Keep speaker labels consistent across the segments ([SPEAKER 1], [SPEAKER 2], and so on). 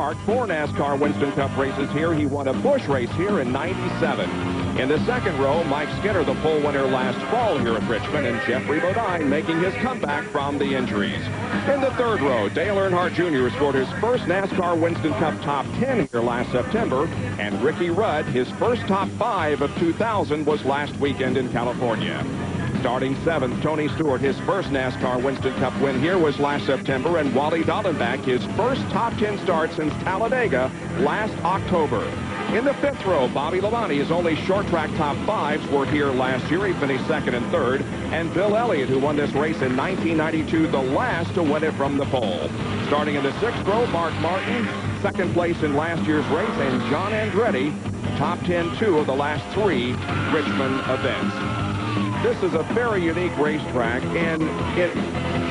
[SPEAKER 1] Park. 4 NASCAR Winston Cup races here. He won a Busch race here in '97. In the second row, Mike Skinner, the pole winner last fall here at Richmond, and Jeffrey Bodine making his comeback from the injuries. In the third row, Dale Earnhardt Jr. scored his first NASCAR Winston Cup top 10 here last September, and Ricky Rudd, his first top 5 of 2000 was last weekend in California. Starting 7th, Tony Stewart, his first NASCAR Winston Cup win here was last September, and Wally Dallenbach, his first top 10 start since Talladega last October. In the 5th row, Bobby Labonte, his only short track top 5s were here last year. He finished 2nd and 3rd. And Bill Elliott, who won this race in 1992, the last to win it from the pole. Starting in the 6th row, Mark Martin, 2nd place in last year's race, and John Andretti, top 10 2 of the last 3 Richmond events. This is a very unique racetrack, and it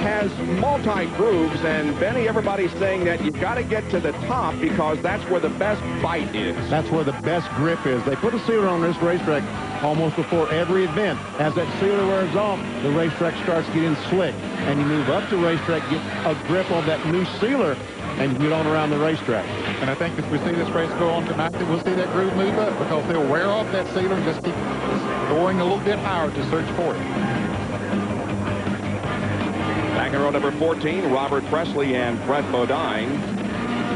[SPEAKER 1] has multi-grooves, and Benny, everybody's saying that you've got to get to the top because that's where the best bite is.
[SPEAKER 2] That's where the best grip is. They put a sealer on this racetrack almost before every event. As that sealer wears off, the racetrack starts getting slick, and you move up the racetrack, get a grip on that new sealer, and get on around the racetrack.
[SPEAKER 3] And I think if we see this race go on tonight, that we'll see that groove move up because they'll wear off that sealer and just keep going a little bit higher to search for it.
[SPEAKER 1] Back in row number 14, Robert Presley and Brett Bodine.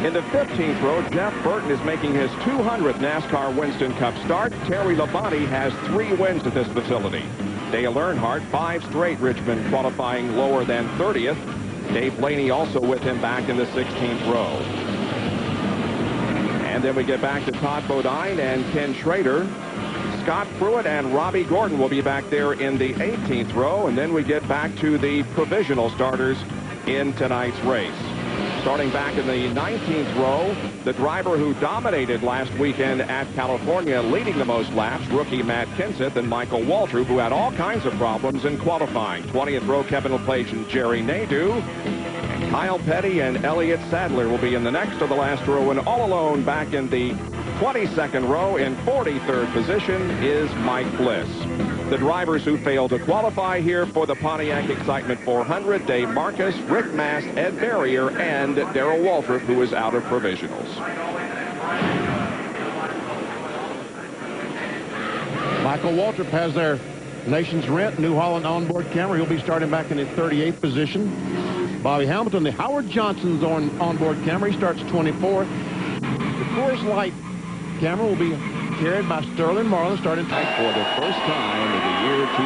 [SPEAKER 1] In the 15th row, Jeff Burton is making his 200th NASCAR Winston Cup start. Terry Labonte has 3 wins at this facility. Dale Earnhardt, 5 straight Richmond qualifying lower than 30th. Dave Blaney also with him back in the 16th row. And then we get back to Todd Bodine and Ken Schrader. Scott Pruitt and Robbie Gordon will be back there in the 18th row, and then we get back to the provisional starters in tonight's race. Starting back in the 19th row, the driver who dominated last weekend at California, leading the most laps, rookie Matt Kenseth and Michael Waltrip, who had all kinds of problems in qualifying. 20th row, Kevin LePage and Jerry Nadeau. And Kyle Petty and Elliott Sadler will be in the next to the last row, and all alone back in the 22nd row in 43rd position is Mike Bliss. The drivers who failed to qualify here for the Pontiac Excitement 400, Dave Marcus, Rick Mast, Ed Barrier, and Darrell Waltrip, who is out of provisionals.
[SPEAKER 2] Michael Waltrip has their Nation's Rent New Holland onboard camera. He'll be starting back in the 38th position. Bobby Hamilton, the Howard Johnson's onboard camera. He starts 24th. The Coors Light camera will be carried by Sterling Marlin, starting
[SPEAKER 1] for the first time in the year 2000.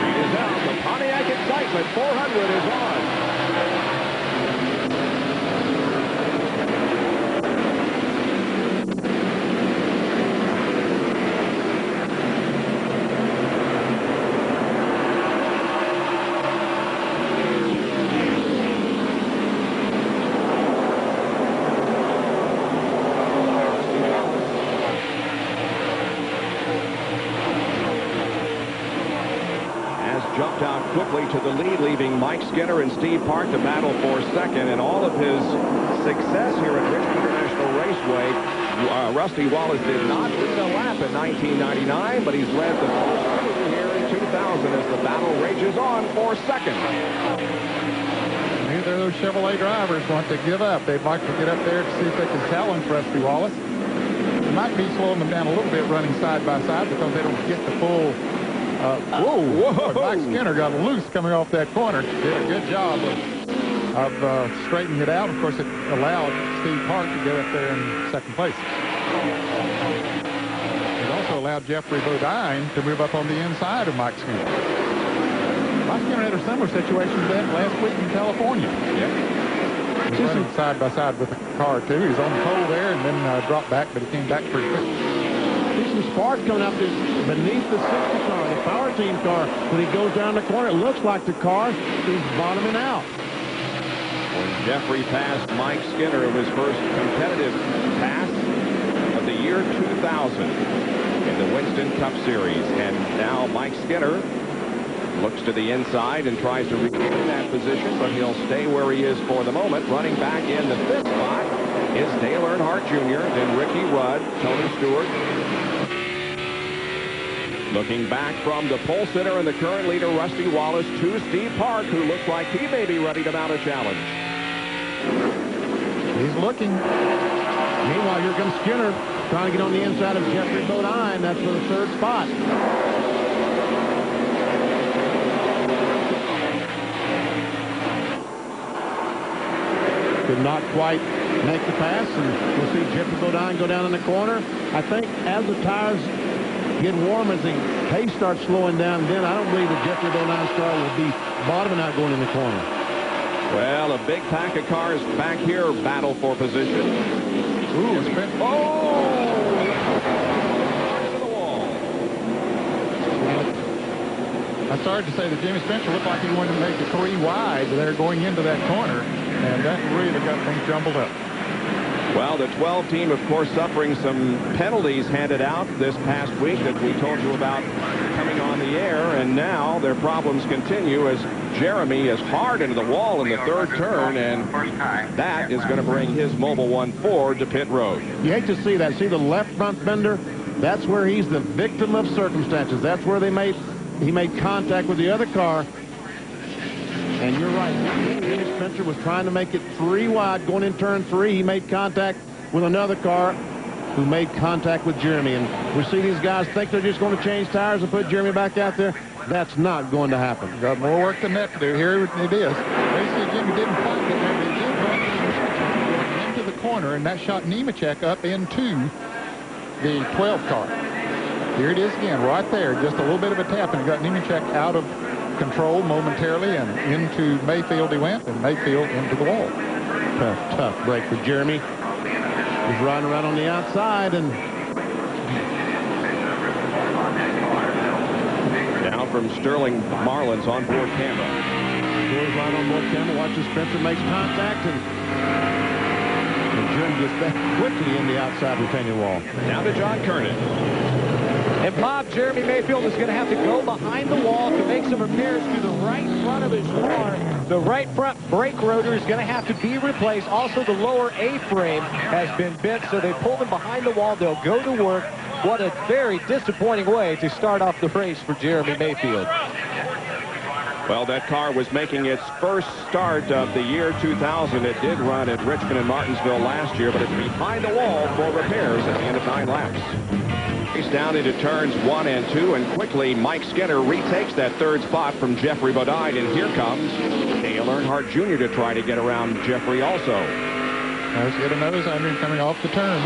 [SPEAKER 1] It is out. The Pontiac Excitement 400 is on. Jumped out quickly to the lead, leaving Mike Skinner and Steve Park to battle for second. And all of his success here at Richmond International Raceway, Rusty Wallace did not lead a lap in 1999, but he's led the first two here in 2000 as the battle rages on for second.
[SPEAKER 3] Neither of those Chevrolet drivers want to give up. They'd like to get up there to see if they can challenge Rusty Wallace. It might be slowing them down a little bit running side by side because they don't get the full. Whoa! Mike Skinner got loose coming off that corner. Did a good job of straightening it out. Of course, it allowed Steve Park to get up there in second place. It also allowed Jeffrey Bodine to move up on the inside of Mike Skinner. Mike Skinner had a similar situation to that last week in California. Yep. He was running side by side with the car, too. He was on the pole there and then dropped back, but he came back pretty quick.
[SPEAKER 2] See some spark coming up beneath the 60 car, the power team car. When he goes down the corner, it looks like the car is bottoming out.
[SPEAKER 1] When Jeffrey passed Mike Skinner of his first competitive pass of the year 2000 in the Winston Cup Series. And now Mike Skinner looks to the inside and tries to regain that position, but he'll stay where he is for the moment. Running back in the 5th spot is Dale Earnhardt Jr., then Ricky Rudd, Tony Stewart. Looking back from the pole sitter and the current leader, Rusty Wallace, to Steve Park, who looks like he may be ready to mount a challenge.
[SPEAKER 3] He's looking.
[SPEAKER 2] Meanwhile, here comes Skinner trying to get on the inside of Jeffrey Bodine. That's for the third spot. Could not quite make the pass, and we'll see Jeffrey Bodine go down in the corner. I think as the tires get warm, as the pace starts slowing down, then I don't believe that Jeffrey Bodine's car will be bottoming out going in the corner.
[SPEAKER 1] Well, a big pack of cars back here battle for position.
[SPEAKER 3] Ooh,
[SPEAKER 1] To the wall.
[SPEAKER 3] I started to say that Jimmy Spencer looked like he wanted to make it 3 wide there going into that corner, and that really got things jumbled up.
[SPEAKER 1] Well, the 12 team, of course, suffering some penalties handed out this past week that we told you about coming on the air, and now their problems continue as Jeremy is hard into the wall in the third turn, and that is going to bring his Mobil 1 Ford to pit road.
[SPEAKER 2] You hate to see that. See the left front fender? That's where he's the victim of circumstances. That's where he made contact with the other car. And you're right. Jimmy Spencer was trying to make it 3 wide going in turn 3. He made contact with another car who made contact with Jeremy. And we see these guys think they're just going to change tires and put Jeremy back out there. That's not going to happen.
[SPEAKER 3] Got more work than that to do. Here it is. Basically, Jimmy didn't quite get there. They did run into the corner, and that shot Nemechek up into the 12 car. Here it is again, right there. Just a little bit of a tap, and got Nemechek out of control momentarily, and into Mayfield he went, and Mayfield into the wall.
[SPEAKER 2] Tough break for Jeremy. He's riding around on the outside, and
[SPEAKER 1] Now from Sterling Marlin's onboard camera.
[SPEAKER 2] goes right on board camera, watches Spencer makes contact, and Jeremy gets back quickly in the outside retaining wall.
[SPEAKER 1] Now to John Kernan.
[SPEAKER 4] And Bob, Jeremy Mayfield is going to have to go behind the wall to make some repairs to the right front of his car. The right front brake rotor is going to have to be replaced. Also, the lower A-frame has been bent, so they pulled him behind the wall. They'll go to work. What a very disappointing way to start off the race for Jeremy Mayfield.
[SPEAKER 1] Well, that car was making its first start of the year 2000. It did run at Richmond and Martinsville last year, but it's behind the wall for repairs at the end of 9 laps. He's down into turns 1 and 2, and quickly Mike Skinner retakes that third spot from Jeffrey Bodine, and here comes Dale Earnhardt Jr. to try to get around Jeffrey also.
[SPEAKER 3] Let's get a nose under him coming off the turn.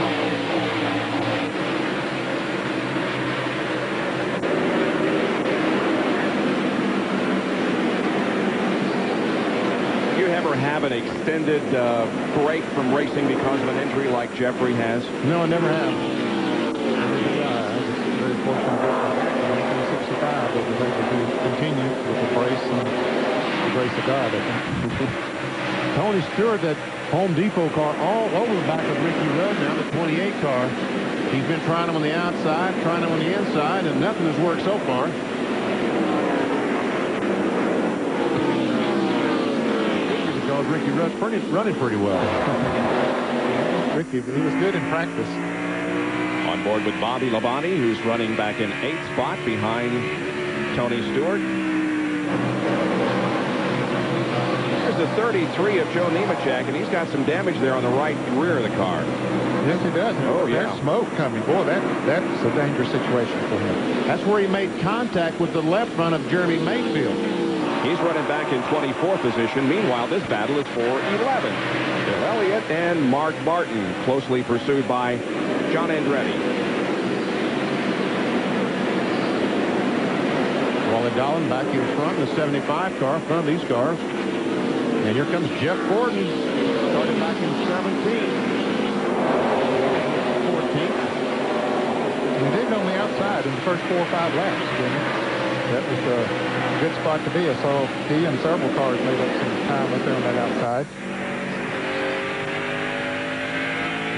[SPEAKER 1] Do you ever have an extended break from racing because of an injury like Jeffrey has?
[SPEAKER 2] No, I never have.
[SPEAKER 3] That was able to continue with the brace and the grace of God, I think.
[SPEAKER 2] Tony Stewart, that Home Depot car, all over the back of Ricky Rudd now, the 28 car. He's been trying them on the outside, trying them on the inside, and nothing has worked so far. Because Ricky Rudd's running pretty well.
[SPEAKER 3] Ricky, he was good in practice.
[SPEAKER 1] On board with Bobby Labonte, who's running back in 8th spot behind Tony Stewart. There's the 33 of Joe Nemechek, and he's got some damage there on the right rear of the car.
[SPEAKER 3] Yes, he does.
[SPEAKER 1] Oh, yeah.
[SPEAKER 3] There's smoke coming. Boy, that's a dangerous situation for him.
[SPEAKER 2] That's where he made contact with the left front of Jeremy Mayfield.
[SPEAKER 1] He's running back in 24th position. Meanwhile, this battle is for 11. Bill Elliott and Mark Martin, closely pursued by John Andretti.
[SPEAKER 2] Wally Dolan back in front in the 75 car, in front of these cars. And here comes Jeff Gordon, started back in 17th. 14th.
[SPEAKER 3] He did it on the outside in the first 4 or 5 laps, Jimmy. That was a good spot to be. I saw he and several cars made up some time up there on that outside.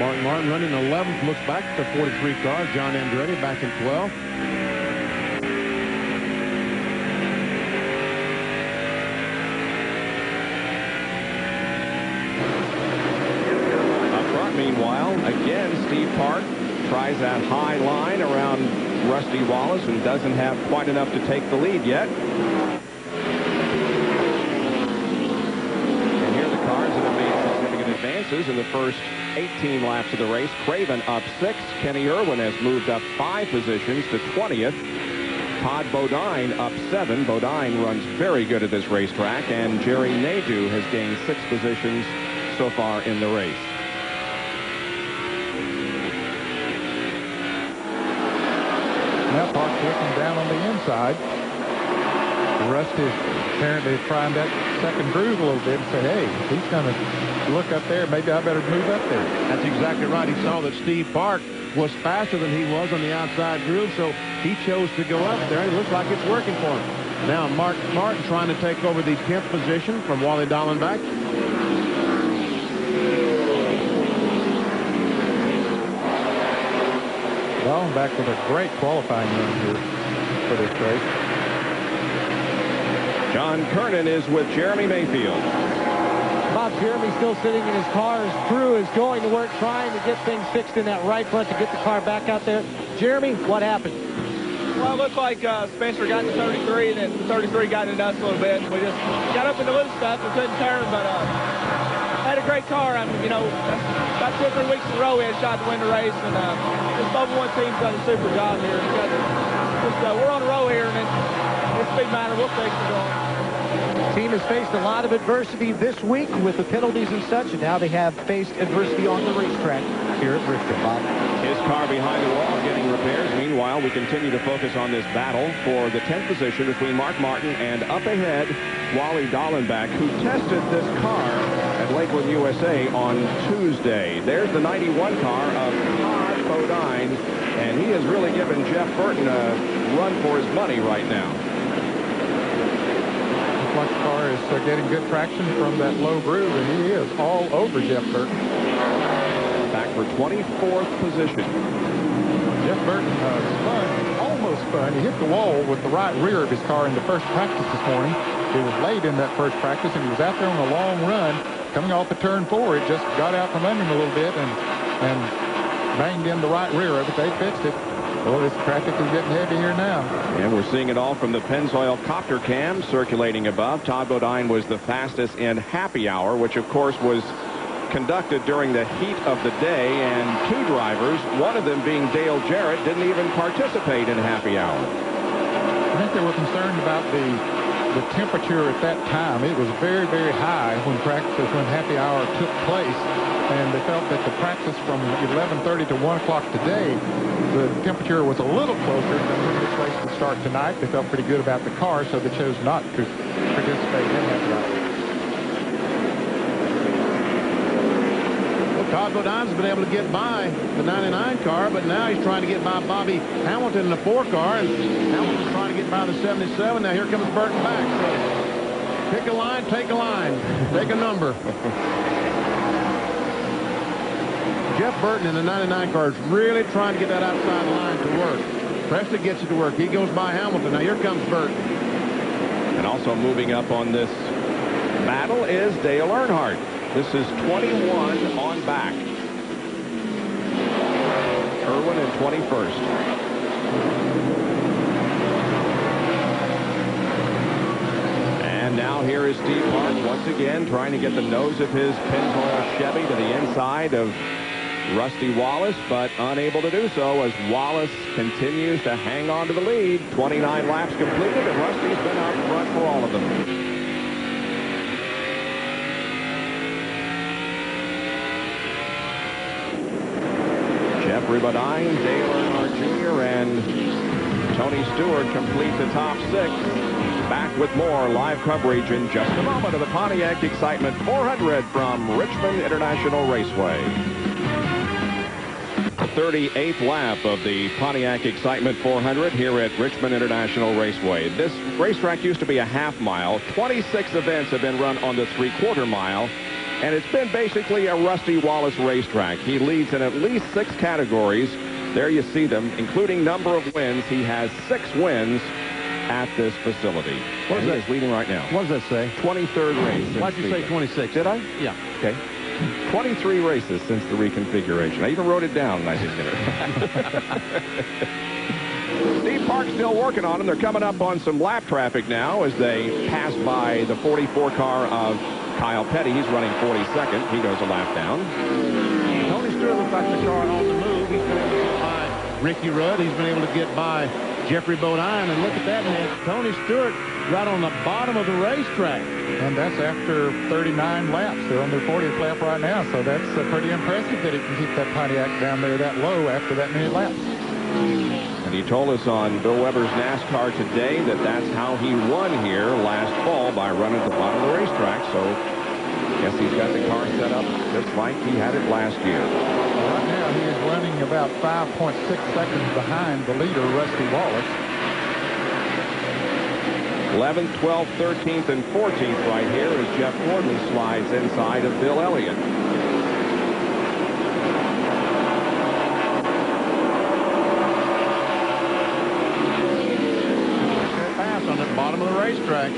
[SPEAKER 2] Martin running 11th, looks back at the 43 car. John Andretti back in 12th.
[SPEAKER 1] Up front, meanwhile, again, Steve Park tries that high line around Rusty Wallace and doesn't have quite enough to take the lead yet. And here are the cars that have made places in the first 18 laps of the race. Craven up 6. Kenny Irwin has moved up 5 positions to 20th. Todd Bodine up 7. Bodine runs very good at this racetrack, and Jerry Nadeau has gained 6 positions so far in the race.
[SPEAKER 3] Now Park's looking down on the inside. Rusty apparently trying that second groove a little bit and said, hey, if he's going to look up there, maybe I better move up there.
[SPEAKER 2] That's exactly right. He saw that Steve Park was faster than he was on the outside groove, so he chose to go up there. It looks like it's working for him. Now Mark Martin trying to take over the 10th position from Wally Dallenbach.
[SPEAKER 3] Dallenbach with a great qualifying run here for this race.
[SPEAKER 1] John Kernan is with Jeremy Mayfield.
[SPEAKER 4] Bob, Jeremy still sitting in his car. His crew is going to work trying to get things fixed in that right front to get the car back out there. Jeremy, what happened?
[SPEAKER 5] Well, it looked like Spencer got to 33, and then the 33 got into us a little bit. We just got up in the loose stuff and couldn't turn, but had a great car. I mean, you know, about 2 or 3 weeks in a row we had a shot to win the race, and this Formula 1 team's done a super job here. We're on a roll here, and it's a big matter. We'll fix it going.
[SPEAKER 4] The team has faced a lot of adversity this week with the penalties and such, and now they have faced adversity on the racetrack here at Richmond. Bob.
[SPEAKER 1] His car behind the wall getting repairs. Meanwhile, we continue to focus on this battle for the 10th position between Mark Martin and up ahead, Wally Dallenbach, who tested this car at Lakeland, USA on Tuesday. There's the 91 car of Todd Bodine, and he has really given Jeff Burton a run for his money right now.
[SPEAKER 3] Looks like the car is getting good traction from that low groove, and he is all over Jeff Burton.
[SPEAKER 1] Back for 24th position.
[SPEAKER 3] Jeff Burton almost spun. He hit the wall with the right rear of his car in the first practice this morning. It was late in that first practice, and he was out there on a long run. Coming off the turn 4, it just got out from under him a little bit and banged in the right rear of it. They fixed it. Well, this traffic is getting heavy here now.
[SPEAKER 1] And we're seeing it all from the Pennzoil copter cam circulating above. Todd Bodine was the fastest in happy hour, which of course was conducted during the heat of the day, and 2 drivers, one of them being Dale Jarrett, didn't even participate in happy hour.
[SPEAKER 3] I think they were concerned about the temperature at that time. It was very, very high when happy hour took place, and they felt that the practice from 11:30 to 1 o'clock today, the temperature was a little closer than when this race would start tonight. They felt pretty good about the car, so they chose not to participate in happy hour.
[SPEAKER 2] Todd Bodine's been able to get by the 99 car, but now he's trying to get by Bobby Hamilton in the 4 car, and Hamilton's trying to get by the 77. Now here comes Burton back. So pick a line, take a line, take a number. Jeff Burton in the 99 car is really trying to get that outside line to work. Preston gets it to work. He goes by Hamilton. Now here comes Burton.
[SPEAKER 1] And also moving up on this battle is Dale Earnhardt. This is 21 on back. Irwin in 21st. And now here is Steve Park once again trying to get the nose of his Pennzoil Chevy to the inside of Rusty Wallace, but unable to do so as Wallace continues to hang on to the lead. 29 laps completed, and Rusty's been out front for all of them. Jeffrey Bodine, Dale Earnhardt Jr., and Tony Stewart complete the top 6. Back with more live coverage in just a moment of the Pontiac Excitement 400 from Richmond International Raceway. The 38th lap of the Pontiac Excitement 400 here at Richmond International Raceway. This racetrack used to be a half mile. 26 events have been run on the 3/4 mile. And it's been basically a Rusty Wallace racetrack. He leads in at least 6 categories. There you see them, including number of wins. He has 6 wins at this facility.
[SPEAKER 2] What is that?
[SPEAKER 1] He is leading right now.
[SPEAKER 2] What does that say?
[SPEAKER 1] 23rd race.
[SPEAKER 2] Why'd you say 26?
[SPEAKER 1] Did I?
[SPEAKER 2] Yeah.
[SPEAKER 1] Okay. 23 races since the reconfiguration. I even wrote it down, and I didn't get it. Steve Park's still working on them. They're coming up on some lap traffic now as they pass by the 44 car of Kyle Petty, he's running 42nd. He goes a lap down.
[SPEAKER 2] Tony Stewart looks like the car on the move. He's been able to get by Ricky Rudd. He's been able to get by Jeffrey Bodine. And look at that, man. Tony Stewart right on the bottom of the racetrack.
[SPEAKER 3] And that's after 39 laps. They're on their 40th lap right now, so that's pretty impressive that he can keep that Pontiac down there that low after that many laps.
[SPEAKER 1] And he told us on Bill Weber's NASCAR Today that that's how he won here last fall, by running at the bottom of the racetrack. So I guess he's got the car set up just like he had it last year.
[SPEAKER 3] Right now he is running about 5.6 seconds behind the leader, Rusty Wallace.
[SPEAKER 1] 11th, 12th, 13th, and 14th right here as Jeff Gordon slides inside of Bill Elliott.
[SPEAKER 2] Pass on the bottom of the racetrack.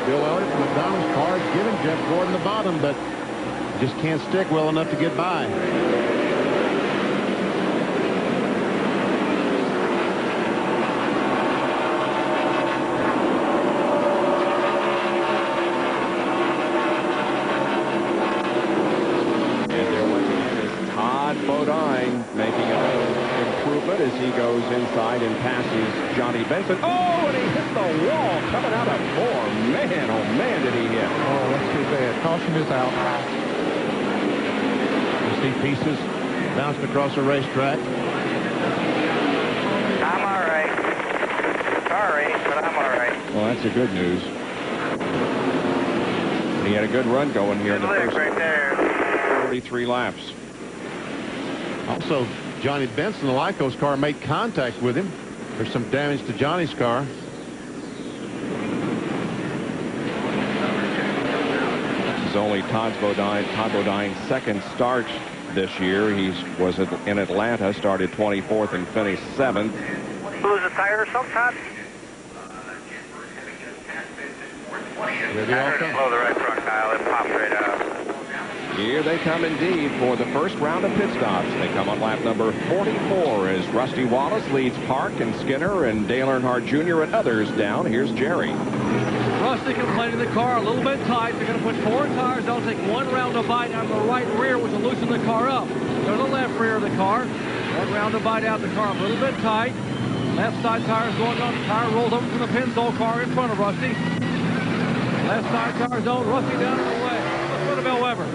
[SPEAKER 2] Bill Elliott from McDonald's car is giving Jeff Gordon the bottom, but just can't stick well enough to get by.
[SPEAKER 1] As he goes inside and passes Johnny Benson. Oh, and he hit the wall coming out of 4. Man, oh man, did he hit.
[SPEAKER 3] Oh, that's too bad. Caution is out.
[SPEAKER 2] You see pieces bouncing across the racetrack.
[SPEAKER 6] I'm all right. Sorry, but I'm all right.
[SPEAKER 1] Well, that's the good news. He had a good run going here in the first
[SPEAKER 6] right there.
[SPEAKER 1] 43 laps.
[SPEAKER 2] Also, Johnny Benson, the Lycos car, made contact with him. There's some damage to Johnny's car.
[SPEAKER 1] This is only Todd Bodine's second start this year. He was in Atlanta, started 24th and finished 7th.
[SPEAKER 6] Lose a tire sometimes?
[SPEAKER 2] Here they all come.
[SPEAKER 6] Blow the right front, Kyle. It popped right out.
[SPEAKER 1] Here they come indeed for the first round of pit stops. They come on lap number 44 as Rusty Wallace leads Park and Skinner and Dale Earnhardt Jr. and others down. Here's Jerry.
[SPEAKER 7] Rusty complaining the car a little bit tight. They're going to put 4 tires. They'll take 1 round of bite out of the right rear, which will loosen the car up. Go to the left rear of the car. 1 round of bite out the car a little bit tight. Left side tires going on. Tire rolled over from the Pennzoil car in front of Rusty. Left side tires on. Rusty down in the way. Let's go to Bill Weber.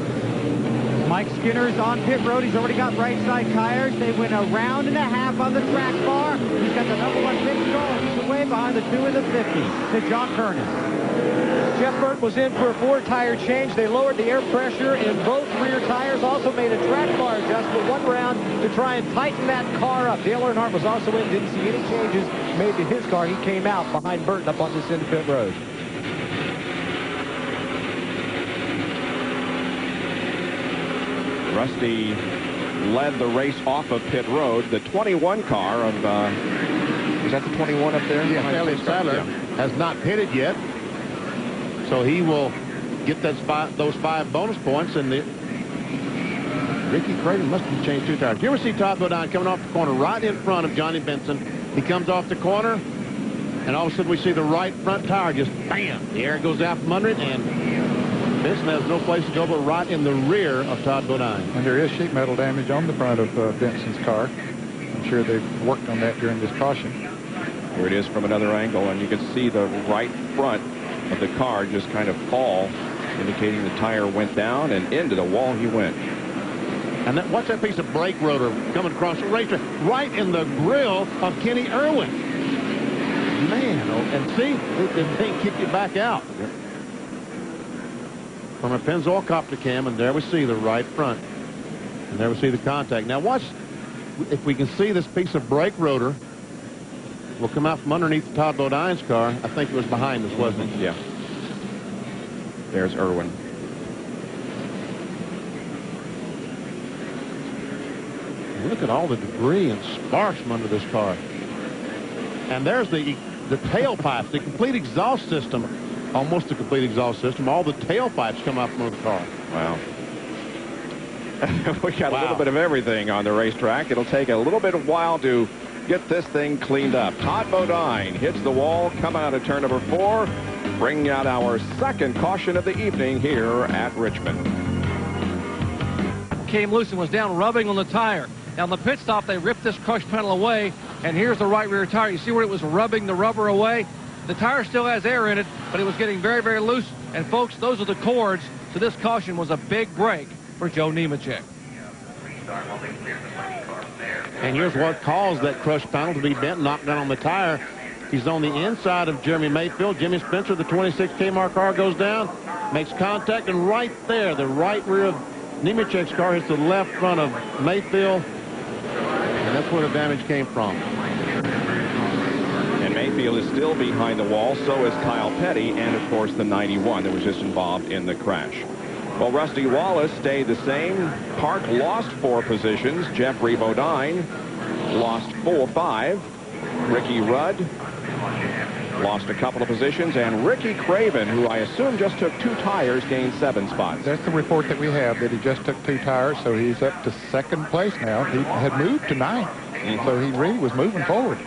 [SPEAKER 4] Mike Skinner's on pit road. He's already got right side tires. They went a round and a half on the track bar. He's got the number 1 big stall. He's away behind the 2 in the 50 to John Kernan.
[SPEAKER 7] Jeff Burton was in for a 4-tire change. They lowered the air pressure in both rear tires. Also made a track bar adjustment 1 round to try and tighten that car up. Dale Earnhardt was also in. Didn't see any changes made to his car. He came out behind Burton up on this end of pit road.
[SPEAKER 1] Rusty led the race off of pit road. The 21 car of, is that the 21 up there?
[SPEAKER 2] Yeah, Elliott Sadler has not pitted yet. So he will get those 5 bonus points. And Ricky Craven must have changed 2 tires. You ever see Todd Bodine coming off the corner right in front of Johnny Benson? He comes off the corner, and all of a sudden we see the right front tire just bam. The air goes out from under it, and Benson has no place to go but right in the rear of Todd Bodine.
[SPEAKER 3] And there is sheet metal damage on the front of Benson's car. I'm sure they've worked on that during this caution.
[SPEAKER 1] Here it is from another angle, and you can see the right front of the car just kind of fall, indicating the tire went down, and into the wall he went.
[SPEAKER 2] And watch that piece of brake rotor coming across the racetrack right in the grill of Kenny Irwin. Man, and see, the thing kicked it back out.
[SPEAKER 1] Yep.
[SPEAKER 2] From a Pennzoil copter cam, and there we see the right front. And there we see the contact. Now watch, if we can see this piece of brake rotor will come out from underneath Todd Bodine's car. I think it was behind us, wasn't it?
[SPEAKER 1] Yeah. There's Irwin.
[SPEAKER 2] Look at all the debris and sparks from under this car. And there's the tailpipes, the complete exhaust system, almost a complete exhaust system. All the tailpipes come out from under the car.
[SPEAKER 1] Wow. We got a little bit of everything on the racetrack. It'll take a little bit of while to get this thing cleaned up. Todd Bodine hits the wall coming out of turn number 4. bringing out our second caution of the evening here at Richmond.
[SPEAKER 7] Came loose and was down rubbing on the tire. Now, on the pit stop, they ripped this crush panel away, and here's the right rear tire. You see where it was rubbing the rubber away? The tire still has air in it, but it was getting very, very loose. And, folks, those are the cords, so this caution was a big break for Joe Nemechek.
[SPEAKER 2] And here's what caused that crush panel to be bent, knocked down on the tire. He's on the inside of Jeremy Mayfield. Jimmy Spencer, the 26K mark car, goes down, makes contact, and right there, the right rear of Nemechek's car hits the left front of Mayfield, and that's where the damage came from.
[SPEAKER 1] And Mayfield is still behind the wall, so is Kyle Petty, and of course the 91 that was just involved in the crash. Well, Rusty Wallace stayed the same. Park lost 4 positions. Jeffrey Bodine lost 5. Ricky Rudd lost a couple of positions, and Ricky Craven, who I assume just took 2 tires, gained 7 spots.
[SPEAKER 3] That's the report that we have, that he just took 2 tires, so he's up to 2nd place now. He had moved to 9th, so he really was moving forward.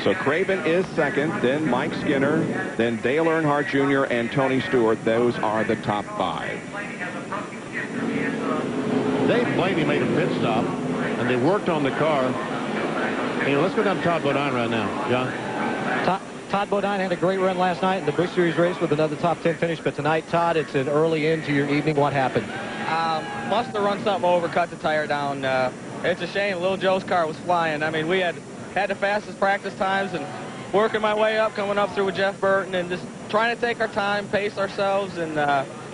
[SPEAKER 1] So Craven is 2nd, then Mike Skinner, then Dale Earnhardt Jr. and Tony Stewart. Those are the top 5.
[SPEAKER 2] Dave Blaney made a pit stop, and they worked on the car. Hey, let's go down to Todd Bodine right now, John.
[SPEAKER 4] Todd Bodine had a great run last night in the Busch Series race with another top 10 finish. But tonight, Todd, it's an early end to your evening. What happened?
[SPEAKER 5] Must have run something over, cut the tire down. It's a shame. Little Joe's car was flying. I mean, we had the fastest practice times, and working my way up, coming up through with Jeff Burton, and just trying to take our time, pace ourselves, and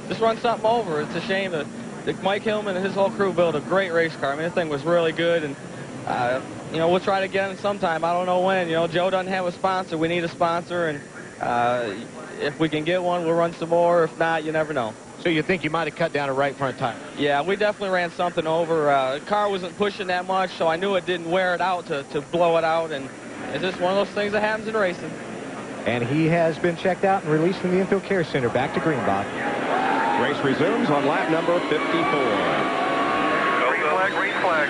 [SPEAKER 5] just run something over. It's a shame that Mike Hillman and his whole crew built a great race car. I mean, this thing was really good, and you know, we'll try to get it sometime. I don't know when. You know, Joe doesn't have a sponsor. We need a sponsor, and if we can get one, we'll run some more. If not, you never know.
[SPEAKER 4] So you think you might have cut down a right front tire?
[SPEAKER 5] Yeah, we definitely ran something over. The car wasn't pushing that much, so I knew it didn't wear it out to blow it out, and it's just one of those things that happens in racing.
[SPEAKER 4] And he has been checked out and released from the Infield Care Center. Back to green, Bob.
[SPEAKER 1] Race resumes on lap number 54.
[SPEAKER 6] Green flag.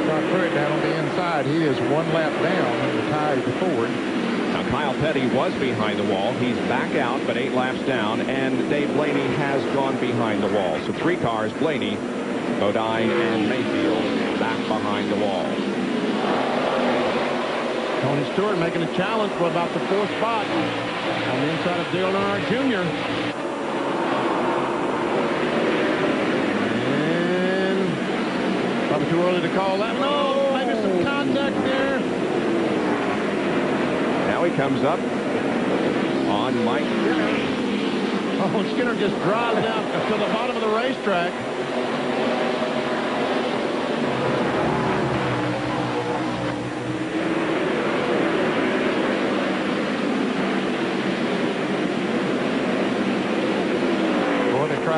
[SPEAKER 3] Scott Pruitt down on the inside. He is 1 lap down in the tie to Ford.
[SPEAKER 1] Now, Kyle Petty was behind the wall. He's back out, but 8 laps down, and Dave Blaney has gone behind the wall. So 3 cars, Blaney, Bodine, and Mayfield, back behind the wall.
[SPEAKER 2] Tony Stewart making a challenge for about the 4th spot on the inside of Dale Earnhardt Jr. And probably too early to call that. No, maybe some contact there.
[SPEAKER 1] Now he comes up on Mike Skinner.
[SPEAKER 2] Oh, Skinner just drives down to the bottom of the racetrack.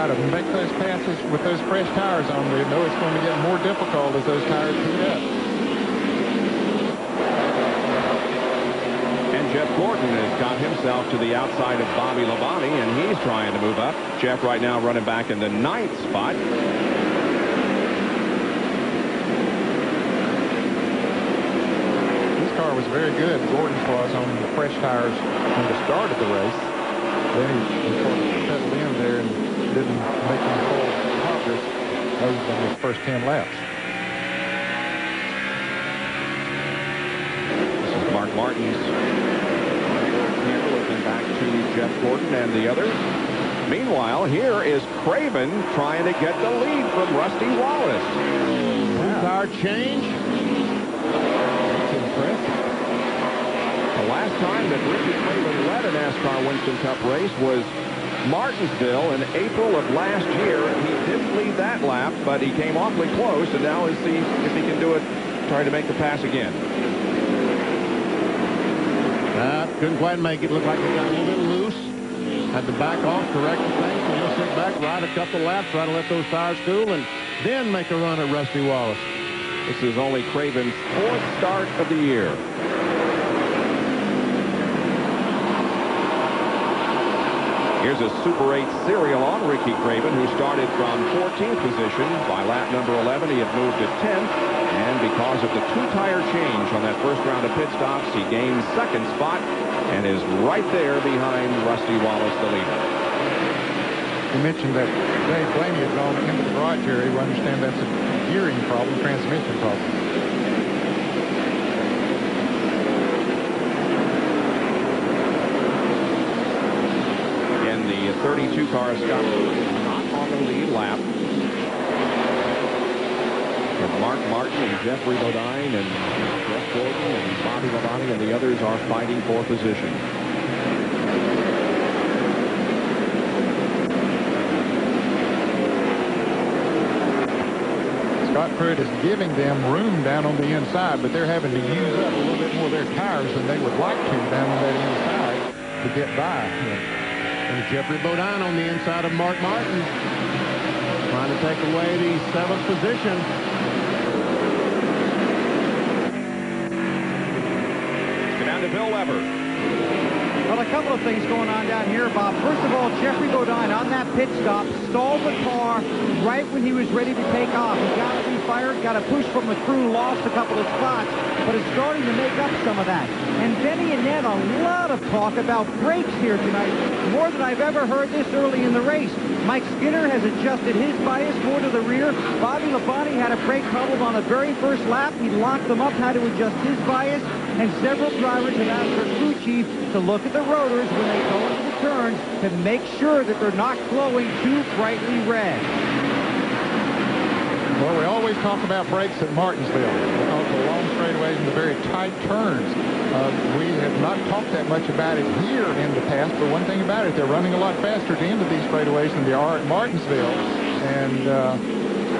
[SPEAKER 3] To make those passes with those fresh tires on, we know it's going to get more difficult as those tires heat up.
[SPEAKER 1] And Jeff Gordon has got himself to the outside of Bobby Labonte, and he's trying to move up. Jeff right now running back in the 9th spot.
[SPEAKER 3] This car was very good. Gordon's was on the fresh tires when the start of the race. Then he sort of settled in there and didn't make any full progress other than his first 10 laps.
[SPEAKER 1] This is Mark Martin's here looking back to Jeff Gordon and the others. Meanwhile, here is Craven trying to get the lead from Rusty Wallace.
[SPEAKER 2] Two-tire change.
[SPEAKER 3] That's impressive.
[SPEAKER 1] The last time that Ricky Craven led a NASCAR Winston Cup race was Martinsville in April of last year. He didn't lead that lap, but he came awfully close, and now let's see if he can do it, trying to make the pass again.
[SPEAKER 2] Couldn't quite make it. Looked like he got a little bit loose. Had to back off, correct the thing, so he'll sit back, ride a couple laps, try to let those tires cool, and then make a run at Rusty Wallace.
[SPEAKER 1] This is only Craven's 4th start of the year. Here's a Super 8 serial on Ricky Craven, who started from 14th position. By lap number 11, he had moved to 10th and because of the two-tire change on that first round of pit stops. He gained second spot and is right there behind Rusty Wallace, the leader.
[SPEAKER 3] You mentioned that Dave Blaney had gone into the garage area. We understand that's a gearing problem, transmission problem.
[SPEAKER 1] Again, the 32 car, Scott, not on the lead lap. And Mark Martin and Jeffrey Bodine and Jeff Gordon and Bobby Labonte and the others are fighting for position.
[SPEAKER 3] Scott Pruitt is giving them room down on the inside, but they're having to use up a little bit more of their tires than they would like to down on that inside to get by.
[SPEAKER 2] And Jeffrey Bodine on the inside of Mark Martin, trying to take away the 7th position.
[SPEAKER 1] Let's go down to Bill Weber.
[SPEAKER 8] Well, a couple of things going on down here, Bob. First of all, Jeffrey Bodine on that pit stop stalled the car right when he was ready to take off. He got to be fired, got a push from the crew, lost a couple of spots, but is starting to make up some of that. And Benny and Ned, a lot of talk about brakes here tonight, more than I've ever heard this early in the race. Mike Skinner has adjusted his bias more to the rear. Bobby Labonte had a brake problem on the very first lap. He locked them up, had to adjust his bias, and several drivers have asked their crew chief to look at the rotors when they go into the turns to make sure that they're not glowing too brightly red.
[SPEAKER 3] Well, we always talk about brakes at Martinsville because the long straightaways and the very tight turns. We have not talked that much about it here in the past, but one thing about it, they're running a lot faster at the end of these straightaways than they are at Martinsville. And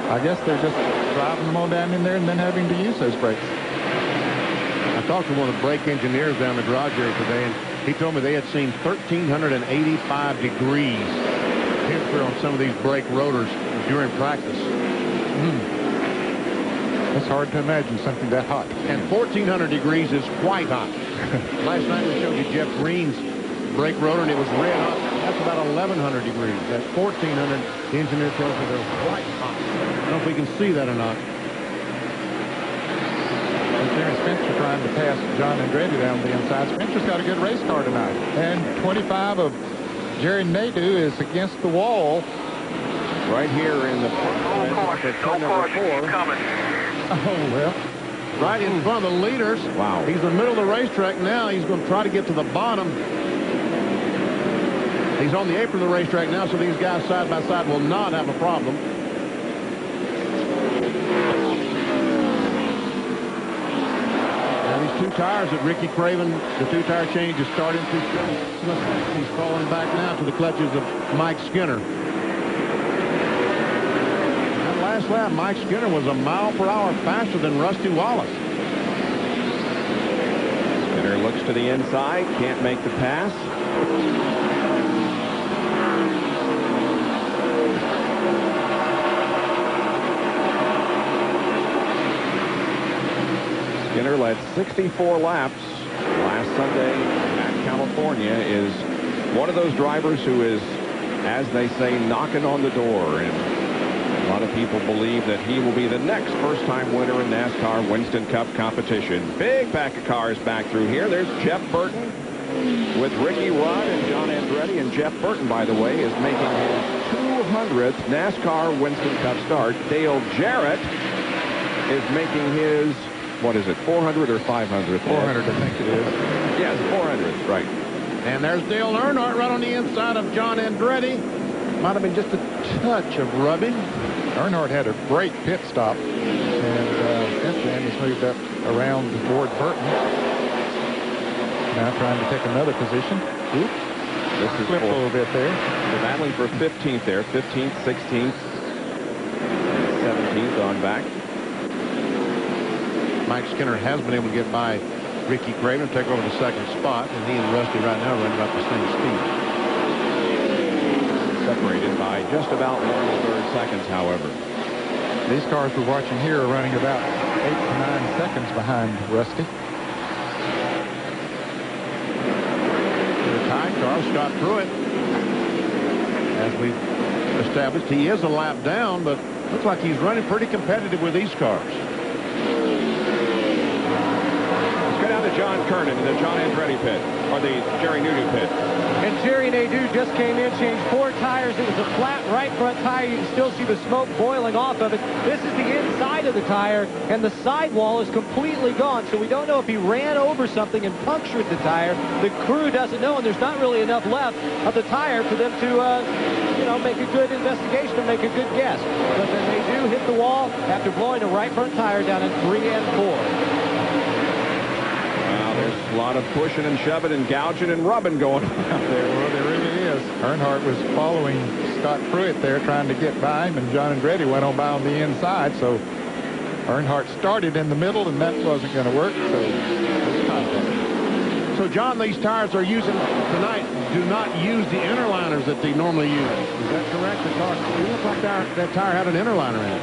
[SPEAKER 3] I guess they're just driving them all down in there and then having to use those brakes.
[SPEAKER 2] I talked to one of the brake engineers down in the garage area today, and he told me they had seen 1,385 degrees temperature on some of these brake rotors during practice.
[SPEAKER 3] It's hard to imagine something that hot.
[SPEAKER 2] And 1,400 degrees is quite hot. Last night we showed you Jeff Green's brake rotor, and it was red hot. That's about 1,100 degrees. At 1,400, the engineer tells me they're quite hot. I don't know if we can see that or not.
[SPEAKER 3] Terry Spencer trying to pass John Andretti down the inside. Spencer's got a good race car tonight. And 25 of Jerry Nadeau is against the wall.
[SPEAKER 1] Right here in the front number 4.
[SPEAKER 6] Coming.
[SPEAKER 3] Oh, well.
[SPEAKER 2] Right in front of the leaders.
[SPEAKER 1] Wow.
[SPEAKER 2] He's in the middle of the racetrack now. He's going to try to get to the bottom. He's on the apron of the racetrack now, so these guys side by side will not have a problem. Now these two tires that Ricky Craven, the two-tire change is starting to show. He's falling back now to the clutches of Mike Skinner. Last lap, Mike Skinner was a mile per hour faster than Rusty Wallace.
[SPEAKER 1] Skinner looks to the inside, can't make the pass. Skinner led 64 laps last Sunday at California. Is one of those drivers who is, as they say, knocking on the door. And a lot of people believe that he will be the next first-time winner in NASCAR Winston Cup competition. Big pack of cars back through here. There's Jeff Burton with Ricky Rudd and John Andretti. And Jeff Burton, by the way, is making his 200th NASCAR Winston Cup start. Dale Jarrett is making his, what is it, 400 or 500th?
[SPEAKER 3] 400, I think it is.
[SPEAKER 1] Yes, 400th, right.
[SPEAKER 2] And there's Dale Earnhardt right on the inside of John Andretti. Might have been just a touch of rubbing.
[SPEAKER 3] Earnhardt had a great pit stop, and since then he's moved up around Ward Burton. Now trying to take another position. Oops.
[SPEAKER 1] This is
[SPEAKER 3] Flipped a little bit there.
[SPEAKER 1] They're battling for 15th there. 15th, 16th, 17th on back.
[SPEAKER 2] Mike Skinner has been able to get by Ricky Craven, take over the second spot, and he and Rusty right now run about the same speed.
[SPEAKER 1] Separated by just about 1 1/3 seconds, however.
[SPEAKER 3] These cars we're watching here are running about 8 to 9 seconds behind Rusty.
[SPEAKER 2] The tie car, Scott Pruitt. As we've established, he is a lap down, but looks like he's running pretty competitive with these cars.
[SPEAKER 1] John Kernan in the John Andretti pit, or the Jerry Nadeau pit.
[SPEAKER 4] And Jerry Nadeau just came in, changed 4 tires. It was a flat right front tire. You can still see the smoke boiling off of it. This is the inside of the tire, and the sidewall is completely gone. So we don't know if he ran over something and punctured the tire. The crew doesn't know, and there's not really enough left of the tire for them to, make a good investigation and make a good guess. But then Nadeau hit the wall after blowing a right front tire down in 3 and 4.
[SPEAKER 1] There's a lot of pushing and shoving and gouging and rubbing going on out there.
[SPEAKER 3] Well, there really is. Earnhardt was following Scott Pruitt there, trying to get by him, and John Andretti went on by on the inside. So Earnhardt started in the middle, and that wasn't going to work.
[SPEAKER 2] So, John, these tires they're using tonight do not use the interliners that they normally use. Is that correct? The car, it looks like that tire had an interliner in it.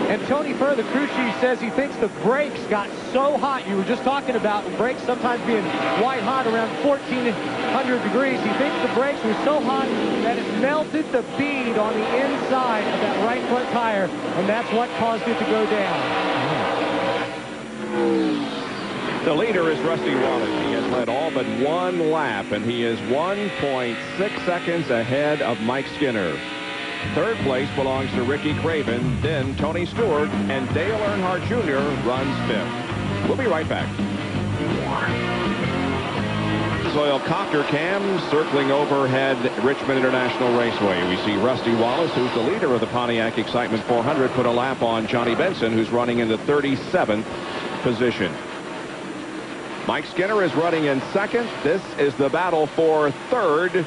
[SPEAKER 4] And Tony Furr, the crew chief, says he thinks the brakes got so hot. You were just talking about the brakes sometimes being white hot around 1,400 degrees. He thinks the brakes were so hot that it melted the bead on the inside of that right front tire, and that's what caused it to go down.
[SPEAKER 1] The leader is Rusty Wallace. He has led all but 1 lap, and he is 1.6 seconds ahead of Mike Skinner. Third place belongs to Ricky Craven, then Tony Stewart, and Dale Earnhardt Jr. runs 5th. We'll be right back. Oil copter cam circling overhead Richmond International Raceway. We see Rusty Wallace, who's the leader of the Pontiac Excitement 400, put a lap on Johnny Benson, who's running in the 37th position. Mike Skinner is running in 2nd. This is the battle for 3rd.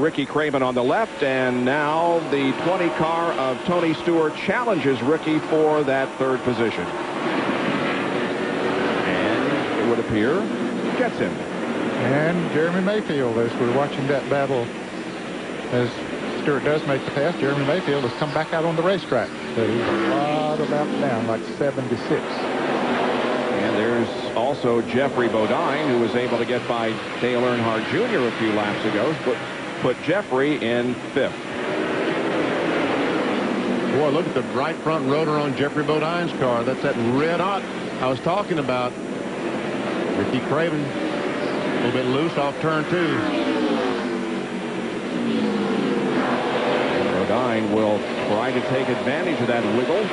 [SPEAKER 1] Ricky Craven on the left, and now the 20 car of Tony Stewart challenges Ricky for that 3rd position. And it would appear gets him.
[SPEAKER 3] And Jeremy Mayfield, as we're watching that battle, as Stewart does make the pass, Jeremy Mayfield has come back out on the racetrack. So he's a lot of laps down, like 76.
[SPEAKER 1] And there's also Jeffrey Bodine, who was able to get by Dale Earnhardt Jr. a few laps ago, but put Jeffrey in 5th.
[SPEAKER 2] Boy, look at the right front rotor on Jeffrey Bodine's car. That's that red hot I was talking about. Ricky Craven, a little bit loose off turn 2.
[SPEAKER 1] Bodine will try to take advantage of that wiggle.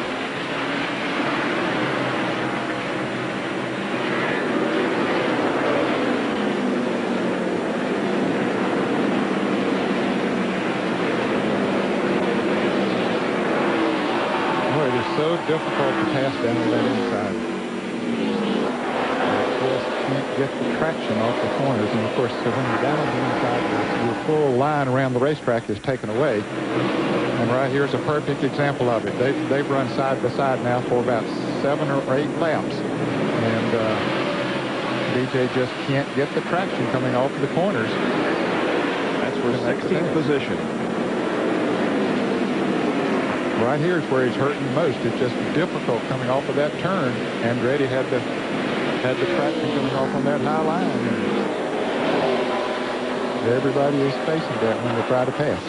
[SPEAKER 3] So difficult to pass down on that inside. Just can't get the traction off the corners, and of course, so when you're down on the inside, your full line around the racetrack is taken away. And right here's a perfect example of it. They've run side by side now for about 7 or 8 laps, and DJ just can't get the traction coming off the corners.
[SPEAKER 1] That's for 16th position.
[SPEAKER 3] Right here is where he's hurting most. It's just difficult coming off of that turn. Andretti had the traction coming off on that high line. And everybody is facing that when they try to pass.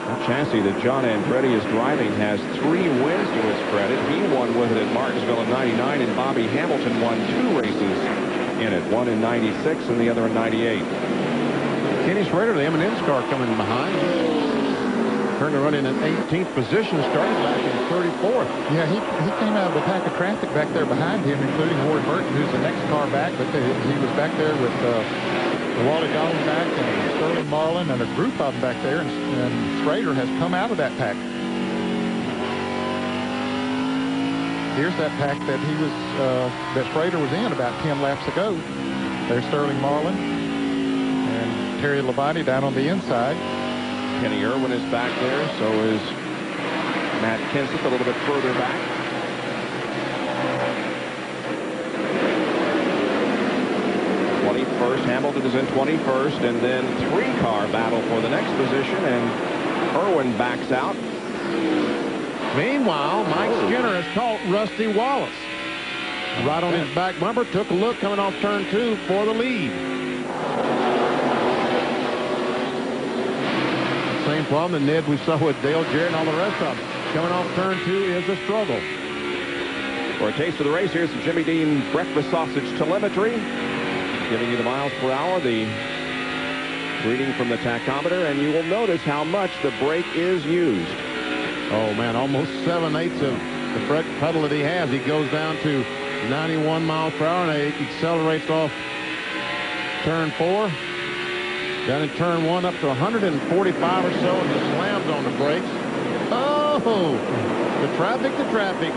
[SPEAKER 1] The chassis that John Andretti is driving has 3 wins to his credit. He won with it at Martinsville in '99, and Bobby Hamilton won 2 races in it. One in '96 and the other in '98.
[SPEAKER 2] Kenny Schrader, the M&M's car, coming behind. Turned to run in an 18th position, started back in 34th.
[SPEAKER 3] Yeah, he came out of the pack of traffic back there behind him, including Ward Burton, who's the next car back. But he was back there with Wally Dallenbach and Sterling Marlin and a group of them back there, and Schrader has come out of that pack. Here's that pack that that Schrader was in about 10 laps ago. There's Sterling Marlin and Terry Labonte down on the inside.
[SPEAKER 1] Kenny Irwin is back there, so is Matt Kenseth a little bit further back. Hamilton is in 21st, and then 3-car battle for the next position, and Irwin backs out.
[SPEAKER 2] Meanwhile, Mike Skinner has caught Rusty Wallace. Right on his back bumper, took a look coming off turn 2 for the lead. Same problem that Ned we saw with Dale Jarrett and all the rest of them. coming off turn 2 is a struggle.
[SPEAKER 1] For a taste of the race, here's the Jimmy Dean breakfast sausage telemetry, giving you the miles per hour, the reading from the tachometer, and you will notice how much the brake is used.
[SPEAKER 2] Oh, man, almost 7/8 of the brake pedal that he has. He goes down to 91 miles per hour, and he accelerates off turn 4. Down in turn 1 up to 145 or so, and just slams on the brakes. Oh, the traffic.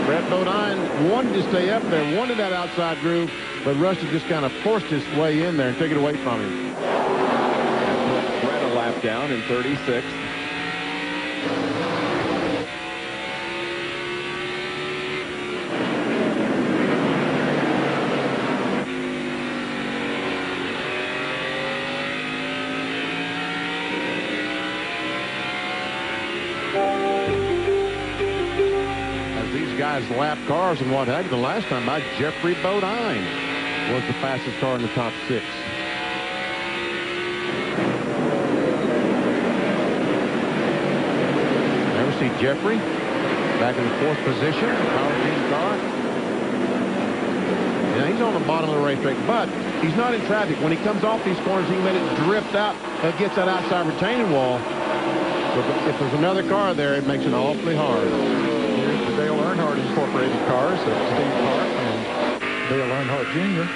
[SPEAKER 2] Brett Bodine wanted to stay up there, wanted that outside groove, but Rusty just kind of forced his way in there and took it away from him.
[SPEAKER 1] Brett a lap down in 36th.
[SPEAKER 2] Guys lap cars and what have you. The last time by Jeffrey Bodine was the fastest car in the top 6. There we see Jeffrey back in the 4th position. Power team car. Yeah, he's on the bottom of the racetrack, but he's not in traffic. When he comes off these corners, he let it drift out. It gets that outside retaining wall. So if there's another car there, it makes it awfully hard.
[SPEAKER 3] The Dale Earnhardt Incorporated cars of Steve Park and Dale Earnhardt Jr.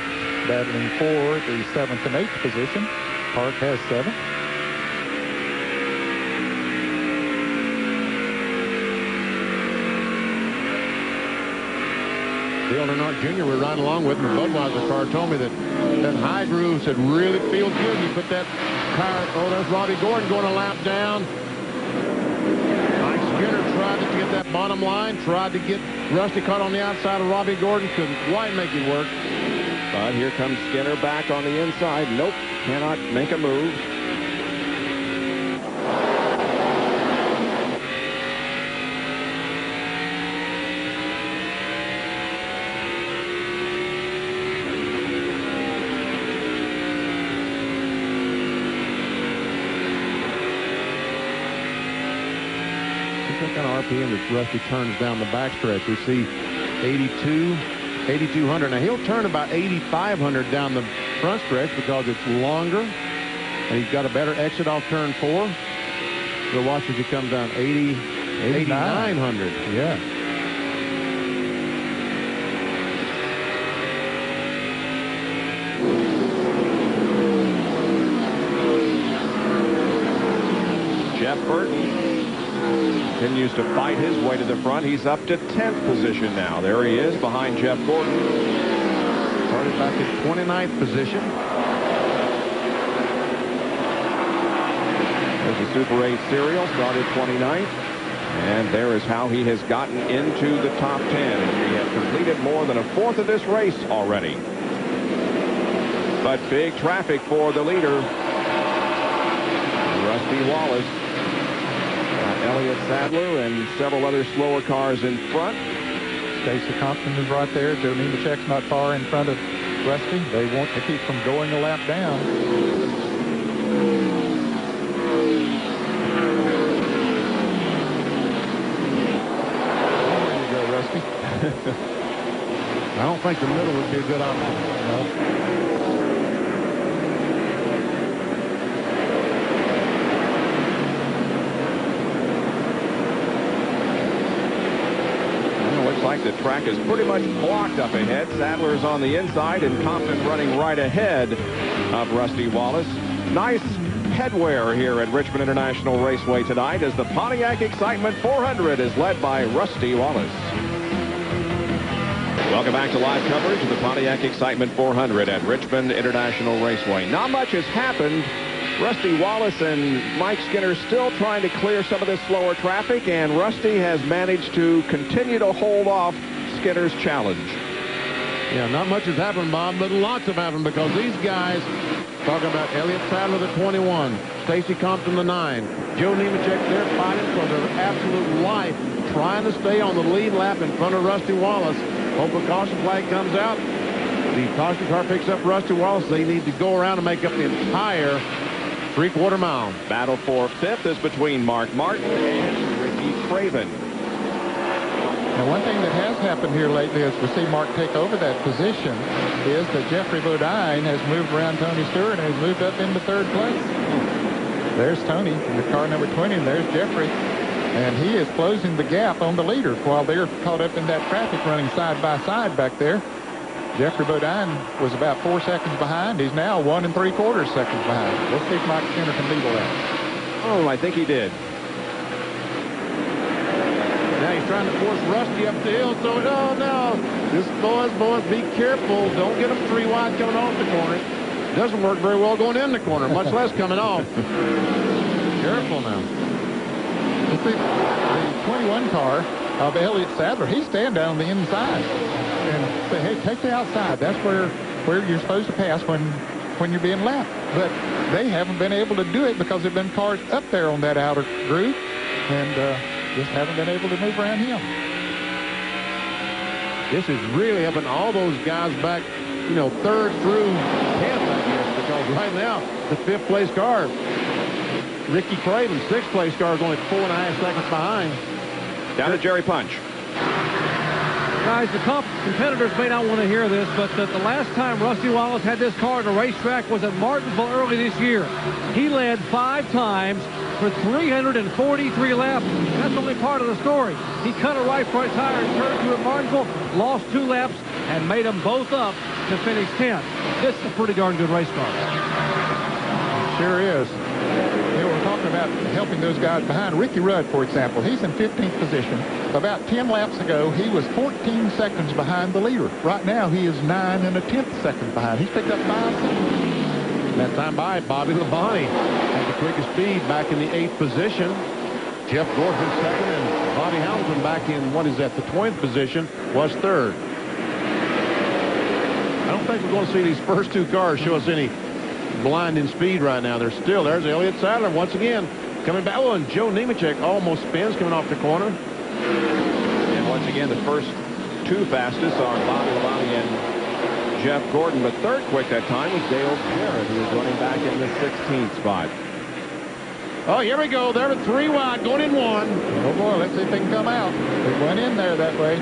[SPEAKER 3] battling for the 7th and 8th position. Park has 7th.
[SPEAKER 2] Dale Earnhardt Jr. we're riding along with, and the Budweiser car told me that high groove said really feels good. You put that car, oh, there's Robbie Gordon going a lap down. Skinner tried to get that bottom line, tried to get Rusty caught on the outside of Robbie Gordon, couldn't quite make it work.
[SPEAKER 1] But here comes Skinner back on the inside. Nope, cannot make a move.
[SPEAKER 2] What kind of RPM that Rusty turns down the backstretch? We see 8,200. Now he'll turn about 8,500 down the front stretch because it's longer, and he's got a better exit off turn 4. So watch as he comes down 8,900. Yeah.
[SPEAKER 1] Jeff Burton continues to fight his way to the front. He's up to 10th position now. There he is behind Jeff Gordon.
[SPEAKER 2] Started back at 29th position.
[SPEAKER 1] There's the Super 8 serial, started 29th. And there is how he has gotten into the top 10. And he has completed more than a fourth of this race already. But big traffic for the leader, Rusty Wallace. Elliott Sadler and several other slower cars in front.
[SPEAKER 3] Stacy Compton is right there. Joe Nemechek's not far in front of Rusty. They want to keep from going a lap down. There you go, Rusty.
[SPEAKER 2] I don't think the middle would be a good option. No.
[SPEAKER 1] Like the track is pretty much blocked up ahead. Sadler's on the inside and Compton running right ahead of Rusty Wallace. Nice headwear here at Richmond International Raceway tonight as the Pontiac Excitement 400 is led by Rusty Wallace. Welcome back to live coverage of the Pontiac Excitement 400 at Richmond International Raceway. Not much has happened. Rusty Wallace and Mike Skinner still trying to clear some of this slower traffic, and Rusty has managed to continue to hold off Skinner's challenge.
[SPEAKER 2] Yeah, not much has happened, Bob, but lots have happened because these guys, talking about Elliott Sadler, the 21, Stacy Compton, the 9, Joe Nemechek, they're fighting for their absolute life, trying to stay on the lead lap in front of Rusty Wallace. Hope a caution flag comes out. The caution car picks up Rusty Wallace. They need to go around and make up the entire 3/4 mile.
[SPEAKER 1] Battle for 5th is between Mark Martin and Ricky Ricky Craven.
[SPEAKER 3] Now, one thing that has happened here lately as we see Mark take over that position is that Jeffrey Bodine has moved around Tony Stewart and has moved up into third place. There's Tony in the car number 20, and there's Jeffrey. And he is closing the gap on the leader while they're caught up in that traffic running side by side back there. Jeffrey Bodine was about 4 seconds behind. He's now 1 3/4 seconds behind. Let's see if Mike Skinner can beat that.
[SPEAKER 1] Oh, I think he did.
[SPEAKER 2] Now he's trying to force Rusty up the hill. So, oh, no. This boys, be careful. Don't get them 3 wide coming off the corner. Doesn't work very well going in the corner, much less coming off. Careful now.
[SPEAKER 3] You see, the 21 car of Elliott Sadler, he's staying down on the inside and say, hey, take the outside. That's where you're supposed to pass when you're being lapped. But they haven't been able to do it because there have been cars up there on that outer groove and just haven't been able to move around him.
[SPEAKER 2] This is really helping all those guys back, you know, 3rd through 10th, I guess, because right now, the 5th place car, Ricky Craven, 6th place car, is only 4.5 seconds behind.
[SPEAKER 1] Down to Jerry Punch.
[SPEAKER 7] Guys, the competitors may not want to hear this, but the last time Rusty Wallace had this car at a racetrack was at Martinsville early this year. He led 5 times for 343 laps. That's only part of the story. He cut a right front tire and turned to at Martinsville, lost 2 laps, and made them both up to finish 10th. This is a pretty darn good race car.
[SPEAKER 3] Sure is. We're talking about helping those guys behind. Ricky Rudd, for example, he's in 15th position. About 10 laps ago, he was 14 seconds behind the leader. Right now, he is 9 1/10 seconds behind. He's picked up 5 seconds.
[SPEAKER 2] That time by Bobby Labonte at the quickest speed back in the 8th position. Jeff Gordon 2nd and Bobby Hamilton back in, what is that, the 20th position, was 3rd. I don't think we're going to see these first 2 cars show us any blinding speed right now. There's Elliott Sadler once again coming back. Oh, and Joe Nemechek almost spins coming off the corner.
[SPEAKER 1] And once again, the first 2 fastest are Bobby Labonte and Jeff Gordon. But 3rd quick that time was Dale Jarrett, who was running back in the 16th spot.
[SPEAKER 2] Oh, here we go. They're 3 wide, going in 1.
[SPEAKER 3] Oh, boy, let's see if they can come out. They went in there that way.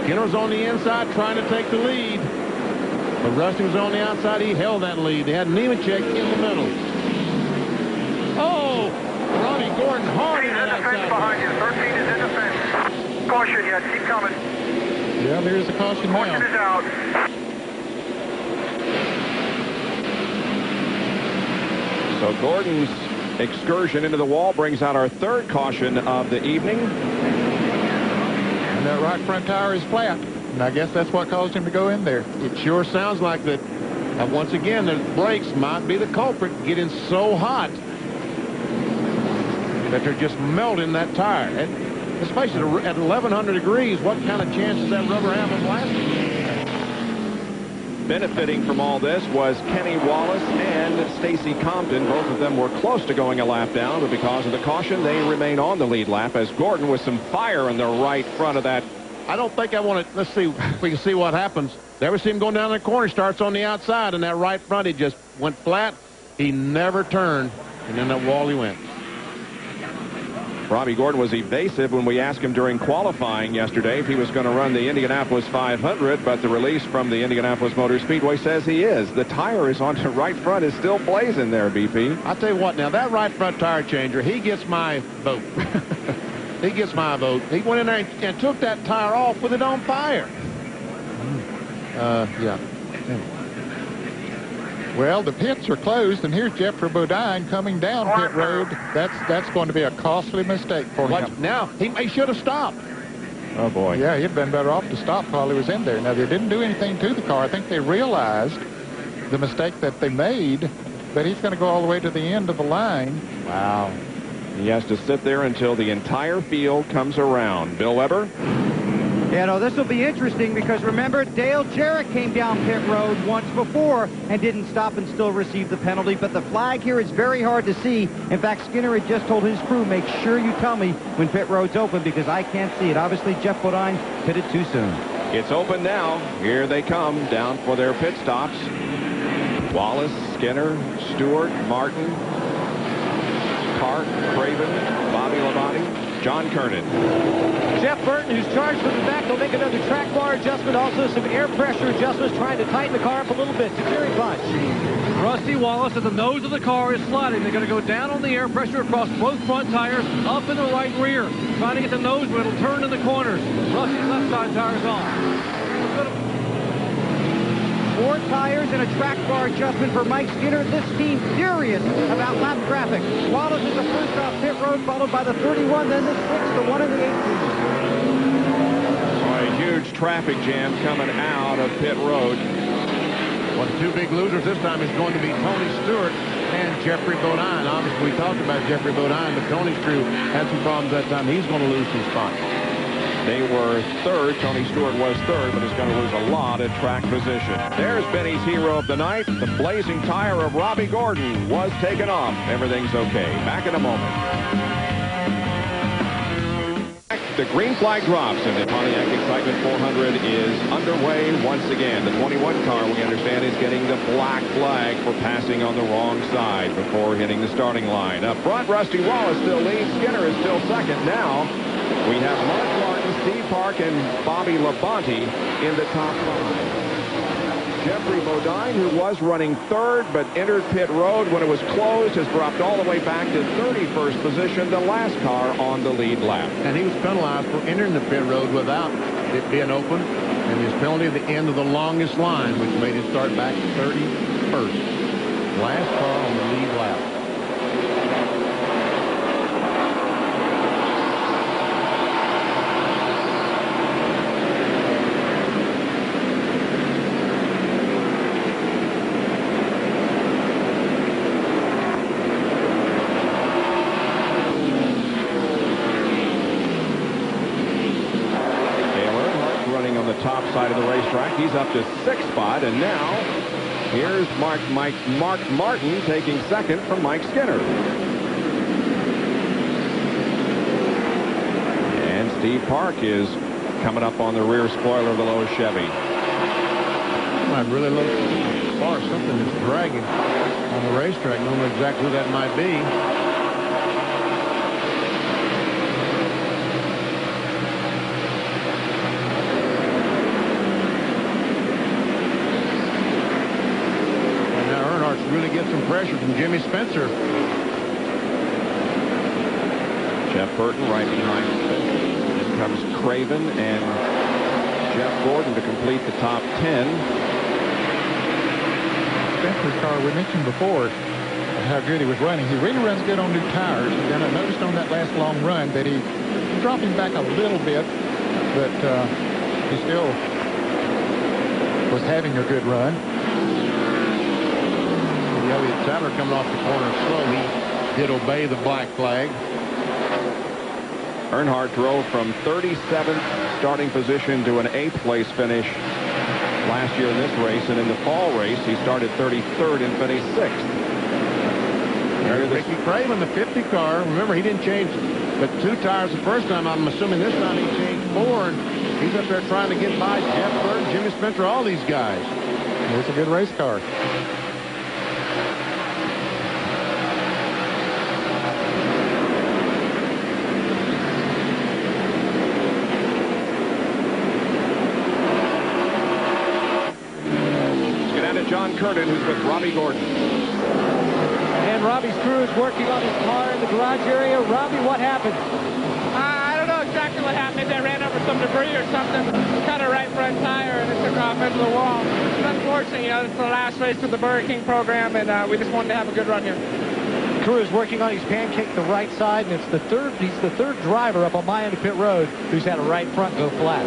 [SPEAKER 2] Skinner's on the inside trying to take the lead. But Rusty was on the outside. He held that lead. They had Nemechek in the middle. Oh! Ronnie Gordon hard in that outside.
[SPEAKER 6] Behind you. 13 is in the fence. Caution yet. Keep coming.
[SPEAKER 3] Yeah, there's a caution now.
[SPEAKER 6] Caution is out.
[SPEAKER 1] So Gordon's excursion into the wall brings out our 3rd caution of the evening.
[SPEAKER 3] And that right front tire is flat. And I guess that's what caused him to go in there.
[SPEAKER 2] It sure sounds like that. Once again, the brakes might be the culprit, getting so hot that they're just melting that tire. And especially at 1,100 degrees, what kind of chance does that rubber have of lasting?
[SPEAKER 1] Benefiting from all this was Kenny Wallace and Stacy Compton. Both of them were close to going a lap down, but because of the caution, they remain on the lead lap as Gordon with some fire in the right front of that.
[SPEAKER 2] I don't think I want to. Let's see if we can see what happens. Never see him going down the corner. Starts on the outside, and that right front, he just went flat. He never turned, and then that wall he went.
[SPEAKER 1] Robbie Gordon was evasive when we asked him during qualifying yesterday if he was going to run the Indianapolis 500, but the release from the Indianapolis Motor Speedway says he is. The tire is on the right front, is still blazing there, BP.
[SPEAKER 2] I'll tell you what, now that right front tire changer, he gets my vote. He gets my vote. He went in there and took that tire off with it on fire. Yeah.
[SPEAKER 3] Well, the pits are closed, and here's Jeffrey Bodine coming down pit road. That's going to be a costly mistake for him.
[SPEAKER 2] Now, he should have stopped.
[SPEAKER 1] Oh, boy.
[SPEAKER 3] Yeah, he'd been better off to stop while he was in there. Now, they didn't do anything to the car. I think they realized the mistake that they made, but he's going to go all the way to the end of the line.
[SPEAKER 1] Wow. He has to sit there until the entire field comes around. Bill Weber?
[SPEAKER 8] Yeah, no, this will be interesting because remember, Dale Jarrett came down pit road once before and didn't stop and still receive the penalty. But the flag here is very hard to see. In fact, Skinner had just told his crew, make sure you tell me when pit road's open because I can't see it. Obviously, Jeff Bodine pitted too soon.
[SPEAKER 1] It's open now. Here they come down for their pit stops. Wallace, Skinner, Stewart, Martin. Park, Craven, Bobby Labonte, John Kernan.
[SPEAKER 4] Jeff Burton, who's charged from the back, will make another track bar adjustment. Also some air pressure adjustments, trying to tighten the car up a little bit. Security punch.
[SPEAKER 7] Rusty Wallace at the nose of the car is sliding. They're going to go down on the air pressure across both front tires, up in the right rear. Trying to get the nose where it'll turn in the corners. Rusty's left side tire is on.
[SPEAKER 8] 4 tires and a track bar adjustment for Mike Skinner. This team furious about lap traffic. Wallace is the first off pit road, followed by the 31, then the 6, the 1, and the 18.
[SPEAKER 1] A huge traffic jam coming out of pit road.
[SPEAKER 2] Well, the 2 big losers this time is going to be Tony Stewart and Jeffrey Bodine. Obviously, we talked about Jeffrey Bodine, but Tony's crew had some problems that time. He's going to lose some spots.
[SPEAKER 1] They were third. Tony Stewart was third, but is going to lose a lot at track position. There's Benny's hero of the night. The blazing tire of Robbie Gordon was taken off. Everything's okay. Back in a moment. The green flag drops, and the Pontiac Excitement 400 is underway once again. The 21 car, we understand, is getting the black flag for passing on the wrong side before hitting the starting line. Up front, Rusty Wallace still leads. Skinner is still second. Now we have Mark Martin, Steve Park, and Bobby Labonte in the top 5. Jeffrey Bodine, who was running third but entered pit road when it was closed, has dropped all the way back to 31st position, the last car on the lead lap.
[SPEAKER 2] And he was penalized for entering the pit road without it being open, and his penalty at the end of the longest line, which made him start back to 31st. Last car on the lead lap.
[SPEAKER 1] Top side of the racetrack. He's up to 6th spot, and now here's Mark Martin taking second from Mike Skinner. And Steve Park is coming up on the rear spoiler of the Lowe's Chevy.
[SPEAKER 2] Might really look far something that's dragging on the racetrack. Don't know exactly who that might be. Really get some pressure from Jimmy Spencer.
[SPEAKER 1] Jeff Burton right behind Spencer. Then comes Craven and Jeff Gordon to complete the top 10.
[SPEAKER 3] Spencer's car, we mentioned before how good he was running. He really runs good on new tires. And I noticed on that last long run that he dropped him back a little bit, but he still was having a good run.
[SPEAKER 2] Elliott Sadler coming off the corner slow. He did obey the black flag.
[SPEAKER 1] Earnhardt drove from 37th starting position to an 8th place finish last year in this race, and in the fall race he started 33rd and finished 6th.
[SPEAKER 2] There's Ricky Craven, the 50 car. Remember, he didn't change but 2 tires the first time. I'm assuming this time he changed 4, and he's up there trying to get by Jeff Burton, Jimmy Spencer, all these guys.
[SPEAKER 3] It's a good race car.
[SPEAKER 1] John Kernan, who's with Robbie Gordon.
[SPEAKER 4] And Robbie's crew is working on his car in the garage area. Robbie, what happened?
[SPEAKER 5] I don't know exactly what happened. Maybe I ran over some debris or something. Cut a right front tire and it took off into the wall. It's unfortunate, you know, it's the last race of the Burger King program, and we just wanted to have a good run here.
[SPEAKER 4] Crew is working on his pancake the right side, and it's the third. He's the third driver up on my end of pit road who's had a right front go flat.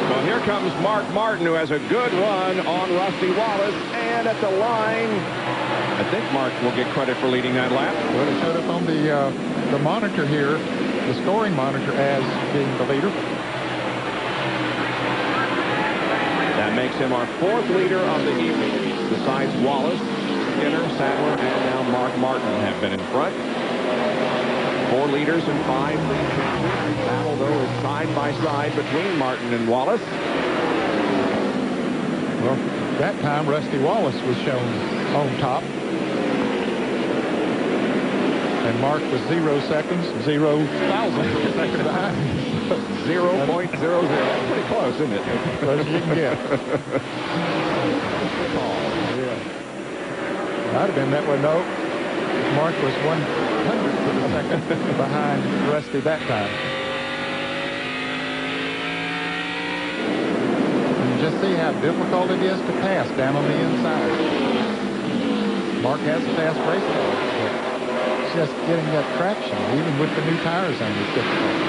[SPEAKER 1] Well, here comes Mark Martin, who has a good run on Rusty Wallace, and at the line, I think Mark will get credit for leading that lap.
[SPEAKER 3] Well, it showed up on the monitor here, the scoring monitor, as being the leader.
[SPEAKER 1] That makes him our 4th leader of the evening. Besides Wallace, Skinner, Sadler, and now Mark Martin have been in front. 4 leaders and 5 lead changes. The battle, though, is side by side between Martin and Wallace.
[SPEAKER 3] Well, that time Rusty Wallace was shown on top. And Mark was 0 seconds, 0 thousandths of a second behind.
[SPEAKER 1] 0.00. Pretty close, isn't it?
[SPEAKER 3] As close as you can get. Might have been that way. No. Mark was 1/100th of a second behind Rusty that time. And just see how difficult it is to pass down on the inside. Mark has a fast race car, but just getting that traction, even with the new tires on, is difficult.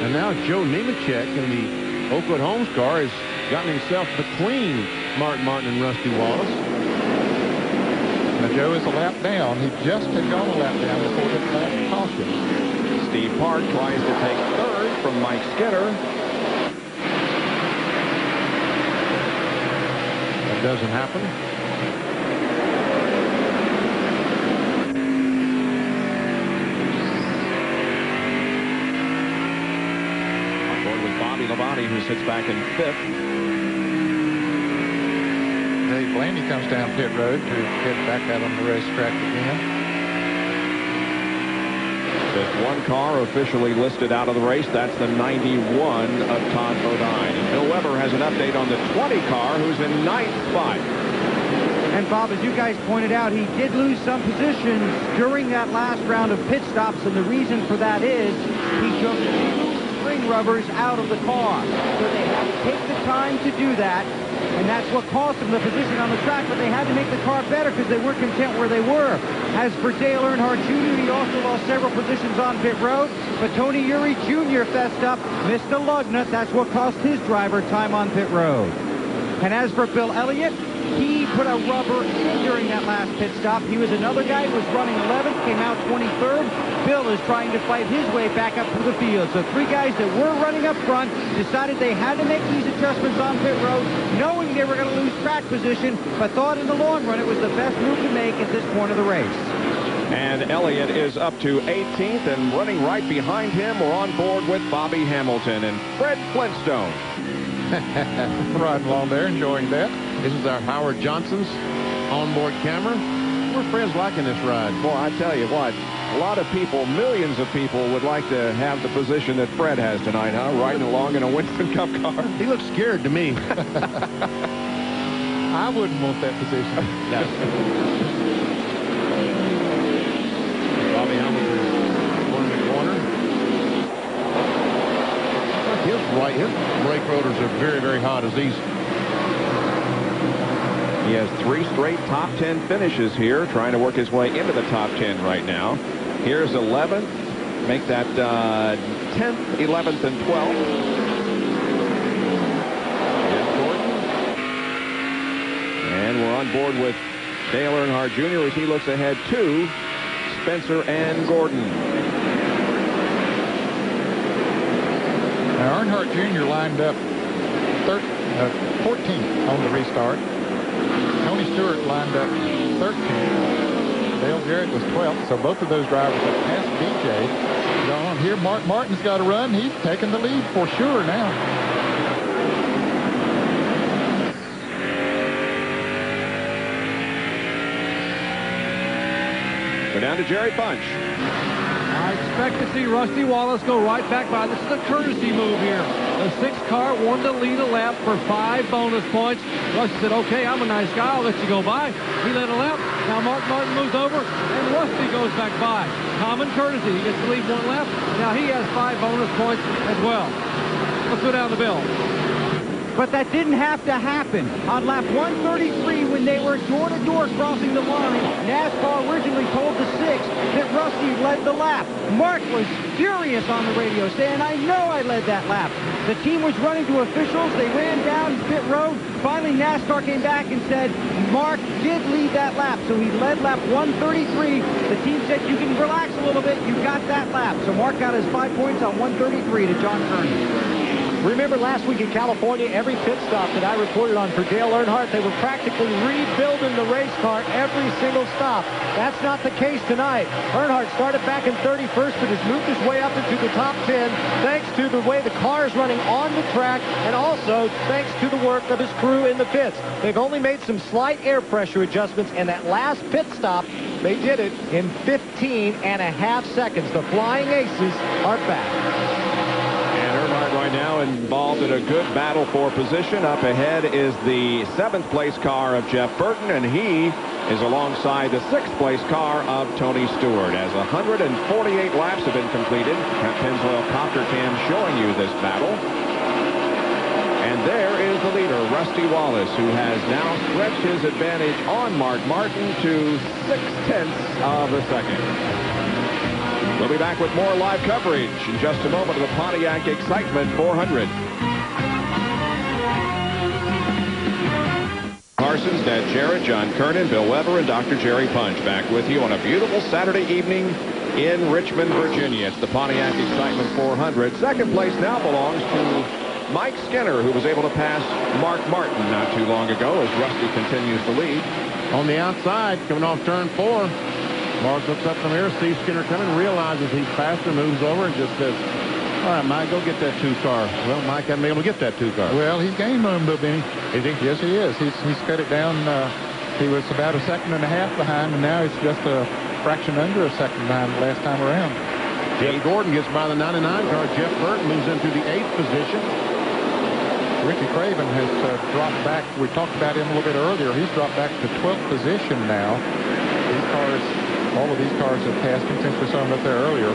[SPEAKER 2] And now Joe Nemechek in the Oakwood Homes car has gotten himself between Mark Martin and Rusty Wallace.
[SPEAKER 3] Now Joe is a lap down. He just had gone a lap down before the last caution.
[SPEAKER 1] Steve Park tries to take third from Mike Skinner.
[SPEAKER 2] That doesn't happen.
[SPEAKER 1] On board with Bobby Labonte, who sits back in 5th.
[SPEAKER 3] Dave Blaney comes down pit road to head back out on the racetrack again.
[SPEAKER 1] Just one car officially listed out of the race. That's the 91 of Todd Bodine. And Bill Weber has an update on the 20 car, who's in 9th spot.
[SPEAKER 8] And Bob, as you guys pointed out, he did lose some positions during that last round of pit stops, and the reason for that is he took 2 spring rubbers out of the car. So they had to take the time to do that, and that's what cost them the position on the track, but they had to make the car better because they weren't content where they were. As for Dale Earnhardt Jr., he also lost several positions on pit road, but Tony Eury Jr. fessed up, missed a lug nut. That's what cost his driver time on pit road. And as for Bill Elliott, he put a rubber in during that last pit stop. He was another guy who was running 11th, came out 23rd. Bill is trying to fight his way back up through the field. So 3 guys that were running up front decided they had to make these adjustments on pit road, knowing they were going to lose track position, but thought in the long run it was the best move to make at this point of the race.
[SPEAKER 1] And Elliott is up to 18th, and running right behind him, we're on board with Bobby Hamilton and Fred Flintstone.
[SPEAKER 3] Riding along there, enjoying that.
[SPEAKER 2] This is our Howard Johnson's onboard camera. We're friends liking this ride.
[SPEAKER 1] Boy, I tell you what, a lot of people, millions of people would like to have the position that Fred has tonight, huh? Riding along in a Winston Cup car.
[SPEAKER 2] He looks scared to me.
[SPEAKER 3] I wouldn't want that position.
[SPEAKER 2] No. Bobby Hamilton going in the corner. His brake rotors are very, very hot as these.
[SPEAKER 1] He has 3 straight top 10 finishes here, trying to work his way into the top 10 right now. Here's 11th. Make that 10th, 11th, and 12th. Jeff Gordon. And we're on board with Dale Earnhardt Jr. as he looks ahead to Spencer and Gordon.
[SPEAKER 3] Now, Earnhardt Jr. lined up 14th on the restart. Tony Stewart lined up 13th. Dale Jarrett was 12th, so both of those drivers have passed BJ. On here, Mark Martin's got to run. He's taking the lead for sure now.
[SPEAKER 1] Go down to Jerry Bunch.
[SPEAKER 7] I expect to see Rusty Wallace go right back by. This is a courtesy move here. The 6th car wanted to lead a lap for 5 bonus points. Rusty said, okay, I'm a nice guy. I'll let you go by. He led a lap. Now Mark Martin moves over, and Rusty goes back by. Common courtesy. He gets to lead 1 lap. Now he has 5 bonus points as well. Let's go down the bill.
[SPEAKER 8] But that didn't have to happen. On lap 133, when they were door-to-door crossing the line, NASCAR originally told the 6 that Rusty led the lap. Mark was furious on the radio, saying, I know I led that lap. The team was running to officials. They ran down pit road. Finally, NASCAR came back and said, Mark did lead that lap. So he led lap 133. The team said, you can relax a little bit. You got that lap. So Mark got his 5 points on 133 to John Kearney.
[SPEAKER 4] Remember last week in California, every pit stop that I reported on for Dale Earnhardt, they were practically rebuilding the race car every single stop. That's not the case tonight. Earnhardt started back in 31st, but has moved his way up into the top 10 thanks to the way the car is running on the track and also thanks to the work of his crew in the pits. They've only made some slight air pressure adjustments, and that last pit stop, they did it in 15.5 seconds. The Flying Aces are back.
[SPEAKER 1] Earnhardt right now involved in a good battle for position. Up ahead is the 7th place car of Jeff Burton, and he is alongside the 6th place car of Tony Stewart. As 148 laps have been completed, Pennzoil Copter Cam showing you this battle. And there is the leader, Rusty Wallace, who has now stretched his advantage on Mark Martin to 0.6 of a second. We'll be back with more live coverage in just a moment of the Pontiac Excitement 400. Parsons, Ned Jarrett, John Kernan, Bill Weber, and Dr. Jerry Punch back with you on a beautiful Saturday evening in Richmond, Virginia. It's the Pontiac Excitement 400. Second place now belongs to Mike Skinner, who was able to pass Mark Martin not too long ago as Rusty continues to lead.
[SPEAKER 2] On the outside, coming off turn 4. Mark looks up in the mirror, sees Skinner coming, realizes he's faster, moves over, and just says, all right, Mike, go get that 2 car. Well, Mike hasn't been able to get that 2 car.
[SPEAKER 3] Well, he's gained on him, though, Benny.
[SPEAKER 2] Is he?
[SPEAKER 3] Yes, he is. He's cut it down. He was about 1.5 seconds behind, and now he's just a fraction under 1 second behind the last time around.
[SPEAKER 2] Jeff Gordon gets by the 99 car. Jeff Burton moves into the 8th position.
[SPEAKER 3] Ricky Craven has dropped back. We talked about him a little bit earlier. He's dropped back to 12th position now. These cars, all of these cars have passed him since we saw him up there earlier.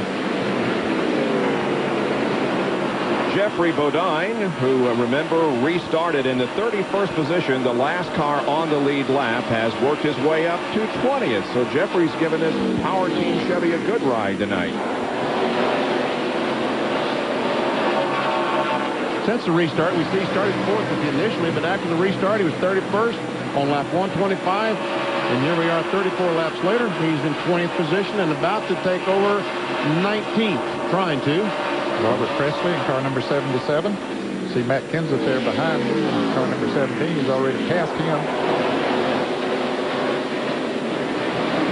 [SPEAKER 1] Jeffrey Bodine, who, remember, restarted in the 31st position, the last car on the lead lap, has worked his way up to 20th. So Jeffrey's given this Power Team Chevy a good ride tonight.
[SPEAKER 2] Since the restart, we see he started 4th with you initially, but after the restart, he was 31st on lap 125. And here we are 34 laps later. He's in 20th position and about to take over 19th, trying to.
[SPEAKER 3] Robert Presley in car number 77. See Matt Kenseth there behind him in car number 17. He's already passed him.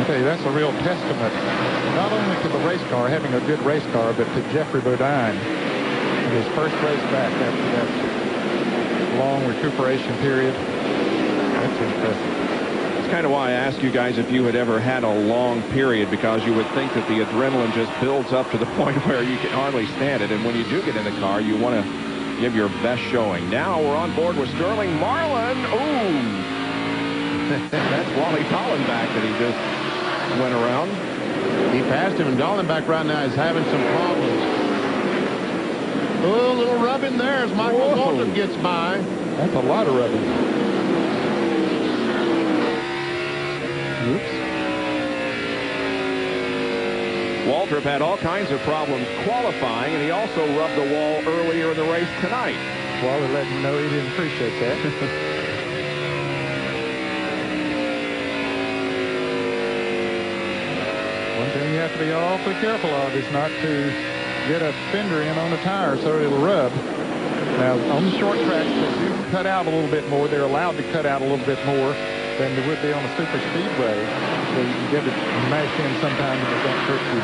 [SPEAKER 3] Okay, that's a real testament, not only to the race car, having a good race car, but to Jeffrey Bodine. His first race back after that long recuperation period. That's impressive.
[SPEAKER 1] That's kind of why I asked you guys if you had ever had a long period, because you would think that the adrenaline just builds up to the point where you can hardly stand it. And when you do get in the car, you want to give your best showing. Now we're on board with Sterling Marlin. Ooh. That's Wally Dallenbach that he just went around.
[SPEAKER 2] He passed him, and Dallenbach right now is having some problems. Oh, a little rubbing there as Michael Waltrip gets by.
[SPEAKER 3] That's a lot of rubbing. Oops.
[SPEAKER 1] Waltrip had all kinds of problems qualifying, and he also rubbed the wall earlier in the race tonight.
[SPEAKER 3] Wally let him know he didn't appreciate that. One thing you have to be awfully careful of is not to get a fender in on the tire so it'll rub. Now, on the short tracks, they do cut out a little bit more. They're allowed to cut out a little bit more than they would be on a super speedway. So you get it mashed in sometimes and it don't hurt you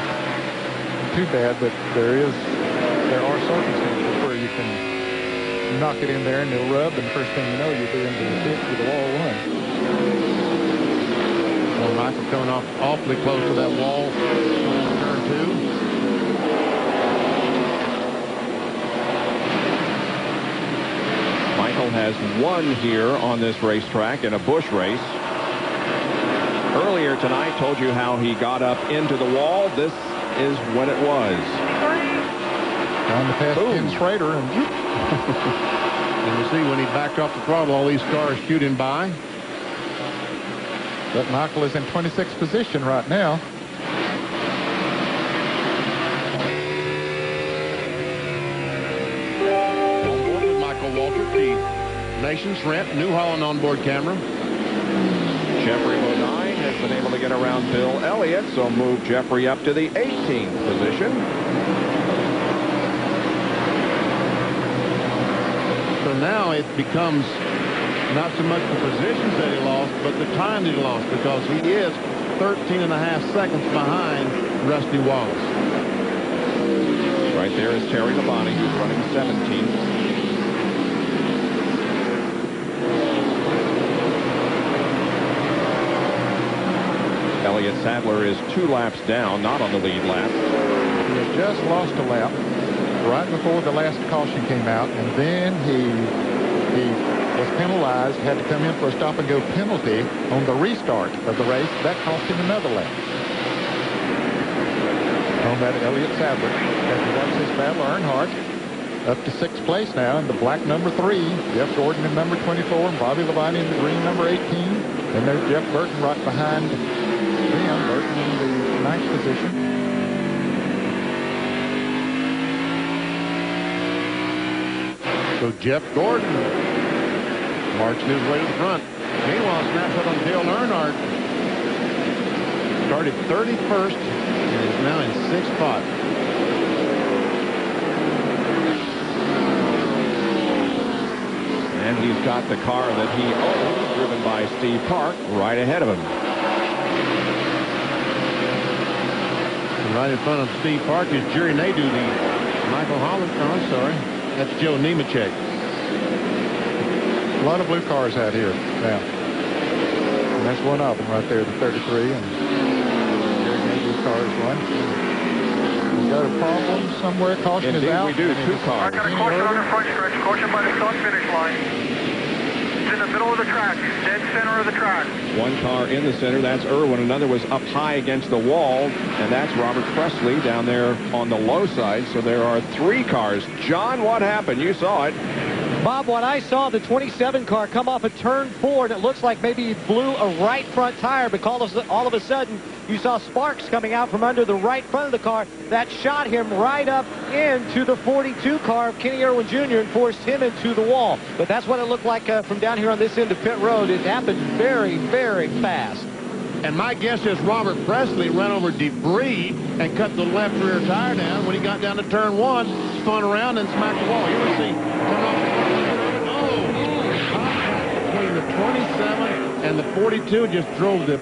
[SPEAKER 3] too bad, but there are circumstances where you can knock it in there and it'll rub, and first thing you know, you'll be into the pit with the wall one.
[SPEAKER 2] Well, Michael coming off awfully close to that wall on turn 2.
[SPEAKER 1] Michael has won here on this racetrack in a Busch race. Earlier tonight, told you how he got up into the wall. This is when it was.
[SPEAKER 3] Trying to pass Ken Schrader.
[SPEAKER 2] And you see when he backed off the throttle, all these cars shooting by.
[SPEAKER 3] But Michael is in 26th position right now.
[SPEAKER 2] Nation's Rent, New Holland onboard camera.
[SPEAKER 1] Jeffrey Bodine has been able to get around Bill Elliott, so move Jeffrey up to the 18th position.
[SPEAKER 2] now it becomes not so much the positions that he lost, but the time that he lost, because he is 13.5 seconds behind Rusty Wallace.
[SPEAKER 1] Right there is Terry Labonte, who's running 17th. Elliott Sadler is 2 laps down, not on the lead lap.
[SPEAKER 3] He had just lost a lap right before the last caution came out, and then he was penalized, had to come in for a stop-and-go penalty on the restart of the race. That cost him another lap. On that, Elliott Sadler has watched his battle. Earnhardt up to 6th place now in the black number 3. Jeff Gordon in number 24 and Bobby Labonte in the green number 18. And there's Jeff Burton right behind them. Burton in the 9th position.
[SPEAKER 2] So Jeff Gordon marching his way to the front. Meanwhile, snapshot on Dale Earnhardt. Started 31st and is now in 6th spot.
[SPEAKER 1] And he's got the car that he owns, driven by Steve Park, right ahead of him.
[SPEAKER 2] And right in front of Steve Park is Jerry Nadeau, the Michael Holland. Oh, I'm sorry. That's Joe Nemechek.
[SPEAKER 3] A lot of blue cars out here now. And that's one of them right there, the 33. And Jerry Nadeau's car is one. We've got a problem somewhere. Caution is out.
[SPEAKER 1] We do. 2 cars.
[SPEAKER 6] I got a caution on the front stretch. Caution by the start-finish line. It's in the middle of the track. Dead center of the track.
[SPEAKER 1] 1 car in the center. That's Irwin. Another was up high against the wall. And that's Robert Presley down there on the low side. So there are 3 cars. John, what happened? You saw it.
[SPEAKER 4] Bob, when I saw the 27 car come off of turn 4, and it looks like maybe he blew a right front tire, because all of a sudden you saw sparks coming out from under the right front of the car. That shot him right up into the 42 car of Kenny Irwin Jr. and forced him into the wall. But that's what it looked like from down here on this end of pit road. It happened very, very fast.
[SPEAKER 2] And my guess is Robert Presley ran over debris and cut the left rear tire down. When he got down to turn 1, spun around and smacked the wall. Here we see. Between the 27 and the 42 just drove the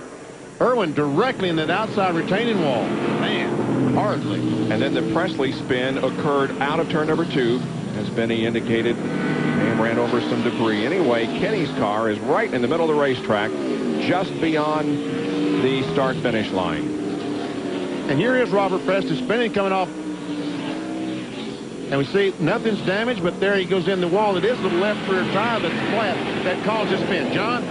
[SPEAKER 2] Irwin directly in that outside retaining wall. Man, hardly.
[SPEAKER 1] And then the Presley spin occurred out of turn number 2, as Benny indicated, and ran over some debris. Anyway, Kenny's car is right in the middle of the racetrack, just beyond the start-finish line.
[SPEAKER 2] And here is Robert Presley spinning, coming off. And we see nothing's damaged, but there he goes in the wall. It is the left rear tire that's flat that caused the spin. John?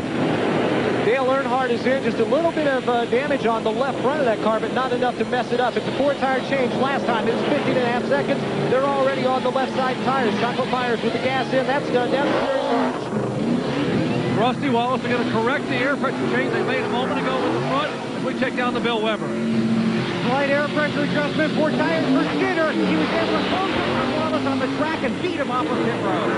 [SPEAKER 4] Dale Earnhardt is in. Just a little bit of damage on the left front of that car, but not enough to mess it up. It's a 4-tire change. Last time it was 15.5 seconds. They're already on the left side tires. Chocolate Myers with the gas in. That's done. Down to
[SPEAKER 7] Rusty Wallace are going to correct the air pressure change they made a moment ago with the front as we check down the Bill Weber.
[SPEAKER 8] Slight air pressure adjustment for tires for Skinner. He was able to focus on Wallace on the track and beat him off of pit road.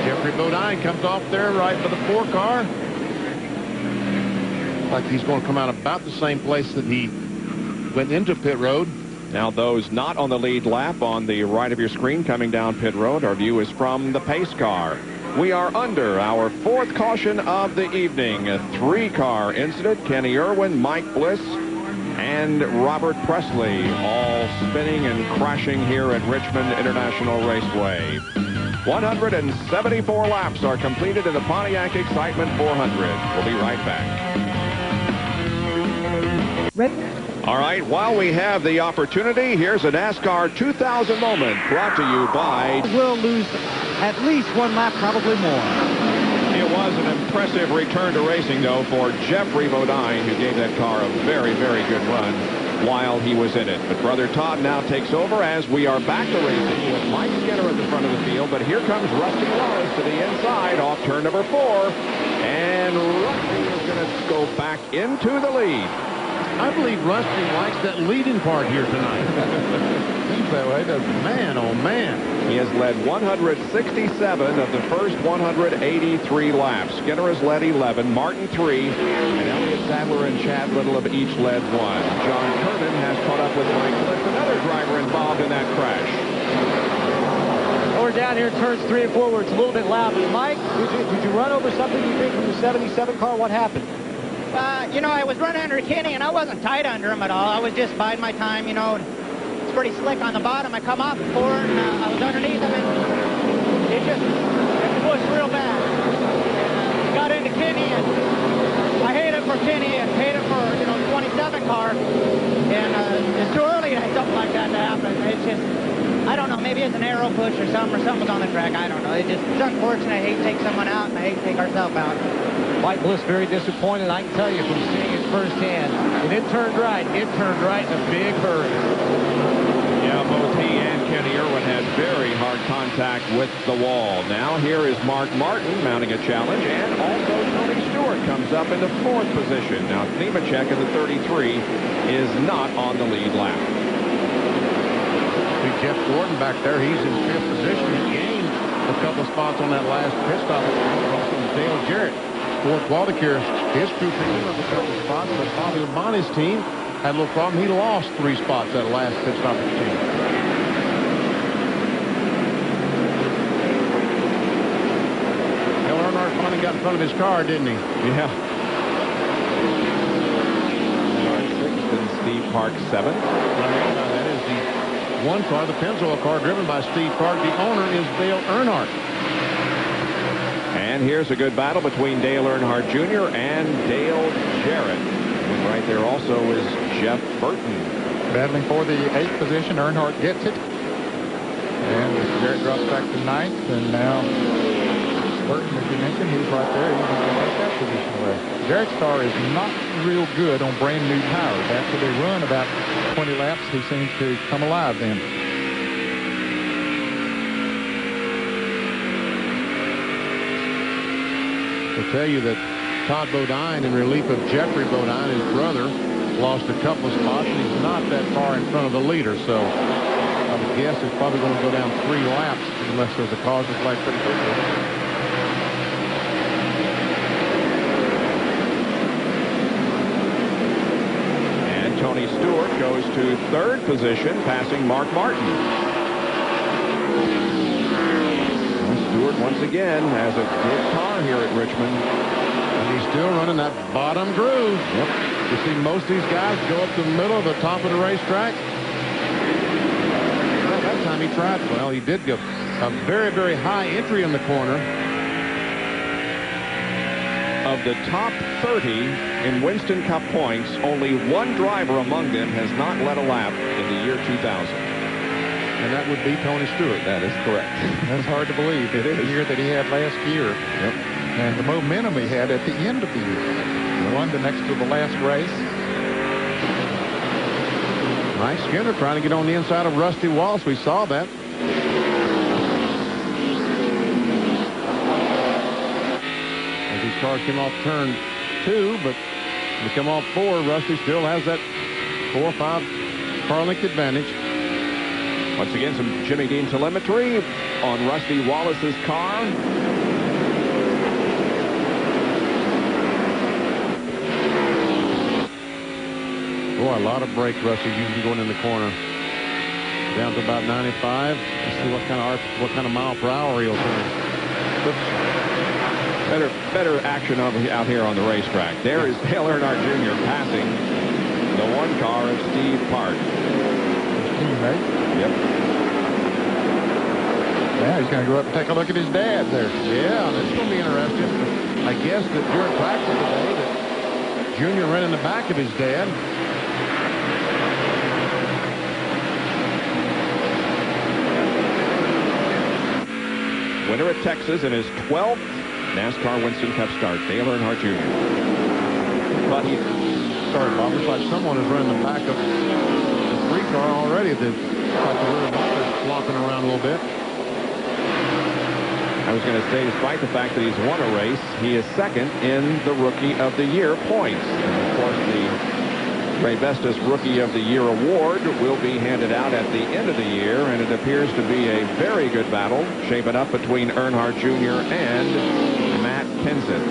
[SPEAKER 2] Jeffrey Bodine comes off there right for the 4 car. Like he's going to come out about the same place that he went into pit road.
[SPEAKER 1] Now those not on the lead lap on the right of your screen coming down pit road. Our view is from the pace car. We are under our 4th caution of the evening. A 3-car incident. Kenny Irwin, Mike Bliss, and Robert Presley all spinning and crashing here at Richmond International Raceway. 174 laps are completed in the Pontiac Excitement 400. We'll be right back. All right, while we have the opportunity, here's a NASCAR 2000 moment brought to you by...
[SPEAKER 8] Will lose at least 1 lap, probably more.
[SPEAKER 1] It was an impressive return to racing, though, for Jeffrey Bodine, who gave that car a very, very good run while he was in it. But Brother Todd now takes over as we are back to racing with Mike Skinner at the front of the field. But here comes Rusty Wallace to the inside off turn number 4. And Rusty is going to go back into the lead.
[SPEAKER 2] I believe Rusty likes that leading part here tonight.
[SPEAKER 3] Seems that way, doesn't it?
[SPEAKER 2] Man, oh man.
[SPEAKER 1] He has led 167 of the first 183 laps. Skinner has led 11, Martin 3, and Elliott Sadler and Chad Little have each led 1. John Kernan has caught up with Mike Bliss, another driver involved in that crash.
[SPEAKER 4] We're down here in turns 3 and 4 where it's a little bit loud. Mike, did you run over something you think from the 77 car? What happened?
[SPEAKER 9] You know, I was running under Kenny, and I wasn't tight under him at all. I was just biding my time, you know. It's pretty slick on the bottom. I come off before, and I was underneath him, and it pushed real bad. Got into Kenny, and I hate it for Kenny and hate it for, you know, the 27 car. And it's too early to have something like that to happen. It's just, I don't know, maybe it's an arrow push or something was on the track. I don't know. It's unfortunate. I hate to take someone out, and I hate to take ourselves out.
[SPEAKER 4] Mike Bliss very disappointed. I can tell you from seeing it firsthand. And it turned right in a big hurry.
[SPEAKER 1] Yeah, both he and Kenny Irwin had very hard contact with the wall. Now here is Mark Martin mounting a challenge, and also Tony Stewart comes up in the 4th position. Now Nemechek in the 33 is not on the lead lap.
[SPEAKER 2] See Jeff Gordon back there. He's in 5th position. He gained a couple of spots on that last pit stop. Also Dale Jarrett. Ford Quality-Care, his crew picked him up a couple of spots, but Bobby Labonte's team had a little problem. He lost 3 spots that last pit stop of the team. Dale Earnhardt finally got in front of his car, didn't he?
[SPEAKER 1] Yeah. Earnhardt 6th and Steve Park 7th.
[SPEAKER 2] That is the one car, the Pennzoil car, driven by Steve Park. The owner is Dale Earnhardt.
[SPEAKER 1] And here's a good battle between Dale Earnhardt Jr. and Dale Jarrett. And right there also is Jeff Burton.
[SPEAKER 3] Battling for the 8th position. Earnhardt gets it. And Jarrett drops back to 9th. And now Burton, as you mentioned, he's right there. He's going to take that position away. Jarrett's car is not real good on brand new tires. After they run about 20 laps, he seems to come alive then.
[SPEAKER 2] I'll tell you that Todd Bodine, in relief of Jeffrey Bodine, his brother, lost a couple of spots, and he's not that far in front of the leader. So I would guess it's probably going to go down 3 laps unless there's a caution flag pretty quickly.
[SPEAKER 1] And Tony Stewart goes to 3rd position, passing Mark Martin. Stewart once again has a good car here at Richmond.
[SPEAKER 2] And he's still running that bottom groove.
[SPEAKER 1] Yep.
[SPEAKER 2] You see most of these guys go up the middle of the top of the racetrack. Well, that time he tried. Well, he did go a very, very high entry in the corner.
[SPEAKER 1] Of the top 30 in Winston Cup points, only one driver among them has not led a lap in the year 2000.
[SPEAKER 2] And that would be Tony Stewart.
[SPEAKER 1] That is correct.
[SPEAKER 3] That's hard to believe. It is the year that he had last year.
[SPEAKER 1] Yep.
[SPEAKER 3] And the momentum he had at the end of the year. He won the next to the last race.
[SPEAKER 2] Mike Skinner trying to get on the inside of Rusty Wallace. We saw that. As these cars came off turn 2, but when they come off 4, Rusty still has that 4 or 5 car length advantage.
[SPEAKER 1] Once again, some Jimmy Dean telemetry on Rusty Wallace's car.
[SPEAKER 2] Boy, a lot of brake Rusty using going in the corner. Down to about 95. Let's see what kind of mile per hour he'll turn.
[SPEAKER 1] Better action out here on the racetrack. There is Dale Earnhardt Jr. passing the 1 car of Steve Park.
[SPEAKER 3] Teammate.
[SPEAKER 1] Yep.
[SPEAKER 3] Now he's going to go up and take a look at his dad there.
[SPEAKER 2] Yeah, that's going to be interesting. I guess that during practice today that Junior ran in the back of his dad.
[SPEAKER 1] Winner at Texas in his 12th NASCAR Winston Cup start, Dale Earnhardt Jr.
[SPEAKER 2] But he started, Bob. Looks like someone is running the back of the 3 car already. Like the rear motor's flopping around a little bit.
[SPEAKER 1] I was going to say, despite the fact that he's won a race, he is 2nd in the Rookie of the Year points. And of course, the Ray Vestas Rookie of the Year award will be handed out at the end of the year, and it appears to be a very good battle shaping up between Earnhardt Jr. and Matt Kenseth.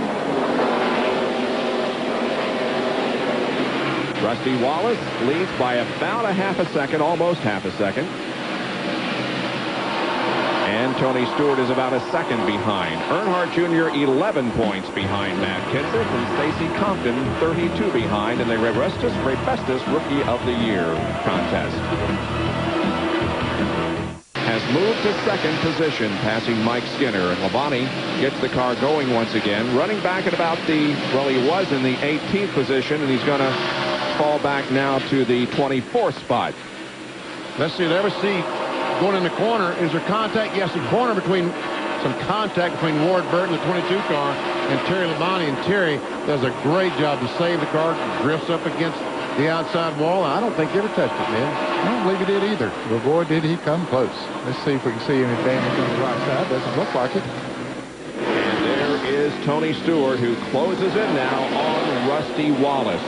[SPEAKER 1] Rusty Wallace leads by about a half a second, almost half a second. And Tony Stewart is about a second behind. Earnhardt Jr. 11 points behind Matt Kenseth, and Stacy Compton 32 behind in the Ray Vestas Rookie of the Year contest. Has moved to second position, passing Mike Skinner, and Labonte gets the car going once again, running back at about the, well, he was in the 18th position, and he's going to fall back now to the 24th spot.
[SPEAKER 2] Let's see, there we see going in the corner. Is there contact? Yes, some contact between Ward Burton, the 22 car, and Terry Labonte. And Terry does a great job to save the car, drifts up against the outside wall. I don't think he ever touched it, man.
[SPEAKER 3] I don't believe he did either. But boy, did he come close. Let's see if we can see any damage on the right side. Doesn't look like it.
[SPEAKER 1] And there is Tony Stewart, who closes in now on Rusty Wallace.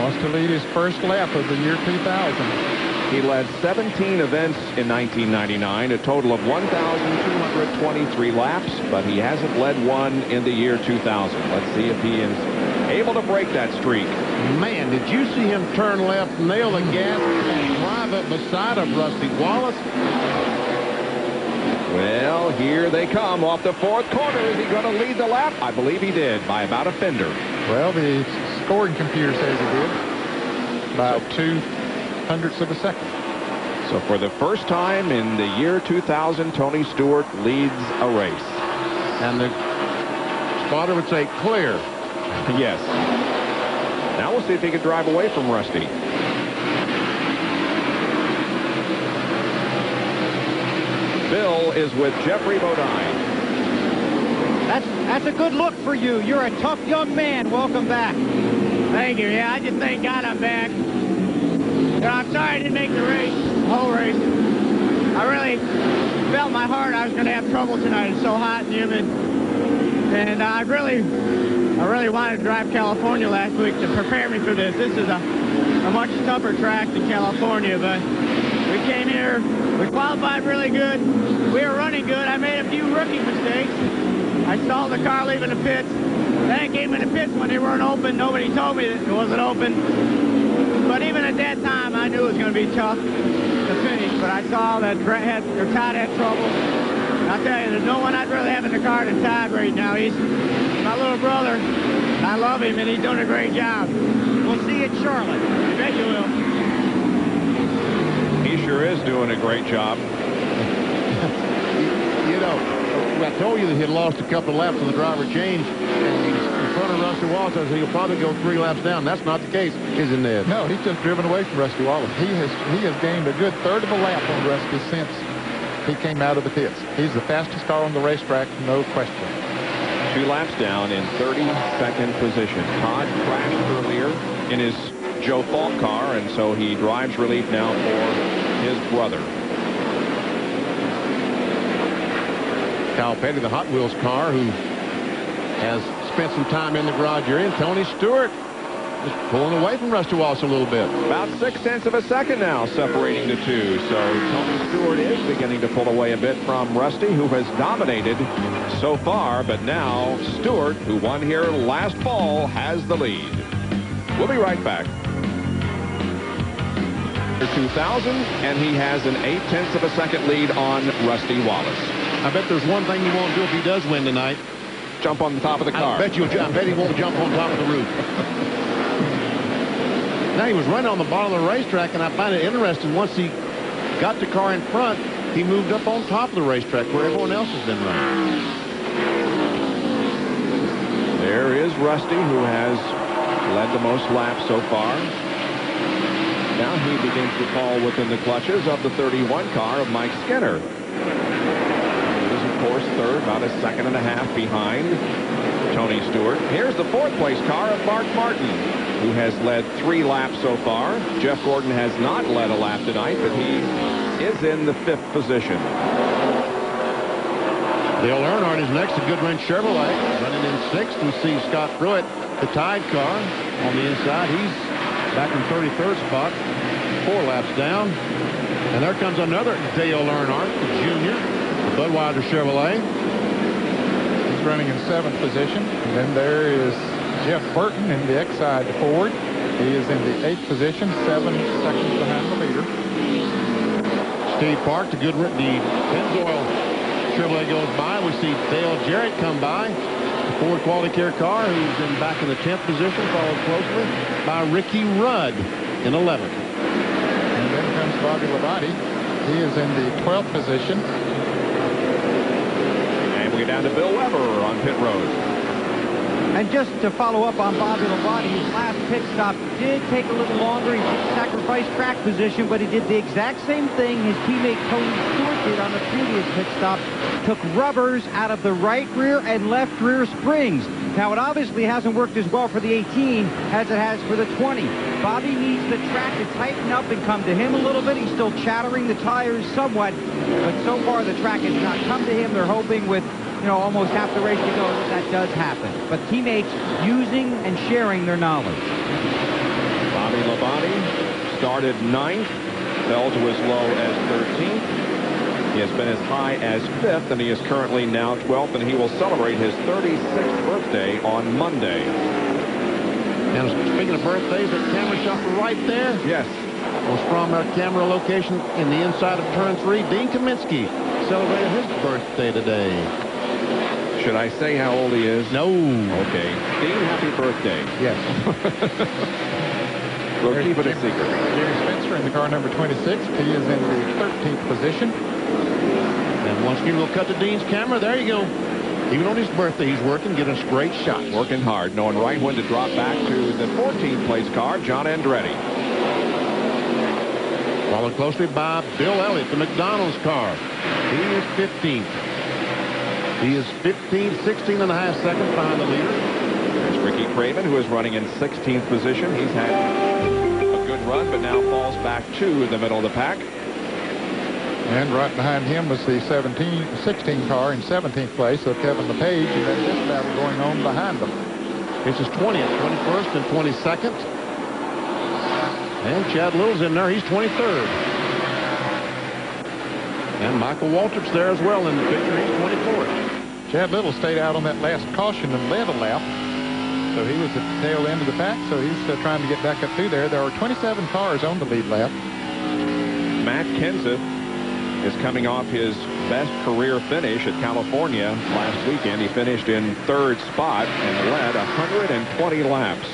[SPEAKER 3] Wants to lead his first lap of the year 2000.
[SPEAKER 1] He led 17 events in 1999, a total of 1,223 laps, but he hasn't led one in the year 2000. Let's see if he is able to break that streak.
[SPEAKER 2] Man, did you see him turn left, nail the gas, and drive up beside of Rusty Wallace?
[SPEAKER 1] Well, here they come off the fourth corner. Is he going to lead the lap? I believe he did, by about a fender.
[SPEAKER 3] Well, the scoring computer says he did. By 0.02 of a second.
[SPEAKER 1] So for the first time in the year 2000, Tony Stewart leads a race.
[SPEAKER 2] And the spotter would say clear.
[SPEAKER 1] Yes. Now we'll see if he can drive away from Rusty. Bill is with Jeffrey Bodine.
[SPEAKER 8] That's a good look for you. You're a tough young man. Welcome back.
[SPEAKER 9] Thank you. Yeah, I just thank God I'm back. You know, I'm sorry I didn't make the race, the whole race. I really felt in my heart I was going to have trouble tonight. It's so hot and humid. And I really wanted to drive California last week to prepare me for this. This is a much tougher track than California, but we came here, we qualified really good. We were running good. I made a few rookie mistakes. I stalled the car leaving the pits. Then I came in the pits when they weren't open. Nobody told me that it wasn't open. But even at that time, I knew it was going to be tough to finish. But I saw that Todd had trouble. And I'll tell you, there's no one I'd rather have in the car than Todd right now. He's my little brother. And I love him, and he's doing a great job.
[SPEAKER 8] We'll see you at Charlotte.
[SPEAKER 9] I bet you will.
[SPEAKER 1] He sure is doing a great job.
[SPEAKER 2] You know, I told you that he had lost a couple of laps on the driver change. And he's in front of Rusty Wallace, so he'll probably go 3 laps down. That's not the case, is it, Ned?
[SPEAKER 3] No, he's just driven away from Rusty Wallace. He has gained a good third of a lap on Rusty since he came out of the pits. He's the fastest car on the racetrack, no question.
[SPEAKER 1] 2 laps down in 32nd position. Todd crashed earlier in his Joe Falk car, and so he drives relief now for his brother.
[SPEAKER 2] Kyle Petty, the Hot Wheels car, who has spent some time in the garage you're in. Tony Stewart just pulling away from Rusty Wallace a little bit.
[SPEAKER 1] About 0.6 of a second now separating the two. So Tony Stewart is beginning to pull away a bit from Rusty, who has dominated so far. But now Stewart, who won here last fall, has the lead. We'll be right back. 2000, and he has an 0.8 of a second lead on Rusty Wallace.
[SPEAKER 2] I bet there's one thing he won't do if he does win tonight.
[SPEAKER 1] Jump on the top of the car.
[SPEAKER 2] I bet he won't jump on top of the roof. Now, he was running on the bottom of the racetrack, and I find it interesting. Once he got the car in front, he moved up on top of the racetrack where everyone else has been running.
[SPEAKER 1] There is Rusty, who has led the most laps so far. Now he begins to fall within the clutches of the 31 car of Mike Skinner. He is, of course, third, about a 1.5 seconds behind Tony Stewart. Here's the 4th place car of Mark Martin, who has led 3 laps so far. Jeff Gordon has not led a lap tonight, but he is in the 5th position.
[SPEAKER 2] Dale Earnhardt is next to Goodwrench Chevrolet, running in 6th. We see Scott Pruitt, the Tide car, on the inside. He's back in 33rd spot, 4 laps down. And there comes another Dale Earnhardt, Jr., Budweiser Chevrolet.
[SPEAKER 3] He's running in 7th position. And then there is Jeff Burton in the Exide Ford. He is in the 8th position, 7 seconds behind the leader.
[SPEAKER 2] Steve Park, the Pennzoil Chevrolet goes by. We see Dale Jarrett come by. The Ford Quality Care car, who's back in the 10th position, followed closely by Ricky Rudd in 11th.
[SPEAKER 3] And then comes Bobby Labonte. He is in the 12th position.
[SPEAKER 1] And we get down to Bill Weber on pit road.
[SPEAKER 8] And just to follow up on Bobby Labonte, his last pit stop did take a little longer. He did sacrifice track position, but he did the exact same thing his teammate Tony Stewart did on the previous pit stop. Took rubbers out of the right rear and left rear springs. Now, it obviously hasn't worked as well for the 18 as it has for the 20. Bobby needs the track to tighten up and come to him a little bit. He's still chattering the tires somewhat, but so far the track has not come to him. They're hoping with almost half the race to go that does happen. But teammates using and sharing their knowledge.
[SPEAKER 1] Bobby Labonte started 9th, fell to as low as 13th. He has been as high as 5th, and he is currently now 12th, and he will celebrate his 36th birthday on Monday.
[SPEAKER 2] And speaking of birthdays, that camera shot right there.
[SPEAKER 1] Yes.
[SPEAKER 2] Was from our camera location in the inside of turn 3. Dean Kaminsky celebrated his birthday today.
[SPEAKER 1] Should I say how old he is?
[SPEAKER 2] No.
[SPEAKER 1] Okay. Dean, happy birthday.
[SPEAKER 3] Yes.
[SPEAKER 1] We'll keep it a secret.
[SPEAKER 3] Jimmy Spencer in the car number 26. He is in the 13th position.
[SPEAKER 2] And once again, we'll cut to Dean's camera. There you go. Even on his birthday, he's working, getting some great shots.
[SPEAKER 1] Working hard, knowing right when to drop back to the 14th place car, John Andretti.
[SPEAKER 2] Followed closely by Bill Elliott, the McDonald's car. He is 15th. He is 16 and a half seconds behind the leader.
[SPEAKER 1] There's Ricky Craven, who is running in 16th position. He's had a good run, but now falls back to the middle of the pack.
[SPEAKER 3] And right behind him was the 16 car in 17th place of Kevin LePage, and then this battle going on behind them.
[SPEAKER 2] This is 20th, 21st, and 22nd. And Chad Little's in there. He's 23rd. And Michael Waltrip's there as well in the picture. He's 24th.
[SPEAKER 3] Chad Little stayed out on that last caution and led a lap. So he was at the tail end of the pack, so he's trying to get back up through there. There are 27 cars on the lead lap.
[SPEAKER 1] Matt Kenseth is coming off his best career finish at California last weekend. He finished in 3rd spot and led 120 laps.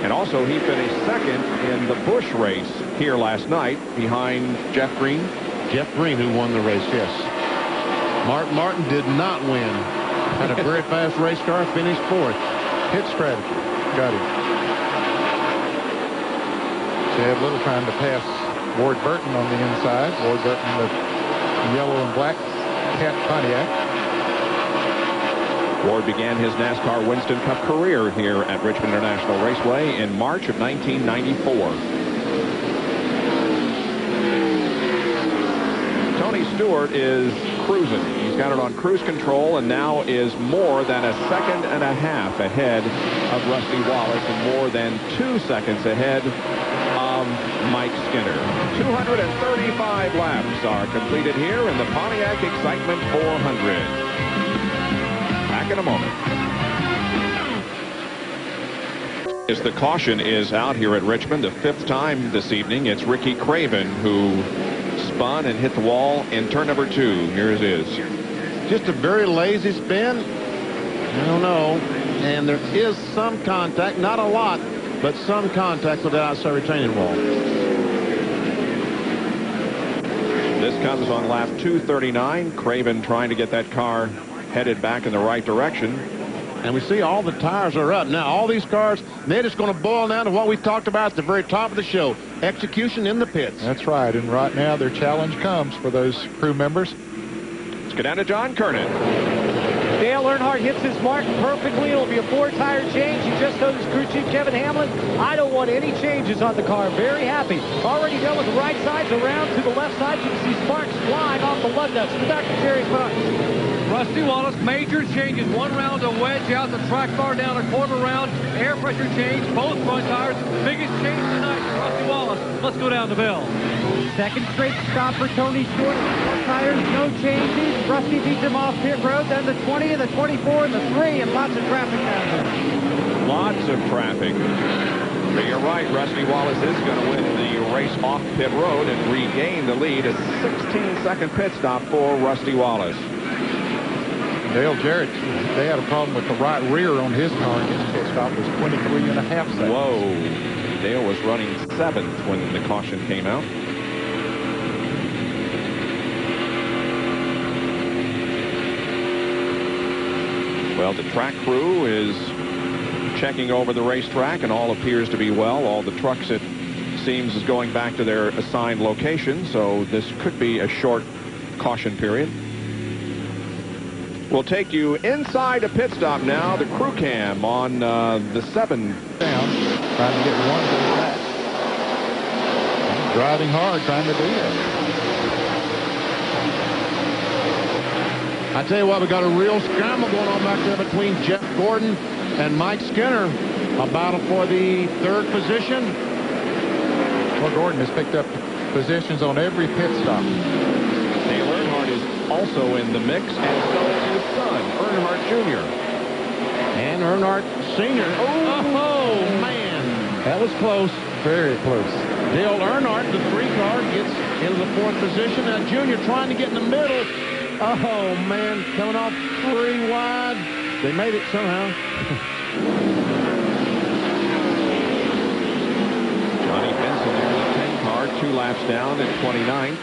[SPEAKER 1] And also he finished 2nd in the Busch race here last night behind Jeff Green.
[SPEAKER 2] Jeff Green, who won the race, yes. Mark Martin did not win. Had a very fast race car, finished 4th.
[SPEAKER 3] Pit strategy. Got him. Chad Little trying to pass Ward Burton on the inside. Ward Burton, the yellow and black cat Pontiac.
[SPEAKER 1] Ward began his NASCAR Winston Cup career here at Richmond International Raceway in March of 1994. Tony Stewart is cruising. He's got it on cruise control and now is more than a second and a half ahead of Rusty Wallace and more than 2 seconds ahead of Mike Skinner. 235 laps are completed here in the Pontiac Excitement 400. Back in a moment. As the caution is out here at Richmond, the 5th time this evening, it's Ricky Craven who spun and hit the wall in turn number 2. Here it is.
[SPEAKER 2] Just a very lazy spin. I don't know. And there is some contact, not a lot, but some contact with the outside retaining wall.
[SPEAKER 1] This comes on lap 239. Craven trying to get that car headed back in the right direction.
[SPEAKER 2] And we see all the tires are up. Now, all these cars, they're just going to boil down to what we talked about at the very top of the show. Execution in the pits.
[SPEAKER 3] That's right. And right now, their challenge comes for those crew members.
[SPEAKER 1] Let's go down to John Kernan.
[SPEAKER 4] Dale Earnhardt hits his mark perfectly. It'll be a 4-tire change. He just told his crew chief, Kevin Hamlin, I don't want any changes on the car. Very happy. Already done with the right sides around to the left side. You can see sparks flying off the lug nuts. Back to Jerry Fox.
[SPEAKER 7] Rusty Wallace, major changes. 1 round of wedge out, the track bar down a quarter round. Air pressure change, both front tires. Biggest change tonight for Rusty Wallace. Let's go down to Bill.
[SPEAKER 8] Second straight stop for Tony Stewart. 4 tires, no changes. Rusty beats him off pit road. Then the 20 and the 24 and the 3, and lots of traffic down there.
[SPEAKER 1] Lots of traffic. But you're right, Rusty Wallace is going to win the race off pit road and regain the lead. A 16-second pit stop for Rusty Wallace.
[SPEAKER 3] Dale Jarrett, they had a problem with the right rear on his car. His pit stop was 23.5 seconds.
[SPEAKER 1] Whoa. Dale was running 7th when the caution came out. Well, the track crew is checking over the racetrack, and all appears to be well. All the trucks, it seems, is going back to their assigned location, so this could be a short caution period. We'll take you inside a pit stop now. The crew cam on the 7
[SPEAKER 3] Down, trying to get one of those back. He's driving hard, trying to do that.
[SPEAKER 2] I tell you what, we got a real scramble going on back there between Jeff Gordon and Mike Skinner. A battle for the 3rd position.
[SPEAKER 3] Well, Gordon has picked up positions on every pit stop.
[SPEAKER 1] Dale Earnhardt is also in the mix, and so is his son, Earnhardt Jr.
[SPEAKER 2] And Earnhardt Sr. Oh, man. That was close.
[SPEAKER 3] Very close.
[SPEAKER 2] Dale Earnhardt, the 3 car, gets into the 4th position. Now Junior trying to get in the middle. Oh, man, coming off 3 wide. They made it somehow.
[SPEAKER 1] Johnny Benson in the 10 car, 2 laps down at 29th.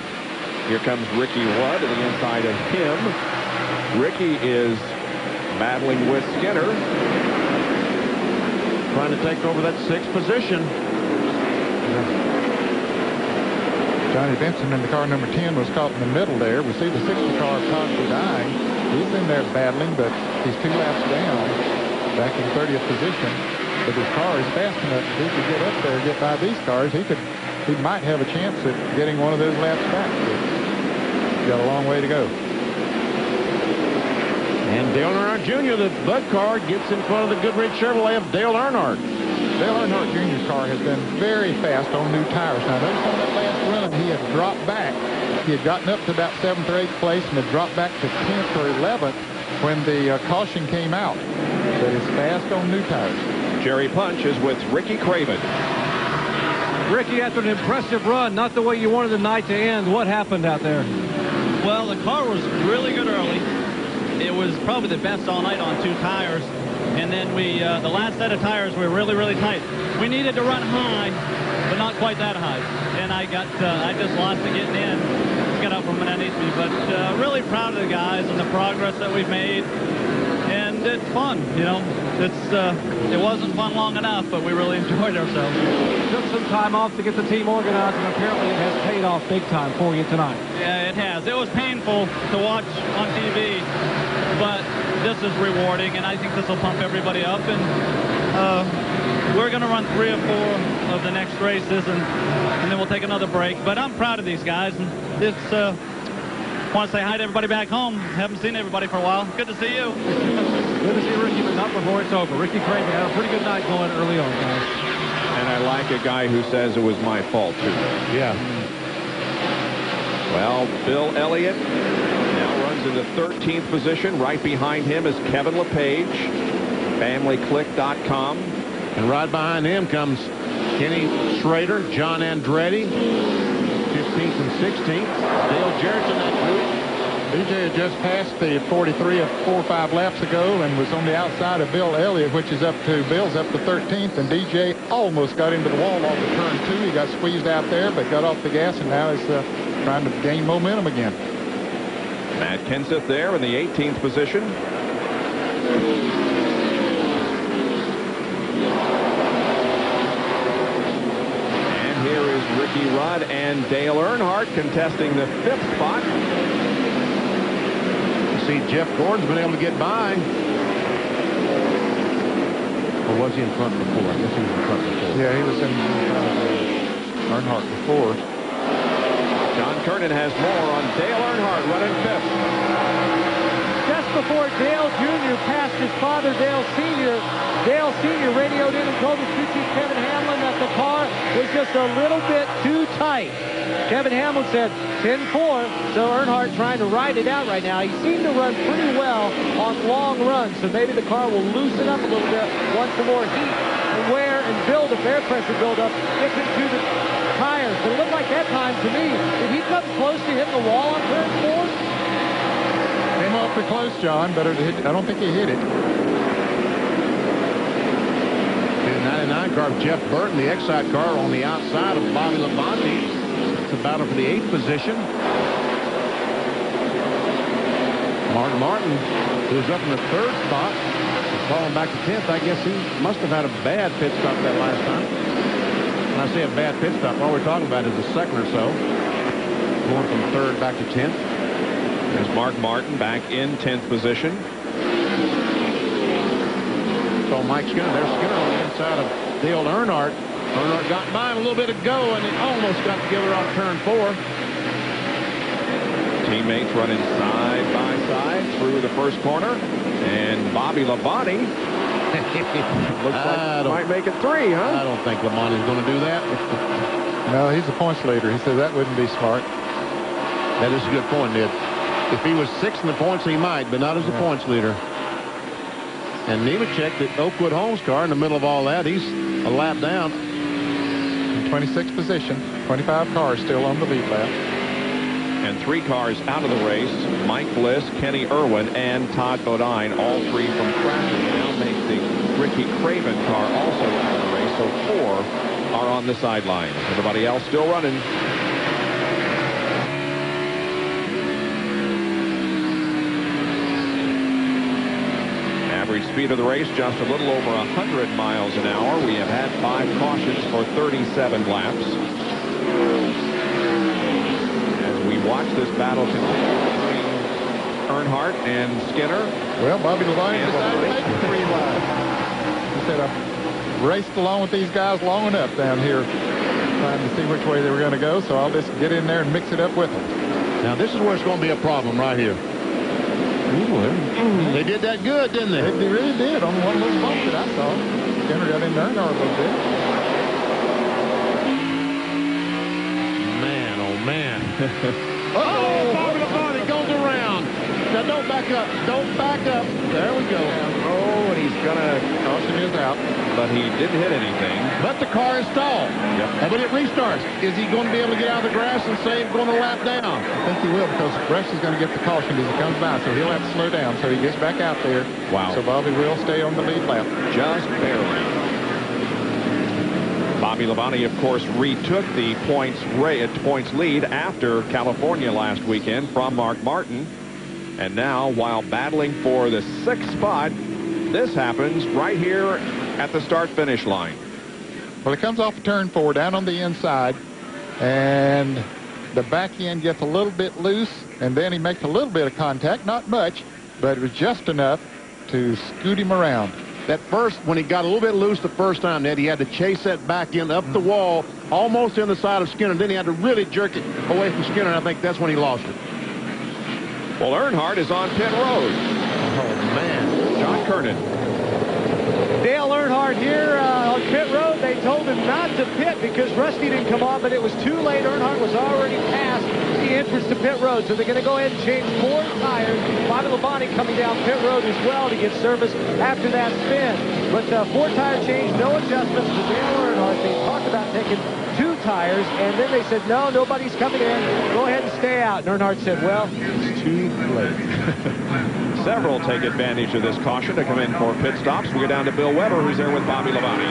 [SPEAKER 1] Here comes Ricky Rudd to the inside of him. Ricky is battling with Skinner.
[SPEAKER 2] Trying to take over that 6th position.
[SPEAKER 3] Johnny Benson in the car number 10 was caught in the middle there. We see the 60 car possibly dying. He's in there battling, but he's 2 laps down, back in 30th position. But his car is fast enough. If he could get up there and get by these cars, he might have a chance at getting one of those laps back. But he's got a long way to go.
[SPEAKER 2] And Dale Earnhardt Jr., the Bud car, gets in front of the Goodrich Chevrolet of Dale Earnhardt.
[SPEAKER 3] Dale Earnhardt Jr.'s car has been very fast on new tires. Now, notice on that last run, he had dropped back. He had gotten up to about 7th or 8th place and had dropped back to 10th or 11th when the caution came out. But he's fast on new tires.
[SPEAKER 1] Jerry Punch is with Ricky Craven.
[SPEAKER 7] Ricky, after an impressive run, not the way you wanted the night to end, what happened out there?
[SPEAKER 10] Well, the car was really good early. It was probably the best all night on 2 tires. And then the last set of tires were really, really tight. We needed to run high, but not quite that high. And I just lost it getting in. Got out from underneath me. But really proud of the guys and the progress that we've made. And it's fun, you know. It wasn't fun long enough, but we really enjoyed ourselves.
[SPEAKER 7] Took some time off to get the team organized, and apparently it has paid off big time for you tonight.
[SPEAKER 10] Yeah, it has. It was painful to watch on TV, but this is rewarding, and I think this will pump everybody up. And we're going to run 3 or 4 of the next races, and then we'll take another break. But I'm proud of these guys. And it's want to say hi to everybody back home. Haven't seen everybody for a while. Good to see you.
[SPEAKER 7] Good to see Ricky, but not before it's over. Ricky Craven had a pretty good night going early on, guys.
[SPEAKER 1] And I like a guy who says it was my fault, too.
[SPEAKER 2] Yeah.
[SPEAKER 1] Well, Bill Elliott now runs in the 13th position. Right behind him is Kevin LePage, FamilyClick.com.
[SPEAKER 2] And right behind him comes Kenny Schrader, John Andretti, 15th and 16th. Dale Jarrett's in that group.
[SPEAKER 3] DJ had just passed the 43 of 4 or 5 laps ago and was on the outside of Bill Elliott, which is Bill's up to 13th, and DJ almost got into the wall off of turn 2. He got squeezed out there, but got off the gas, and now he's trying to gain momentum again.
[SPEAKER 1] Matt Kenseth there in the 18th position. And here is Ricky Rudd and Dale Earnhardt contesting the 5th spot.
[SPEAKER 2] See, Jeff Gordon's been able to get by. Or was he in front before? I guess he was in front before.
[SPEAKER 3] Yeah, he was in Earnhardt before.
[SPEAKER 1] John Kernan has more on Dale Earnhardt running 5th.
[SPEAKER 8] Just
[SPEAKER 4] before Dale Jr. passed his father, Dale Sr., Dale Sr. radioed in and told his crew chief, Kevin Hamlin, that the car was just a little bit too tight. Kevin Hamlin said 10-4, so Earnhardt trying to ride it out right now. He seemed to run pretty well on long runs, so maybe the car will loosen up a little bit once some more heat and wear and build up, air pressure buildup, gets into the tires. But it looked like that time to me, did he come close to hitting the wall on turn 4?
[SPEAKER 3] Came awfully close, John, but I don't think he hit it.
[SPEAKER 2] The 99 car of Jeff Burton, the Excite car on the outside of Bobby Labonte. It's a battle for the 8th position. Martin Martin, who's up in the 3rd spot, is falling back to 10th. I guess he must have had a bad pit stop that last time. When I say a bad pit stop, all we're talking about is a second or so. Going from 3rd back to 10th.
[SPEAKER 1] There's Mark Martin back in 10th position.
[SPEAKER 2] So Mike Skinner, there's Skinner on the inside of Dale Earnhardt. Earnhardt got by him a little bit ago, and it almost got together on turn 4.
[SPEAKER 1] Teammates running side by side through the first corner. And Bobby Labonte looks like he might make it 3, huh?
[SPEAKER 2] I don't think Labonte's going to do that.
[SPEAKER 3] No, he's the points leader. He says that wouldn't be smart.
[SPEAKER 2] That is a good point, Ned. If he was 6th in the points, he might, but not as the points leader. And Nemechek, the Oakwood Homes car, in the middle of all that, he's a lap down.
[SPEAKER 3] In 26th position, 25 cars still on the lead lap.
[SPEAKER 1] And 3 cars out of the race. Mike Bliss, Kenny Irwin, and Todd Bodine, all 3 from crashes. Now make the Ricky Craven car also out of the race. So 4 are on the sidelines. Everybody else still running. Average speed of the race just a little over 100 miles an hour. We have had 5 cautions for 37 laps. As we watch this battle continue between Earnhardt and Skinner.
[SPEAKER 3] Well, Bobby Labonte decided to make it 3 laps. He said, I've raced along with these guys long enough down here trying to see which way they were going to go, so I'll just get in there and mix it up with them.
[SPEAKER 2] Now, this is where it's going to be a problem right here. They did that good, didn't they?
[SPEAKER 3] They really did on one little bump that I saw. Skinner got in Earnhardt a little bit.
[SPEAKER 2] Man, oh man. Oh, Bobby Labonte goes around. Now don't back up. Don't back up. There we go.
[SPEAKER 1] Oh, and he's gonna
[SPEAKER 3] Caution is out.
[SPEAKER 1] but he didn't hit anything.
[SPEAKER 2] But the car is stalled.
[SPEAKER 1] Yep.
[SPEAKER 2] But it restarts. Is he going to be able to get out of the grass and save going a lap down?
[SPEAKER 3] I think he will, because Brush is going to get the caution as he comes by, so he'll have to slow down. So he gets back out there.
[SPEAKER 1] Wow.
[SPEAKER 3] So Bobby will stay on the lead lap.
[SPEAKER 1] Just barely. Bobby Labonte, of course, retook the points lead after California last weekend from Mark Martin. And now, while battling for the 6th spot, this happens right here at the start-finish line.
[SPEAKER 3] Well, it comes off of turn 4 down on the inside, and the back end gets a little bit loose, and then he makes a little bit of contact, not much, but it was just enough to scoot him around.
[SPEAKER 2] That first, when he got a little bit loose the first time, Ned, he had to chase that back end up the wall, almost in the side of Skinner. Then he had to really jerk it away from Skinner, and I think that's when he lost it.
[SPEAKER 1] Well, Earnhardt is on pit road.
[SPEAKER 2] Oh, man.
[SPEAKER 1] John Kernan.
[SPEAKER 4] Dale Earnhardt here on pit road. They told him not to pit because Rusty didn't come on, but it was too late. Earnhardt was already past the entrance to pit road, so they're going to go ahead and change 4 tires. Bobby Labonte coming down pit road as well to get service after that spin. But 4-tire change, no adjustments to Dale Earnhardt. They talked about taking 2 tires, and then they said, no, nobody's coming in. Go ahead and stay out. And Earnhardt said, well, it's too late.
[SPEAKER 1] Several take advantage of this caution to come in for pit stops. We go down to Bill Weber, who's there with Bobby Labonte.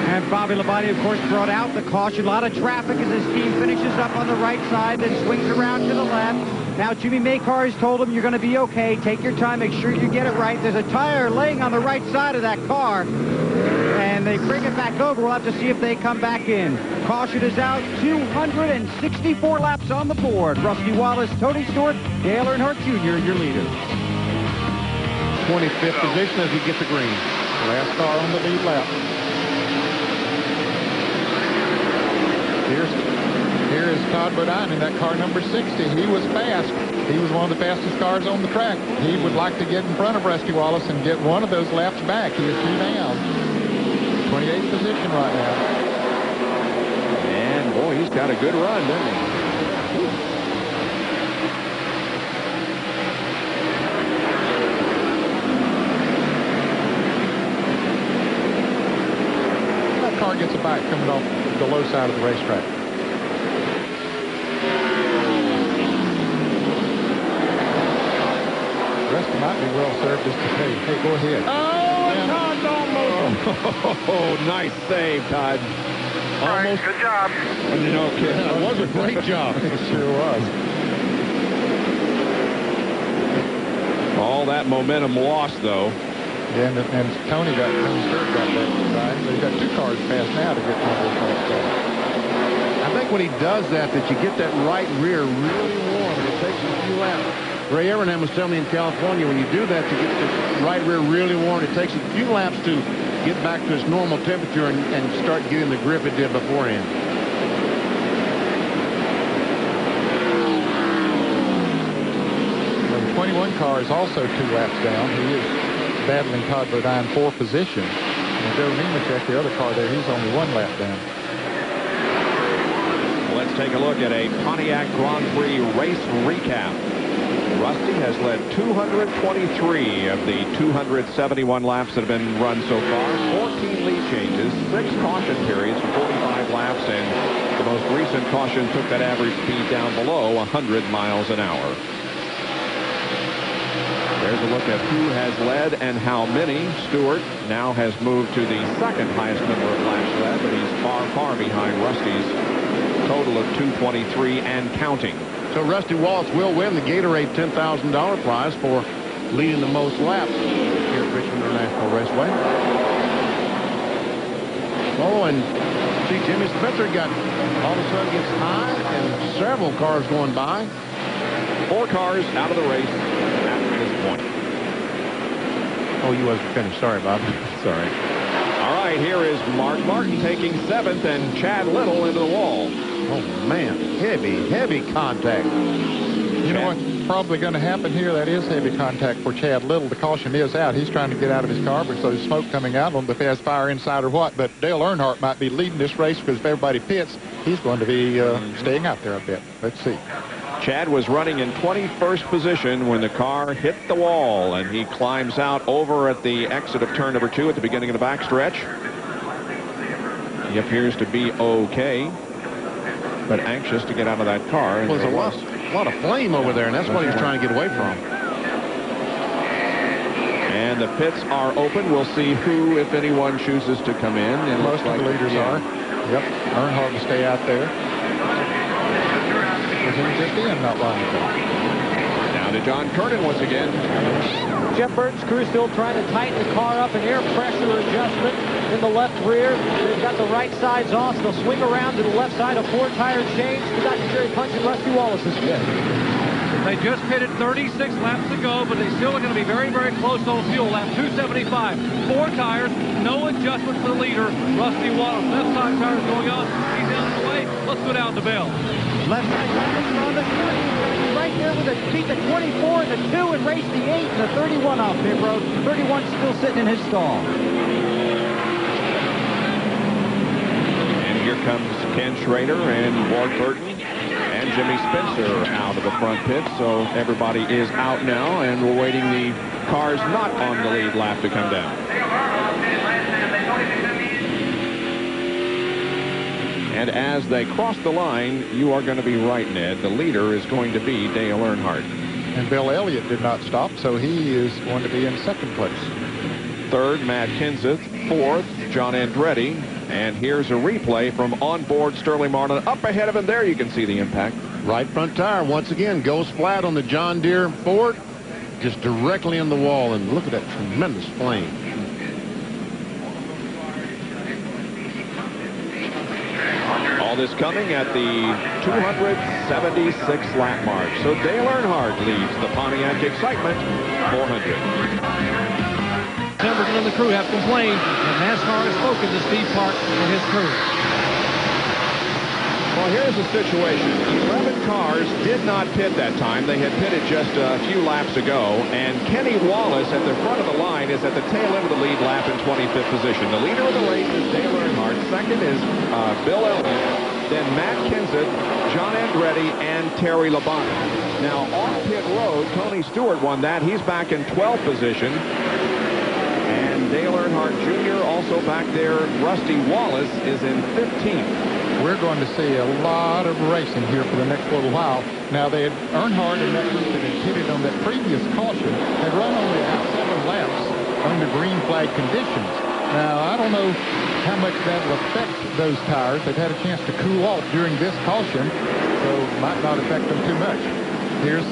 [SPEAKER 8] And Bobby Labonte, of course, brought out the caution. A lot of traffic as his team finishes up on the right side, then swings around to the left. Now, Jimmy Makar has told him you're going to be okay. Take your time. Make sure you get it right. There's a tire laying on the right side of that car. And they bring it back over. We'll have to see if they come back in. Caution is out. 264 laps on the board. Rusty Wallace, Tony Stewart, Dale Earnhardt Jr., your leader.
[SPEAKER 2] 25th position as we get the green.
[SPEAKER 3] Last car on the lead lap. Here's Here is Todd Bodine in that car number 60. He was fast. He was one of the fastest cars on the track. He would like to get in front of Rusty Wallace and get one of those laps back. He is 2 down. 28th position right now.
[SPEAKER 1] And, boy, he's got a good run, doesn't he?
[SPEAKER 3] That car gets a bite coming off the low side of the racetrack. Rusty might be well served just to say, hey, go ahead.
[SPEAKER 2] Oh, and Todd's almost.
[SPEAKER 1] Oh, nice save, Todd.
[SPEAKER 6] All right, good job.
[SPEAKER 1] No kidding.
[SPEAKER 2] That was a great job.
[SPEAKER 3] It sure was.
[SPEAKER 1] All that momentum lost, though.
[SPEAKER 3] Yeah, and Tony Stewart got that side. So he's got 2 cars fast now to get one of those cars started.
[SPEAKER 2] I think when he does that you get that right rear really warm, and it takes a few laps. Ray Evernham was telling me in California, when you do that, you get the right rear really warm. It takes a few laps to get back to its normal temperature and start getting the grip it did beforehand.
[SPEAKER 3] Well, the 21 car is also 2 laps down. He is battling Todd Bodine for position. And Joe Nemechek, the other car there, he's only 1 lap down.
[SPEAKER 1] Let's take a look at a Pontiac Grand Prix race recap. Rusty has led 223 of the 271 laps that have been run so far. 14 lead changes, 6 caution periods for 45 laps, and the most recent caution took that average speed down below 100 miles an hour. There's a look at who has led and how many. Stewart now has moved to the 2nd highest number of laps led, but he's far, far behind Rusty's total of 223 and counting.
[SPEAKER 2] So Rusty Wallace will win the Gatorade $10,000 prize for leading the most laps here at Richmond International Raceway. Oh, and see, Jimmy Spencer got all of a sudden gets high and several cars going by.
[SPEAKER 1] 4 cars out of the race at this point.
[SPEAKER 2] Oh, you wasn't finished. Sorry, Bob.
[SPEAKER 1] Sorry. All right, here is Mark Martin taking 7th and Chad Little into the wall.
[SPEAKER 2] Oh, man. Heavy contact.
[SPEAKER 3] You know what's probably going to happen here? That is heavy contact for Chad Little. The caution is out. He's trying to get out of his car, but so there's smoke coming out. I don't know if he has fire inside or what, but Dale Earnhardt might be leading this race because if everybody pits, he's going to be staying out there a bit. Let's see.
[SPEAKER 1] Chad was running in 21st position when the car hit the wall, and he climbs out over at the exit of turn number 2 at the beginning of the backstretch. He appears to be okay, but anxious to get out of that car.
[SPEAKER 2] Well, there's a lot of flame over there, and that's what he's trying to get away from.
[SPEAKER 1] And the pits are open. We'll see who, if anyone, chooses to come in. And
[SPEAKER 3] most of the leaders are. Yep. Earnhardt will stay out there. He was just in not long ago.
[SPEAKER 1] Now to John Kernan once again.
[SPEAKER 4] Jeff Burton's crew still trying to tighten the car up. An air pressure adjustment in the left rear. They've got the right sides off. So they'll swing around to the left side. A 4-tire change. Dr. Jerry Punch and Rusty Wallace is good.
[SPEAKER 7] They just pitted 36 laps ago, but they still are going to be very, very close on fuel. Lap 275. 4 tires, no adjustment for the leader, Rusty Wallace. Left side tires going on. He's out of the way. Let's go down to Bill.
[SPEAKER 8] Left side tires are on the 30. Right there with a beat the 24 and the 2 and race the 8 and the 31 off pit road. 31 still sitting in his stall.
[SPEAKER 1] And here comes Ken Schrader and Ward Burton and Jimmy Spencer out of the front pit. So everybody is out now, and we're waiting the cars not on the lead lap to come down. And as they cross the line, you are going to be right, Ned. The leader is going to be Dale Earnhardt.
[SPEAKER 3] And Bill Elliott did not stop, so he is going to be in 2nd place.
[SPEAKER 1] 3rd, Matt Kenseth. 4th, John Andretti. And here's a replay from onboard Sterling Marlin. Up ahead of him there, you can see the impact.
[SPEAKER 2] Right front tire once again goes flat on the John Deere Ford, just directly in the wall, and look at that tremendous flame.
[SPEAKER 1] All this coming at the 276 lap mark. So Dale Earnhardt leads the Pontiac Excitement 400.
[SPEAKER 7] Pemberton and the crew have complained that NASCAR has spoken to Steve Park and his crew.
[SPEAKER 1] Well, here's the situation. 11 cars did not pit that time. They had pitted just a few laps ago. And Kenny Wallace at the front of the line is at the tail end of the lead lap in 25th position. The leader of the race is Dale Earnhardt. Second is Bill Elliott. Then Matt Kenseth, John Andretti, and Terry Labonte. Now, off pit road, Tony Stewart won that. He's back in 12th position. And Dale Earnhardt Jr. also back there. Rusty Wallace is in 15th.
[SPEAKER 3] We're going to see a lot of racing here for the next little while. Now, they had Earnhardt and that group that had pitted on that previous caution had run only about 7 laps under green flag conditions. Now, I don't know how much that will affect those tires. They've had a chance to cool off during this caution, so might not affect them too much. Here's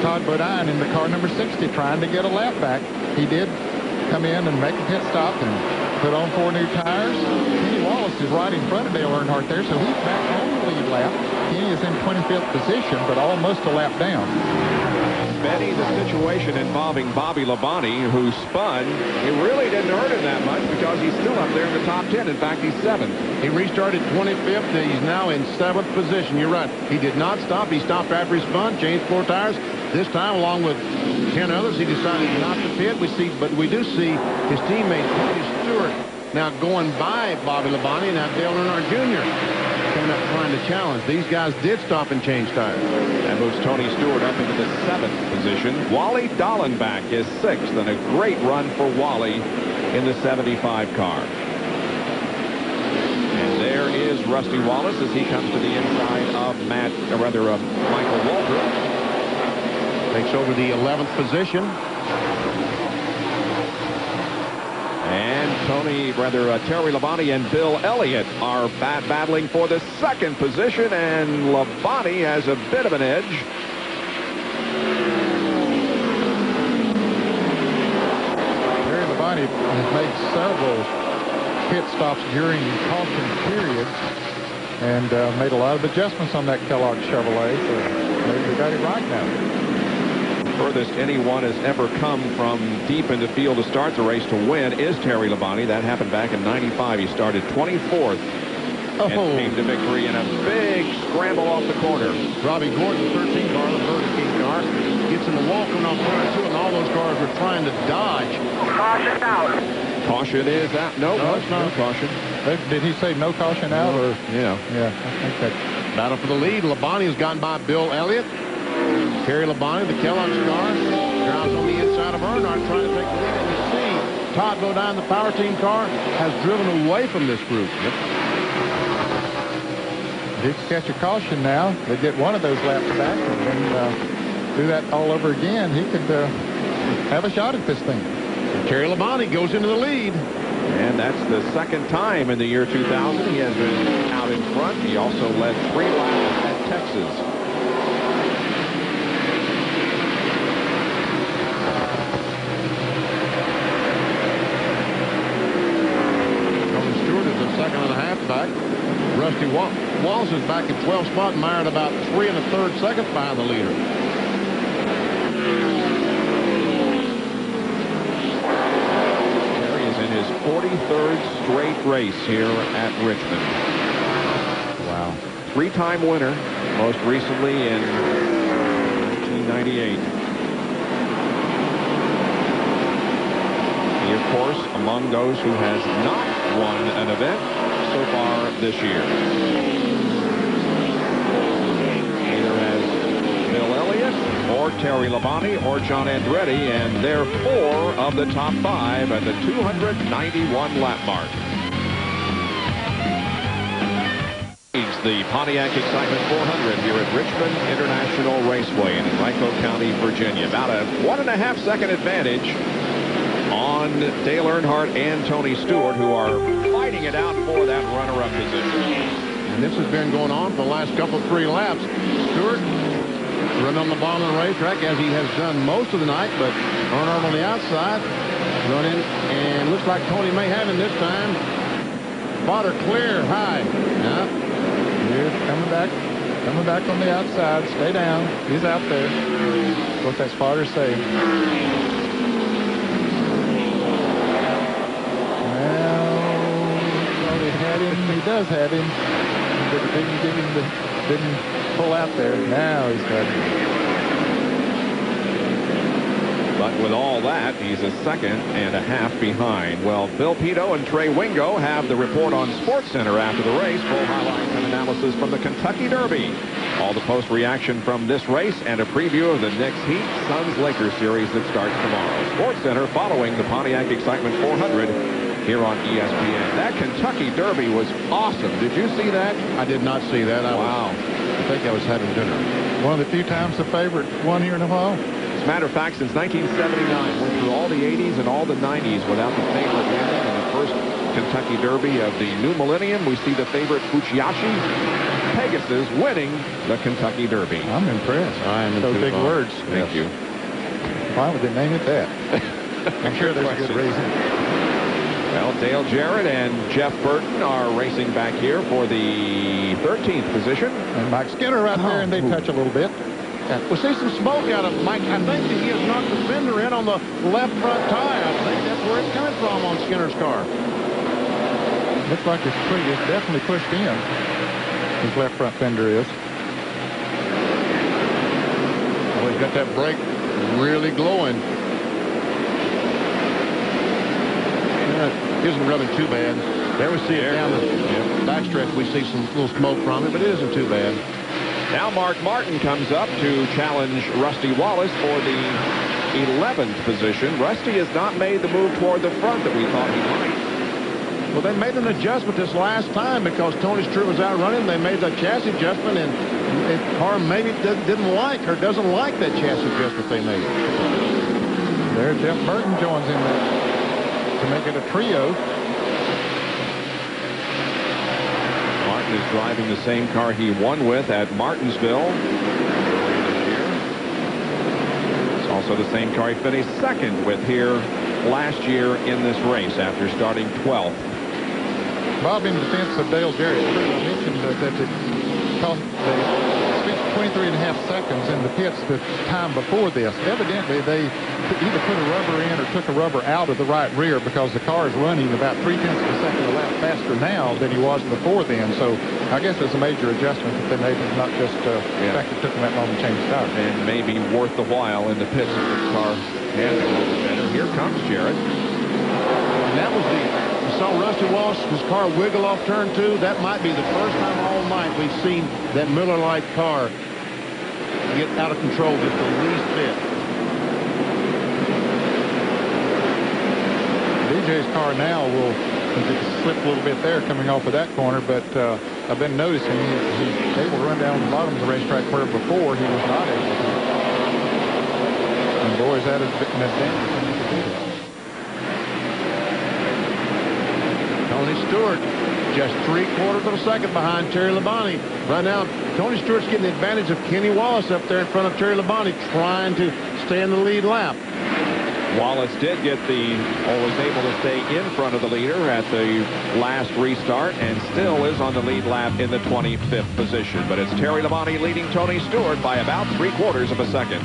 [SPEAKER 3] Todd Bodine in the car number 60 trying to get a lap back. He did come in and make a pit stop and put on 4 new tires. Kenny Wallace is right in front of Dale Earnhardt there, so he's back on the lead lap. Kenny is in 25th position, but almost a lap down.
[SPEAKER 1] Benny, the situation involving Bobby Labonte, who spun, it really didn't hurt him that much because he's still up there in the top 10. In fact, he's 7th.
[SPEAKER 2] He restarted 25th. He's now in 7th position. You're right. He did not stop. He stopped after he spun, changed 4 tires. This time, along with 10 others, he decided not to pit. But we do see his teammate, Tony Stewart, now going by Bobby Labonte. Now Dale Earnhardt Jr. coming up trying to challenge. These guys did stop and change tires.
[SPEAKER 1] That moves Tony Stewart up into the 7th position. Wally Dallenbach is 6th, and a great run for Wally in the 75 car. And there is Rusty Wallace as he comes to the inside of Michael Walter.
[SPEAKER 2] Takes over the 11th position.
[SPEAKER 1] And Terry Labonte and Bill Elliott are battling for the 2nd position, and Labonte has a bit of an edge.
[SPEAKER 3] Terry Labonte has made several pit stops during the caution period and made a lot of adjustments on that Kellogg Chevrolet, so maybe they got it right now.
[SPEAKER 1] Furthest anyone has ever come from deep into field to start the race to win is Terry Labonte. That happened back in '95. He started 24th and came to victory in a big scramble off the corner.
[SPEAKER 2] Robbie Gordon, 13 car, the Burger King car, gets in the wall coming off turn 2, and all those cars were trying to dodge.
[SPEAKER 6] Caution out.
[SPEAKER 1] Caution is out. No, it's not a caution.
[SPEAKER 3] Did he say no caution out? Or?
[SPEAKER 1] Yeah.
[SPEAKER 3] Yeah, I think that.
[SPEAKER 2] Battle for the lead. Labonte has gotten by Bill Elliott. Terry Labonte, the Kellogg's car, drives on the inside of Earnhardt, trying to take the lead. And you see Todd Bodine, the Power Team car, has driven away from this group.
[SPEAKER 3] He can catch a caution now. They get one of those laps back and then do that all over again. He could have a shot at this thing.
[SPEAKER 2] And Terry Labonte goes into the lead.
[SPEAKER 1] And that's the 2nd time in the year 2000 he has been out in front. He also led 3 laps at Texas.
[SPEAKER 2] Back. Rusty Wallace is back at 12th spot, mired about 3 1/3 seconds behind the leader.
[SPEAKER 1] Terry is in his 43rd straight race here at Richmond.
[SPEAKER 2] Wow.
[SPEAKER 1] 3-time winner, most recently in 1998. He, of course, among those who has not won an event so far this year. Neither has Bill Elliott or Terry Labonte or John Andretti, and they're 4 of the top 5 at the 291 lap mark. The Pontiac Excitement 400 here at Richmond International Raceway in Henrico County, Virginia. About a 1.5 second advantage on Dale Earnhardt and Tony Stewart, who are fighting it out for that runner-up position.
[SPEAKER 2] And this has been going on for the last 3 laps. Stewart running on the bottom of the racetrack, as he has done most of the night, but Earnhardt on the outside, running, and looks like Tony may have him this time. Spotter clear, high. Yeah.
[SPEAKER 3] Here's coming back on the outside. Stay down. He's out there. What's that spotter say? Well, he does have him. Didn't pull out there. Now he's got it.
[SPEAKER 1] But with all that, he's a second and a half behind. Well, Bill Pito and Trey Wingo have the report on SportsCenter after the race. Full highlights and analysis from the Kentucky Derby. All the post reaction from this race and a preview of the next Heat Suns-Lakers series that starts tomorrow. SportsCenter following the Pontiac Excitement 400 here on ESPN. That Kentucky Derby was awesome. Did you see that?
[SPEAKER 2] I did not see that.
[SPEAKER 1] Wow.
[SPEAKER 2] I think I was having dinner.
[SPEAKER 3] One of the few times the favorite won here in a while.
[SPEAKER 1] As a matter of fact, since 1979, went through all the 80s and all the 90s without the favorite winning. In the first Kentucky Derby of the new millennium, we see the favorite Fuchiashi Pegasus winning the Kentucky Derby.
[SPEAKER 3] I'm impressed.
[SPEAKER 2] I am
[SPEAKER 3] those big words.
[SPEAKER 1] Thank you.
[SPEAKER 3] Why would they name it that? I'm sure there's a good reason.
[SPEAKER 1] Well, Dale Jarrett and Jeff Burton are racing back here for the 13th position.
[SPEAKER 3] And Mike Skinner right there, and they touch a little bit.
[SPEAKER 2] We see some smoke out of Mike. I think that he has knocked the fender in on the left front tire. I think that's where it's coming from on Skinner's car.
[SPEAKER 3] Looks like his tree is definitely pushed in. His left front fender is.
[SPEAKER 2] Well, he's got that brake really glowing. It isn't rubbing too bad. There we see it down the backstretch. We see some little smoke from it, but it isn't too bad.
[SPEAKER 1] Now Mark Martin comes up to challenge Rusty Wallace for the 11th position. Rusty has not made the move toward the front that we thought he might.
[SPEAKER 2] Well, they made an adjustment this last time because Tony Stewart was out running. They made the chassis adjustment, and the car maybe didn't like or doesn't like that chassis adjustment they made.
[SPEAKER 3] There, Jeff Burton joins in there to make it a trio.
[SPEAKER 1] Martin is driving the same car he won with at Martinsville earlier this year. It's also the same car he finished second with here last year in this race after starting 12th.
[SPEAKER 3] Bob, in defense of Dale Jarrett, I mentioned that it cost they spent 23.5 seconds in the pits the time before this. Evidently, they either put a rubber in or took a rubber out of the right rear because the car is running about 0.3 of a second a lap faster now than he was before then. So I guess it's a major adjustment that they made, not just the fact it took them that long to change tires.
[SPEAKER 1] And maybe worth the while in the pits if the car has a little bit better. Here comes Jarrett.
[SPEAKER 2] And that was you saw Rusty Wallace's car wiggle off turn 2. That might be the first time all night we've seen that Miller Lite car get out of control just the least bit.
[SPEAKER 3] DJ's car now will slip a little bit there coming off of that corner, but I've been noticing he's able to run down the bottom of the racetrack where before he was not able to. And boy, is that an advantage.
[SPEAKER 2] Tony Stewart just 3/4 of a second behind Terry Labonte. Right now, Tony Stewart's getting the advantage of Kenny Wallace up there in front of Terry Labonte, trying to stay in the lead lap.
[SPEAKER 1] Wallace did get was able to stay in front of the leader at the last restart and still is on the lead lap in the 25th position. But it's Terry Labonte leading Tony Stewart by about 3/4 of a second.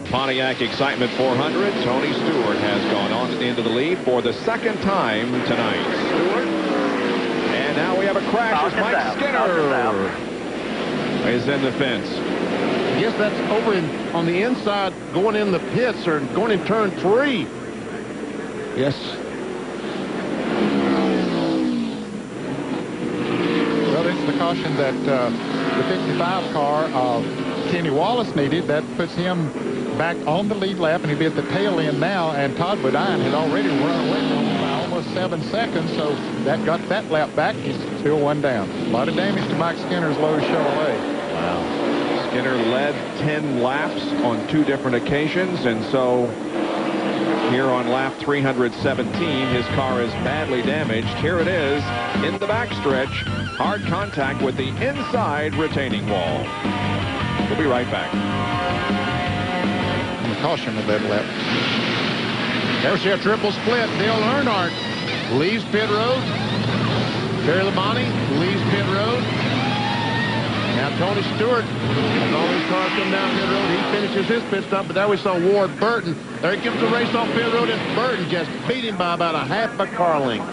[SPEAKER 1] Pontiac Excitement 400. Tony Stewart has gone on into the lead for the second time tonight. Stewart. And now we have a crash as Mike Skinner is in the fence.
[SPEAKER 2] I guess that's over on the inside, going in the pits or going in turn 3. Yes.
[SPEAKER 3] Well, it's the caution that the 55 car of Kenny Wallace needed. That puts him back on the lead lap, and he'll be at the tail end now. And Todd Bodine had already run away from him by almost 7 seconds, so that got that lap back. He's still one down. A lot of damage to Mike Skinner's low Chevrolet.
[SPEAKER 1] Wow. Skinner led 10 laps on 2 different occasions, and so here on lap 317, his car is badly damaged. Here it is in the backstretch. Hard contact with the inside retaining wall. We'll be right back.
[SPEAKER 3] And the caution of that lap.
[SPEAKER 2] There's your triple split. Dale Earnhardt leaves pit road. Terry Labonte leaves pit road. Now Tony Stewart, as all these cars come down pit road, he finishes his pit stop, but there we saw Ward Burton. There he comes the race off pit road, and Burton just beat him by about a half a car length.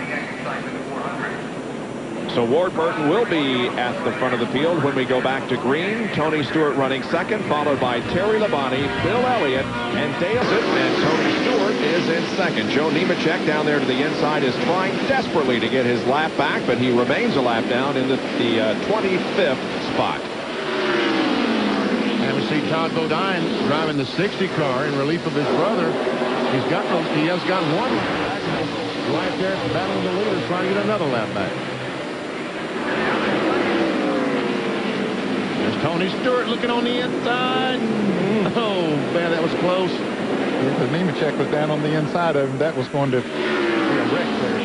[SPEAKER 1] So Ward Burton will be at the front of the field when we go back to green. Tony Stewart running second, followed by Terry Labonte, Bill Elliott, and Dale Sit, and Tony Stewart is in second. Joe Nemechek down there to the inside is trying desperately to get his lap back, but he remains a lap down in the 25th spot.
[SPEAKER 2] And we see Todd Bodine driving the 60 car in relief of his brother. He has got one right there at the battle of the leaders, trying to get another lap back. There's Tony Stewart looking on the inside. Oh, man, that was close.
[SPEAKER 3] The Nemechek was down on the inside of him. That was going to be a wreck there.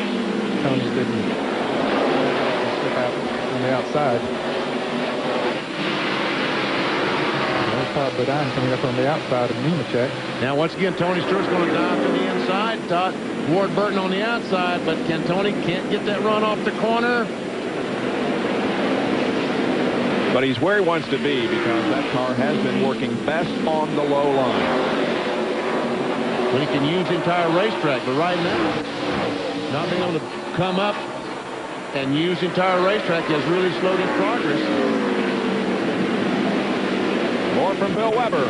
[SPEAKER 3] Tony didn't slip out on the outside. There's Todd Bodine coming up on the outside of Nemechek.
[SPEAKER 2] Now, once again, Tony Stewart's going to dive to the inside. Ward Burton on the outside, but Tony can't get that run off the corner.
[SPEAKER 1] But he's where he wants to be because that car has been working best on the low line.
[SPEAKER 2] But he can use the entire racetrack, but right now, not being able to come up and use the entire racetrack has really slowed his progress.
[SPEAKER 1] More from Bill Weber.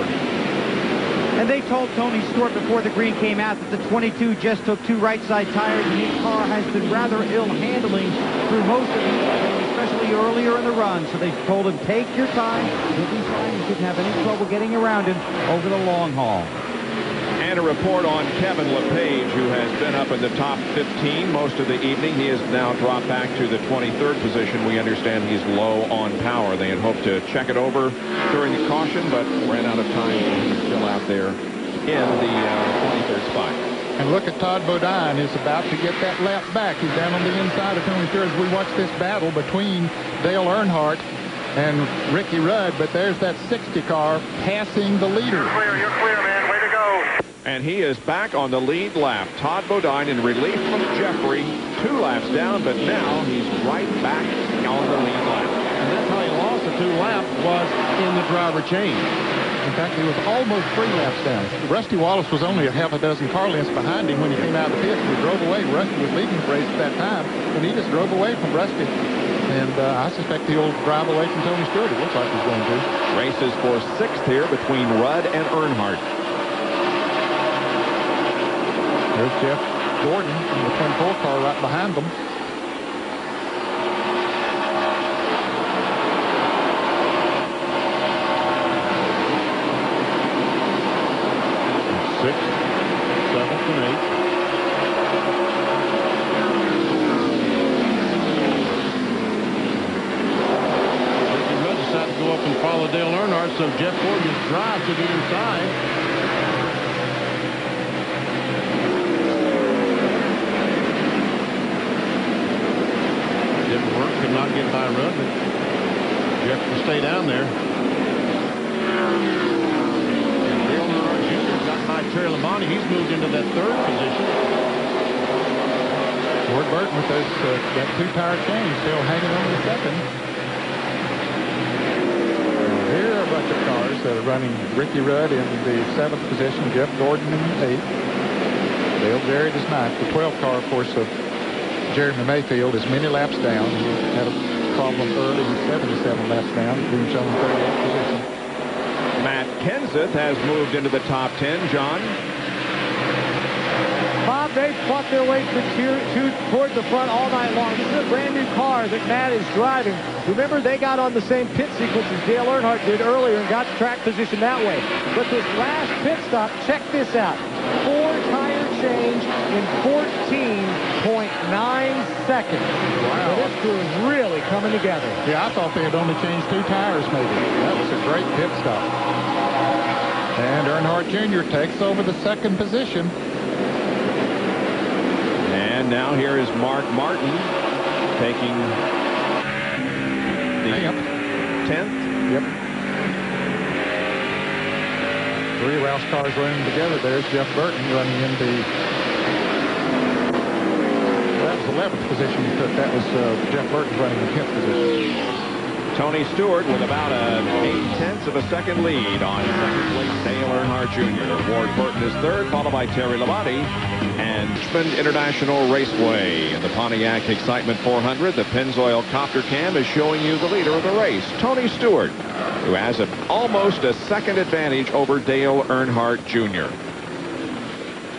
[SPEAKER 8] And they told Tony Stewart before the green came out that the 22 just took 2 right side tires, and his car has been rather ill handling through most of the, especially earlier in the run. So they told him, take your time. You'll be fine. You shouldn't have any trouble getting around him over the long haul.
[SPEAKER 1] And a report on Kevin LePage, who has been up in the top 15 most of the evening. He has now dropped back to the 23rd position. We understand he's low on power. They had hoped to check it over during the caution, but ran out of time. He's still out there in the 23rd spot.
[SPEAKER 3] And look at Todd Bodine is about to get that lap back. He's down on the inside of Tony Stewart as we watch this battle between Dale Earnhardt and Ricky Rudd. But there's that 60 car passing the leader.
[SPEAKER 6] You're clear, man. Way to go.
[SPEAKER 1] And he is back on the lead lap. Todd Bodine in relief from Jeffrey. 2 laps down, but now he's right back on the lead lap.
[SPEAKER 2] And that's how he lost the 2 laps, was in the driver change.
[SPEAKER 3] In fact, he was almost 3 laps down. Rusty Wallace was only a half a dozen car lengths behind him when he came out of the pits. He drove away. Rusty was leading the race at that time, and he just drove away from Rusty. And I suspect he'll drive away from Tony Stewart. It looks like he's going to.
[SPEAKER 1] Races for 6th here between Rudd and Earnhardt.
[SPEAKER 3] There's Jeff Gordon in the 24 car right behind them.
[SPEAKER 2] Sixth, 7th, and 8th. Ricky Rudd decided to go up and follow Dale Earnhardt, so Jeff Gordon's drive to the inside. Could not get by Rudd, but Jeff will stay down there. And Dale Earnhardt Jr. got by Terry Labonte. He's moved into that 3rd position.
[SPEAKER 3] Ward Burton with those, that 2-tire change still hanging on the 2nd. Here are a bunch of cars that are running Ricky Rudd in the 7th position, Jeff Gordon in the 8th. Dale Jarrett is 9th. The 12 car, of course, of Jeremy Mayfield is many laps down. He had a problem early. He's 77 laps down, being shown in 38th position.
[SPEAKER 1] Matt Kenseth has moved into the top 10. John?
[SPEAKER 4] Bob, they fought their way toward the front all night long. This is a brand new car that Matt is driving. Remember, they got on the same pit sequence as Dale Earnhardt did earlier and got track position that way. But this last pit stop, check this out. 4-tire change in 14.9 seconds.
[SPEAKER 3] Wow.
[SPEAKER 4] So this crew is really coming together.
[SPEAKER 3] Yeah, I thought they had only changed 2 tires maybe. That was a great pit stop. And Earnhardt Jr. takes over the 2nd position.
[SPEAKER 1] And now here is Mark Martin taking the 10th.
[SPEAKER 3] Yep. 3 Rouse cars running together. There's Jeff Burton running in the... That was 11th position he took. That was Jeff Burton running in 10th position.
[SPEAKER 1] Tony Stewart with about an 8/10 of a second lead on second place Dale Earnhardt Jr. Ward Burton is third, followed by Terry Labonte. And Richmond International Raceway in the Pontiac Excitement 400. The Pennzoil Copter Cam is showing you the leader of the race, Tony Stewart, who has almost a second advantage over Dale Earnhardt Jr.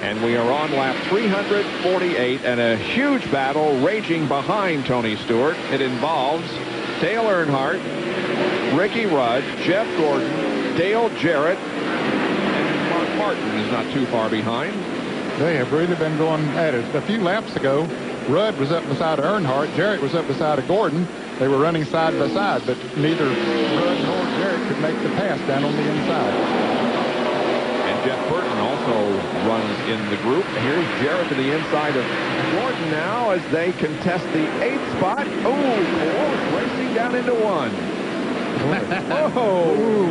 [SPEAKER 1] And we are on lap 348 and a huge battle raging behind Tony Stewart. It involves Dale Earnhardt, Ricky Rudd, Jeff Gordon, Dale Jarrett, and Mark Martin is not too far behind.
[SPEAKER 3] They have really been going at it. A few laps ago, Rudd was up beside Earnhardt. Jarrett was up beside of Gordon. They were running side by side, but neither Rudd nor Jarrett could make the pass down on the inside.
[SPEAKER 1] And Jeff Burton also runs in the group. Here's Jarrett to the inside of Gordon now as they contest the 8th spot. Oh, close, racing down into one.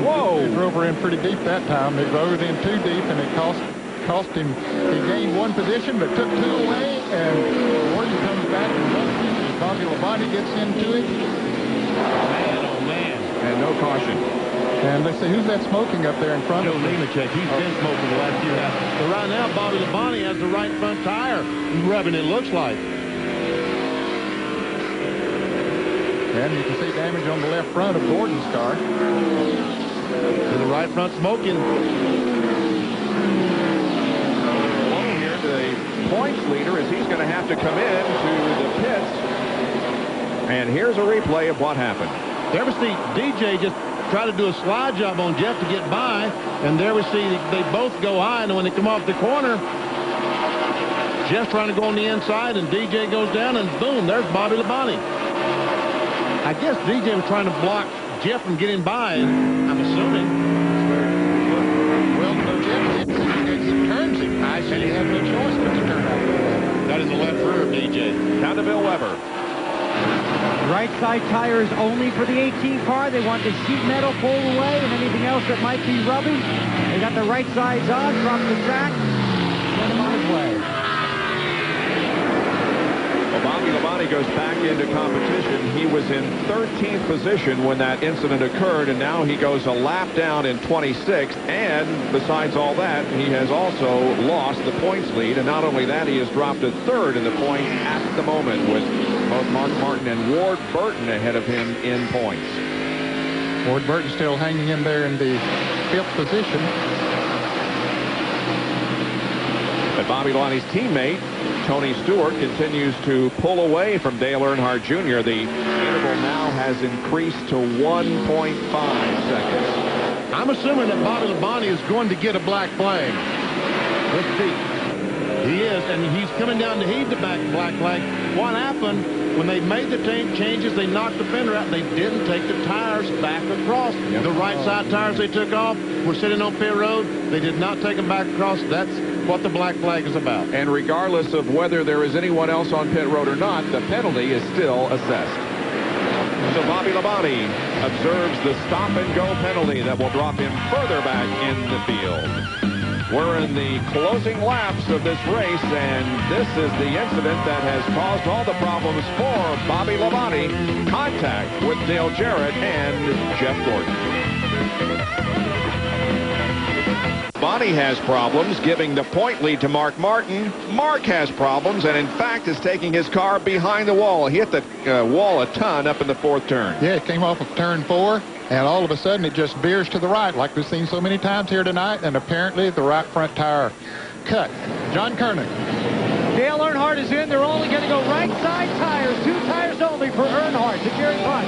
[SPEAKER 1] Whoa.
[SPEAKER 3] They drove her in pretty deep that time. They drove it in too deep, and it cost him. He gained one position, but took two away, and Gordon comes back and runs. Bobby Labonte gets into it.
[SPEAKER 2] Man, oh man.
[SPEAKER 1] And no caution.
[SPEAKER 3] And let's see, who's that smoking up there in front
[SPEAKER 2] Joe
[SPEAKER 3] of him?
[SPEAKER 2] Nemechek. He's been smoking the last few laps. But right now, Bobby Labonte has the right front tire rubbing, it looks like.
[SPEAKER 3] And you can see damage on the left front of Gordon's car.
[SPEAKER 2] To the right front smoking.
[SPEAKER 1] The points leader as he's going to have to come in to the pits. And here's a replay of what happened.
[SPEAKER 2] There we see DJ just try to do a slide job on Jeff to get by, and there we see they both go high, and when they come off the corner, Jeff's trying to go on the inside, and DJ goes down, and boom, there's Bobby Labonte. I guess DJ was trying to block Jeff from getting by, I'm assuming.
[SPEAKER 3] Well, no, Jeff turns him. I said he had no choice but to turn out.
[SPEAKER 2] That is the left rear of DJ.
[SPEAKER 1] Down to Bill Weber.
[SPEAKER 8] Right side tires only for the 18 car. They want the sheet metal pulled away and anything else that might be rubbing. They got the right sides on, drop the track, send him on his way.
[SPEAKER 1] Well, Bobby Labonte goes back into competition. He was in 13th position when that incident occurred, and now he goes a lap down in 26th. And besides all that, he has also lost the points lead. And not only that, he has dropped to third in the points at the moment, with both Mark Martin and Ward Burton ahead of him in points.
[SPEAKER 3] Ward Burton still hanging in there in the 5th position.
[SPEAKER 1] But Bobby Labonte's teammate, Tony Stewart, continues to pull away from Dale Earnhardt Jr. The interval now has increased to 1.5 seconds.
[SPEAKER 2] I'm assuming that Bobby Labonte is going to get a black flag. Let's see. He is, and he's coming down to heed the black flag. What happened when they made the changes? They knocked the fender out. They didn't take the tires back across.
[SPEAKER 1] Yep.
[SPEAKER 2] The right side tires they took off were sitting on pit road. They did not take them back across. That's what the black flag is about.
[SPEAKER 1] And regardless of whether there is anyone else on pit road or not, the penalty is still assessed. So Bobby Labonte observes the stop-and-go penalty that will drop him further back in the field. We're in the closing laps of this race, and this is the incident that has caused all the problems for Bobby Labonte. Contact with Dale Jarrett and Jeff Gordon. Labonte has problems giving the point lead to Mark Martin. Mark has problems and, in fact, is taking his car behind the wall. He hit the wall a ton up in the 4th turn.
[SPEAKER 3] Yeah, it came off of turn 4, and all of a sudden it just veers to the right like we've seen so many times here tonight, and apparently the right front tire cut. John Kernan.
[SPEAKER 4] Dale Earnhardt is in. They're only going to go right side tires. 2 tires only for Earnhardt to Jerry Bunt.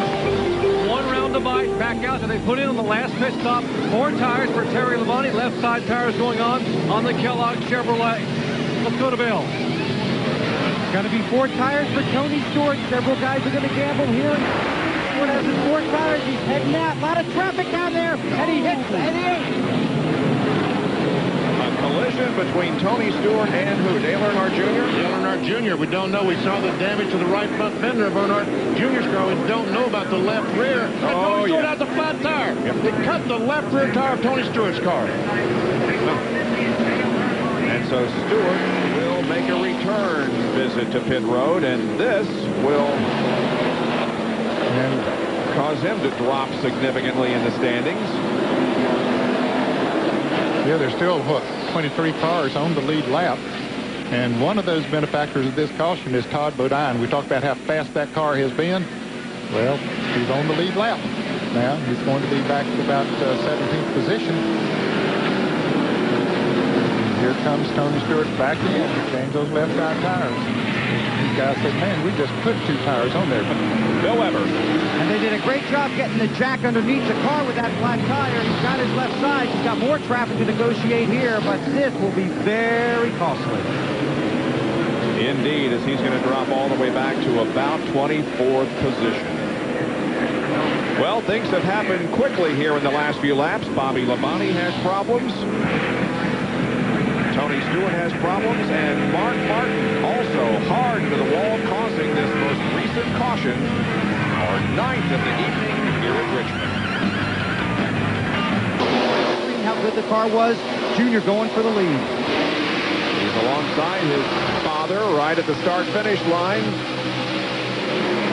[SPEAKER 7] 1 round to bite, back out, and they put in on the last pit stop 4 tires for Terry Labonte. Left side tires going on the Kellogg Chevrolet. Let's go to Bill.
[SPEAKER 8] Going to be 4 tires for Tony Stewart. Several guys are going to gamble here. Stewart has his 4 tires. He's heading out. A lot of traffic down there, and he hits the 8.
[SPEAKER 1] A collision between Tony Stewart and who? Dale Earnhardt Jr.?
[SPEAKER 2] Dale Earnhardt Jr. We don't know. We saw the damage to the right front fender of Earnhardt Jr.'s car. We don't know about the left rear. And Tony Stewart has a flat tire.
[SPEAKER 1] Yep.
[SPEAKER 2] It cut the left rear tire of Tony Stewart's car.
[SPEAKER 1] And so Stewart will make a return visit to pit road, and this will...
[SPEAKER 3] And
[SPEAKER 1] cause him to drop significantly in the standings.
[SPEAKER 3] Yeah, there's still, 23 cars on the lead lap. And one of those benefactors of this caution is Todd Bodine. We talked about how fast that car has been. Well, he's on the lead lap. Now, he's going to be back to about 17th position. And here comes Tony Stewart back in to change those left side tires. These guys said, man, we just put 2 tires on there.
[SPEAKER 1] Bill Weber.
[SPEAKER 8] And they did a great job getting the jack underneath the car with that flat tire. He's got his left side. He's got more traffic to negotiate here, but this will be very costly.
[SPEAKER 1] Indeed, as he's going to drop all the way back to about 24th position. Well, things have happened quickly here in the last few laps. Bobby Labonte has problems. Tony Stewart has problems, and Mark Martin also hard into the wall, causing this most recent caution, our 9th of the evening here at Richmond.
[SPEAKER 8] Seeing how good the car was, Junior going for the lead.
[SPEAKER 1] He's alongside his father right at the start-finish line.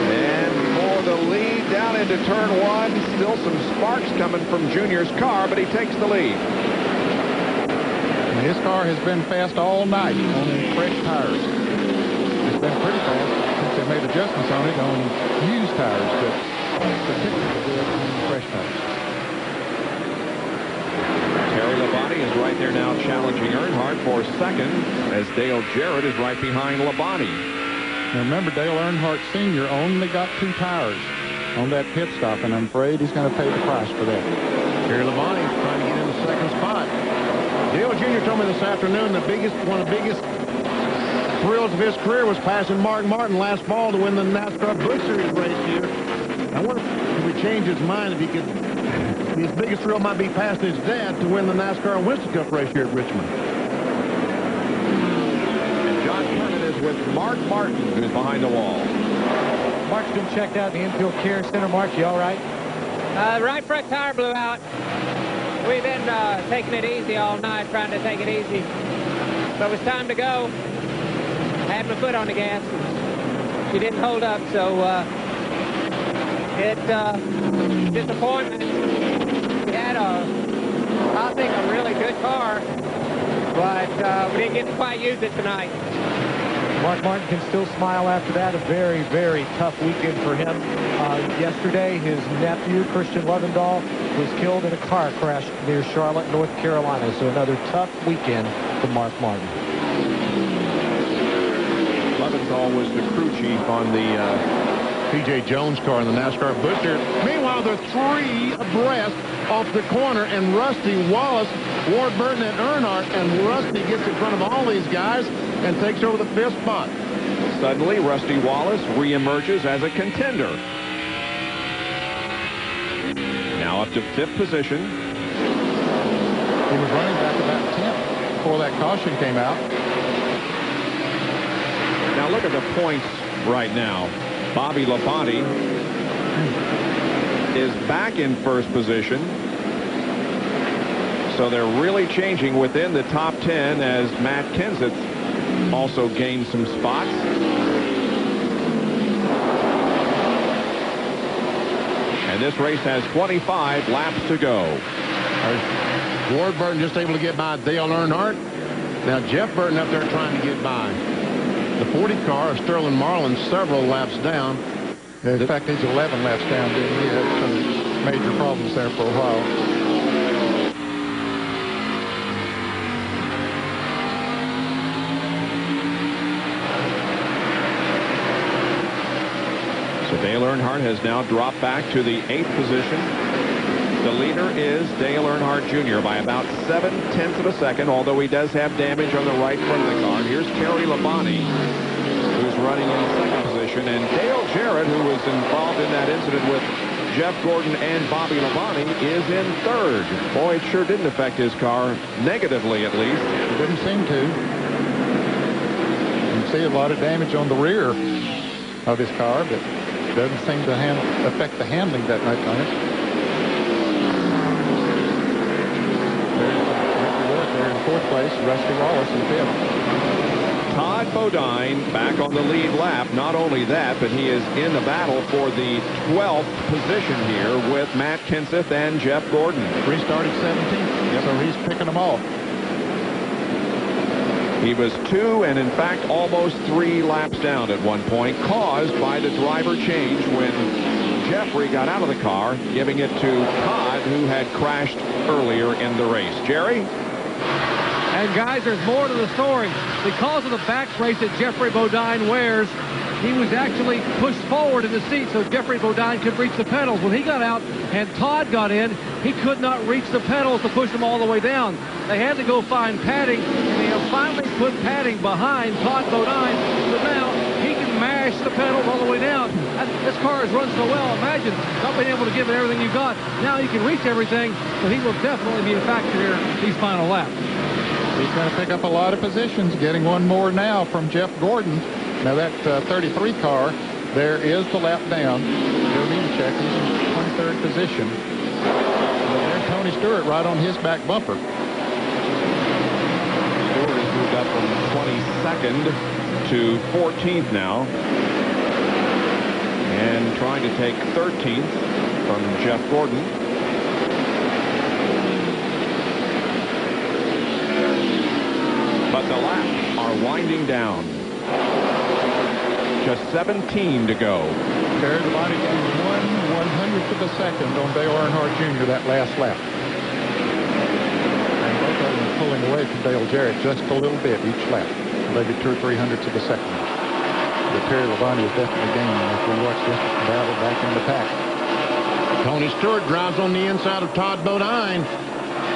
[SPEAKER 1] And for the lead down into turn 1, still some sparks coming from Junior's car, but he takes the lead.
[SPEAKER 3] And his car has been fast all night on fresh tires. It's been pretty fast since they made adjustments on it on used tires, but particularly good on fresh tires.
[SPEAKER 1] Terry Labonte is right there now challenging Earnhardt for second, as Dale Jarrett is right behind Labonte.
[SPEAKER 3] Now remember, Dale Earnhardt Sr. only got 2 tires on that pit stop, and I'm afraid he's going to pay the price for that.
[SPEAKER 2] Terry Labonte is trying to get in the second spot. Dale Jr. told me this afternoon one of the biggest thrills of his career was passing Mark Martin last fall to win the NASCAR Busch Series race here. I wonder if he would change his mind, if he could. His biggest thrill might be passing his dad to win the NASCAR Winston Cup race here at Richmond.
[SPEAKER 1] And John Kernan is with Mark Martin, who's behind the wall.
[SPEAKER 4] Mark's been checked out in the infield care center. Mark, you all right?
[SPEAKER 11] Right front tire blew out. We've been taking it easy all night, trying to take it easy. But it was time to go. I had my foot on the gas. She didn't hold up, so disappointment. We had I think, a really good car, but we didn't get to quite use it tonight.
[SPEAKER 4] Mark Martin can still smile after that. A very, very tough weekend for him. Yesterday, his nephew, Christian Levendahl, was killed in a car crash near Charlotte, North Carolina. So another tough weekend for Mark Martin.
[SPEAKER 1] Levendahl was the crew chief on the
[SPEAKER 2] P.J. Jones car in the NASCAR Busch Series. Meanwhile, they're 3 abreast off the corner, and Rusty Wallace, Ward Burton, and Earnhardt, and Rusty gets in front of all these guys and takes over the 5th spot.
[SPEAKER 1] Suddenly, Rusty Wallace reemerges as a contender. Now up to 5th position.
[SPEAKER 3] He was running back about 10th before that caution came out.
[SPEAKER 1] Now look at the points right now. Bobby Labonte is back in 1st position. So they're really changing within the top 10 as Matt Kenseth also gained some spots. And this race has 25 laps to go.
[SPEAKER 2] Ward Burton just able to get by Dale Earnhardt. Now Jeff Burton up there trying to get by the 40 car of Sterling Marlin, several laps down.
[SPEAKER 3] In fact, he's 11 laps down. He had some major problems there for a while.
[SPEAKER 1] So Dale Earnhardt has now dropped back to the 8th position. The leader is Dale Earnhardt Jr. by about 0.7 of a second, although he does have damage on the right front of the car. And here's Terry Labonte, who's running in 2nd position. And Dale Jarrett, who was involved in that incident with Jeff Gordon and Bobby Labonte, is in 3rd. Boy, it sure didn't affect his car, negatively at least.
[SPEAKER 3] It didn't seem to. You can see a lot of damage on the rear of his car, but it doesn't seem to affect the handling that much on it. There in 4th place, Rusty Wallace in 5th.
[SPEAKER 1] Todd Bodine back on the lead lap. Not only that, but he is in the battle for the 12th position here with Matt Kenseth and Jeff Gordon.
[SPEAKER 3] Restarted 17th, so he's picking them off.
[SPEAKER 1] He was 2 and, in fact, almost 3 laps down at one point, caused by the driver change when Jeffrey got out of the car, giving it to Todd, who had crashed earlier in the race. Jerry?
[SPEAKER 7] And, guys, there's more to the story. Because of the back brace that Jeffrey Bodine wears, he was actually pushed forward in the seat so Jeffrey Bodine could reach the pedals. When he got out and Todd got in, he could not reach the pedals to push them all the way down. They had to go find padding, and they have finally put padding behind Todd Bodine, so now he can mash the pedals all the way down. This car has run so well. Imagine not being able to give it everything you got. Now he can reach everything, so he will definitely be a factor here these final laps.
[SPEAKER 3] He's going to pick up a lot of positions, getting one more now from Jeff Gordon. Now that 33 car, there is the lap down. Joe Nemechek, he's in 23rd position. But there's Tony Stewart right on his back bumper.
[SPEAKER 1] Stewart has moved up from 22nd to 14th now. And trying to take 13th from Jeff Gordon. But the laps are winding down. Just 17 to go.
[SPEAKER 3] Terry Labonte gained 1/100th of a second on Dale Earnhardt Jr. that last lap. And both of them pulling away from Dale Jarrett just a little bit each lap. Maybe 2 or 300ths of a second. But Terry Labonte is definitely gaining as we watch this battle back in the pack.
[SPEAKER 2] Tony Stewart drives on the inside of Todd Bodine.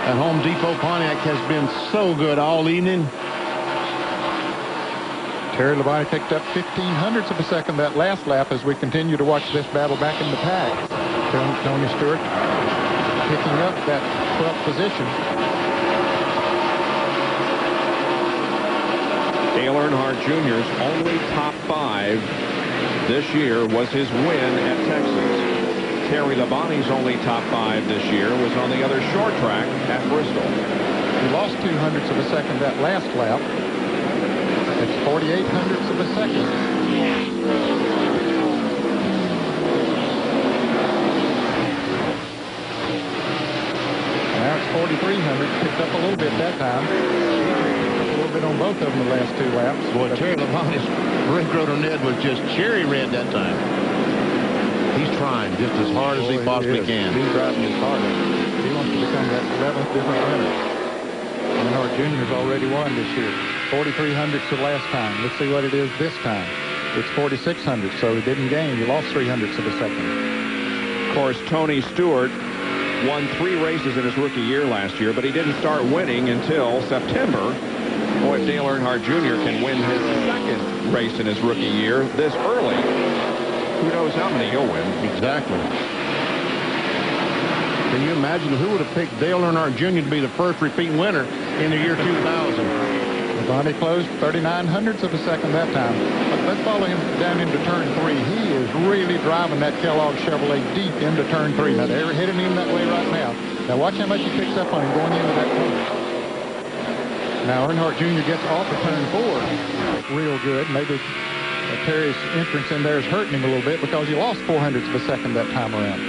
[SPEAKER 2] That Home Depot Pontiac has been so good all evening.
[SPEAKER 3] Terry Labonte picked up 0.15 of a second that last lap as we continue to watch this battle back in the pack. Tony Stewart picking up that 12th position.
[SPEAKER 1] Dale Earnhardt Jr.'s only top 5 this year was his win at Texas. Terry Labonte's only top 5 this year was on the other short track at Bristol.
[SPEAKER 3] He lost 0.02 of a second that last lap. It's 0.48 of a second. Now it's 4,300. Picked up a little bit that time. A little bit on both of them the last 2 laps.
[SPEAKER 2] Boy, Terry Labonte's brake rotor Ned was just cherry red that time. He's trying just as hard as he possibly can.
[SPEAKER 3] He's driving his hardest. He wants to become that 11th different winner. Earnhardt Jr.'s already won this year. 4,300 the last time. Let's see what it is this time. It's 4,600, so he didn't gain. He lost 0.03 of a second.
[SPEAKER 1] Of course, Tony Stewart won 3 races in his rookie year last year, but he didn't start winning until September. Boy, if Dale Earnhardt Jr. can win his 2nd race in his rookie year this early, who knows how many he'll win.
[SPEAKER 2] Exactly. Can you imagine who would have picked Dale Earnhardt Jr. to be the first repeat winner in the year 2000?
[SPEAKER 3] Labonte closed 0.39 of a second that time. But let's follow him down into turn 3. He is really driving that Kellogg Chevrolet deep into turn 3. Now they're hitting him that way right now. Now watch how much he picks up on him going into that corner. Now Earnhardt Jr. gets off of turn 4 real good. Maybe Terry's entrance in there is hurting him a little bit because he lost 0.04 of a second that time around.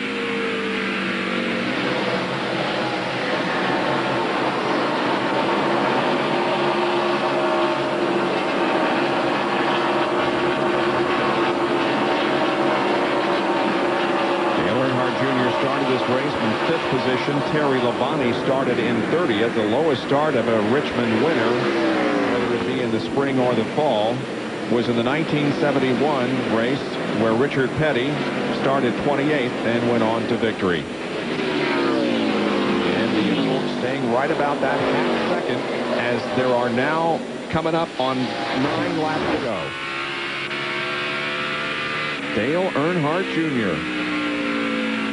[SPEAKER 1] Position. Terry Labonte started in 30th, the lowest start of a Richmond winner, whether it be in the spring or the fall, was in the 1971 race where Richard Petty started 28th and went on to victory. And the interval staying right about that half second as there are now coming up on 9 laps to go. Dale Earnhardt Jr.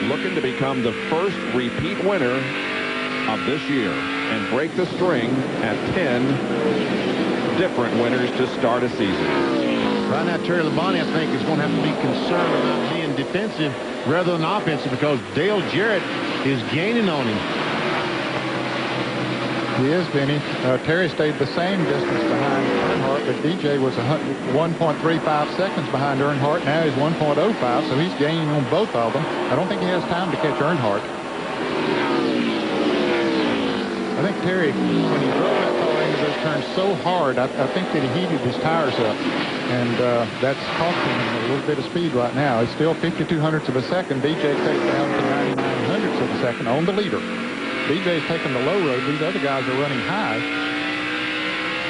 [SPEAKER 1] looking to become the first repeat winner of this year and break the string at 10 different winners to start a season.
[SPEAKER 2] Right now, Terry Labonte, I think, is going to have to be concerned about being defensive rather than offensive because Dale Jarrett is gaining on him.
[SPEAKER 3] He is, Benny. Terry stayed the same distance behind Earnhardt Earnhardt, but DJ was 1.35 seconds behind Earnhardt. Now he's 1.05, so he's gaining on both of them. I don't think he has time to catch Earnhardt. I think Terry, when he drove that car into those turns so hard, I think that he heated his tires up, and that's costing him a little bit of speed right now. It's still 52 hundredths of a second. DJ takes down to 99 hundredths of a second on the leader. DJ's taking the low road. These other guys are running high.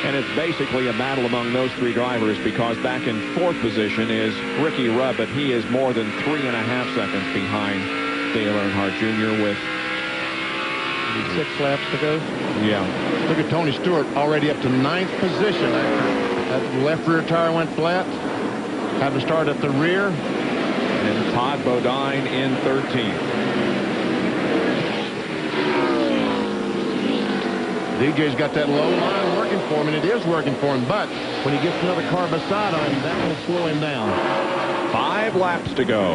[SPEAKER 1] And it's basically a battle among those three drivers, because back in fourth position is Ricky Rudd, but he is more than 3.5 seconds behind Dale Earnhardt Jr. with
[SPEAKER 3] 6 laps to go.
[SPEAKER 2] Yeah. Look at Tony Stewart already up to 9th position. That left rear tire went flat. Had to start at the rear.
[SPEAKER 1] And Todd Bodine in 13th.
[SPEAKER 2] DJ's got that low line working for him, and it is working for him. But when he gets another car beside him, that will slow him down.
[SPEAKER 1] 5 laps to go.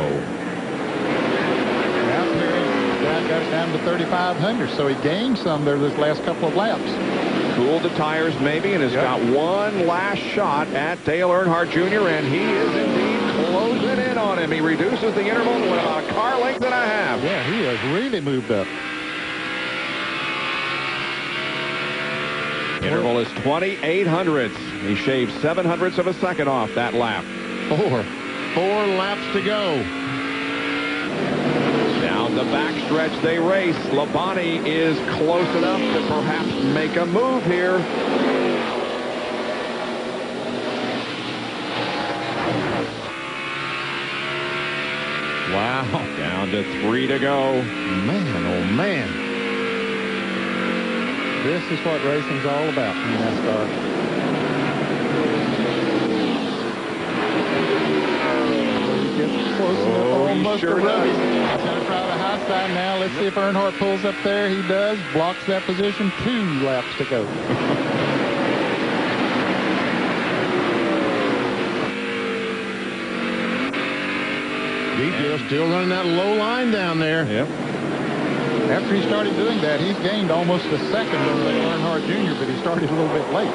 [SPEAKER 3] Got it down to 3,500, so he gained some there this last couple of laps.
[SPEAKER 1] Cooled the tires maybe, and has got one last shot at Dale Earnhardt Jr., and he is indeed closing in on him. He reduces the interval to about a car length and a half.
[SPEAKER 3] Yeah, he has really moved up.
[SPEAKER 1] Interval is 28 hundredths. He shaved 7 hundredths of a second off that lap.
[SPEAKER 2] 4 laps to go.
[SPEAKER 1] Down the backstretch they race. Labonte is close enough to perhaps make a move here.
[SPEAKER 2] Wow.
[SPEAKER 1] Down to 3 to go.
[SPEAKER 2] Man, oh man.
[SPEAKER 3] This is what racing's all about in NASCAR. Close enough, almost
[SPEAKER 1] sure
[SPEAKER 3] to
[SPEAKER 1] does.
[SPEAKER 3] He's going to try the high side now. Let's see if Earnhardt pulls up there. He does. Blocks that position. 2 laps to go.
[SPEAKER 2] DJ's still running that low line down there.
[SPEAKER 1] Yep.
[SPEAKER 3] After he started doing that, he's gained almost a second over Earnhardt Jr., but he started a little bit late.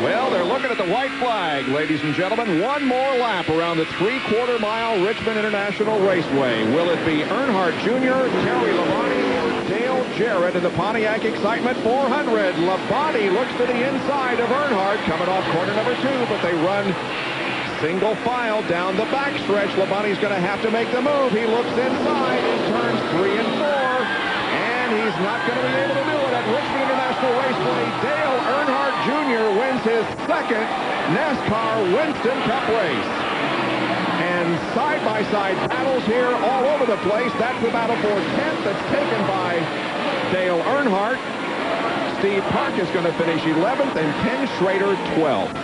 [SPEAKER 1] Well, they're looking at the white flag, ladies and gentlemen. One more lap around the 3/4-mile Richmond International Raceway. Will it be Earnhardt Jr., Terry Labonte, or Dale Jarrett in the Pontiac Excitement 400? Labonte looks to the inside of Earnhardt, coming off corner number 2, but they run single file down the backstretch. Labonte's going to have to make the move. He looks inside in turns 3 and 4, and he's not going to be able to do it at Richmond International Raceway. Dale Earnhardt Jr. wins his second NASCAR Winston Cup race. And side-by-side battles here all over the place. That's the battle for 10th that's taken by Dale Earnhardt. Steve Park is going to finish 11th, and Ken Schrader 12th.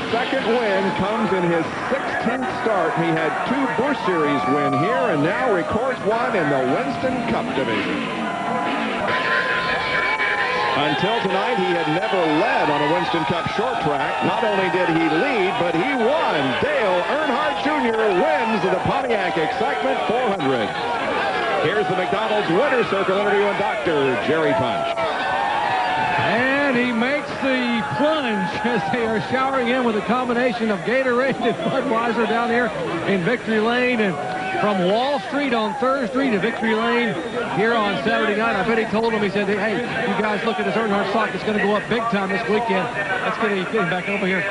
[SPEAKER 1] Second win comes in his 16th start. He had 2 Busch Series win here and now records one in the Winston Cup division. Until tonight, he had never led on a Winston Cup short track. Not only did he lead, but he won. Dale Earnhardt Jr. wins the Pontiac Excitement 400. Here's the McDonald's Winner's Circle interviewing Dr. Jerry Punch.
[SPEAKER 7] And he makes the plunge as they are showering him with a combination of Gatorade and Budweiser down here in Victory Lane. And from Wall Street on Thursday to Victory Lane here on Saturday night, I bet he told them, he said, hey, you guys look at this Earnhardt stock. It's going to go up big time this weekend. Let's get him back over here.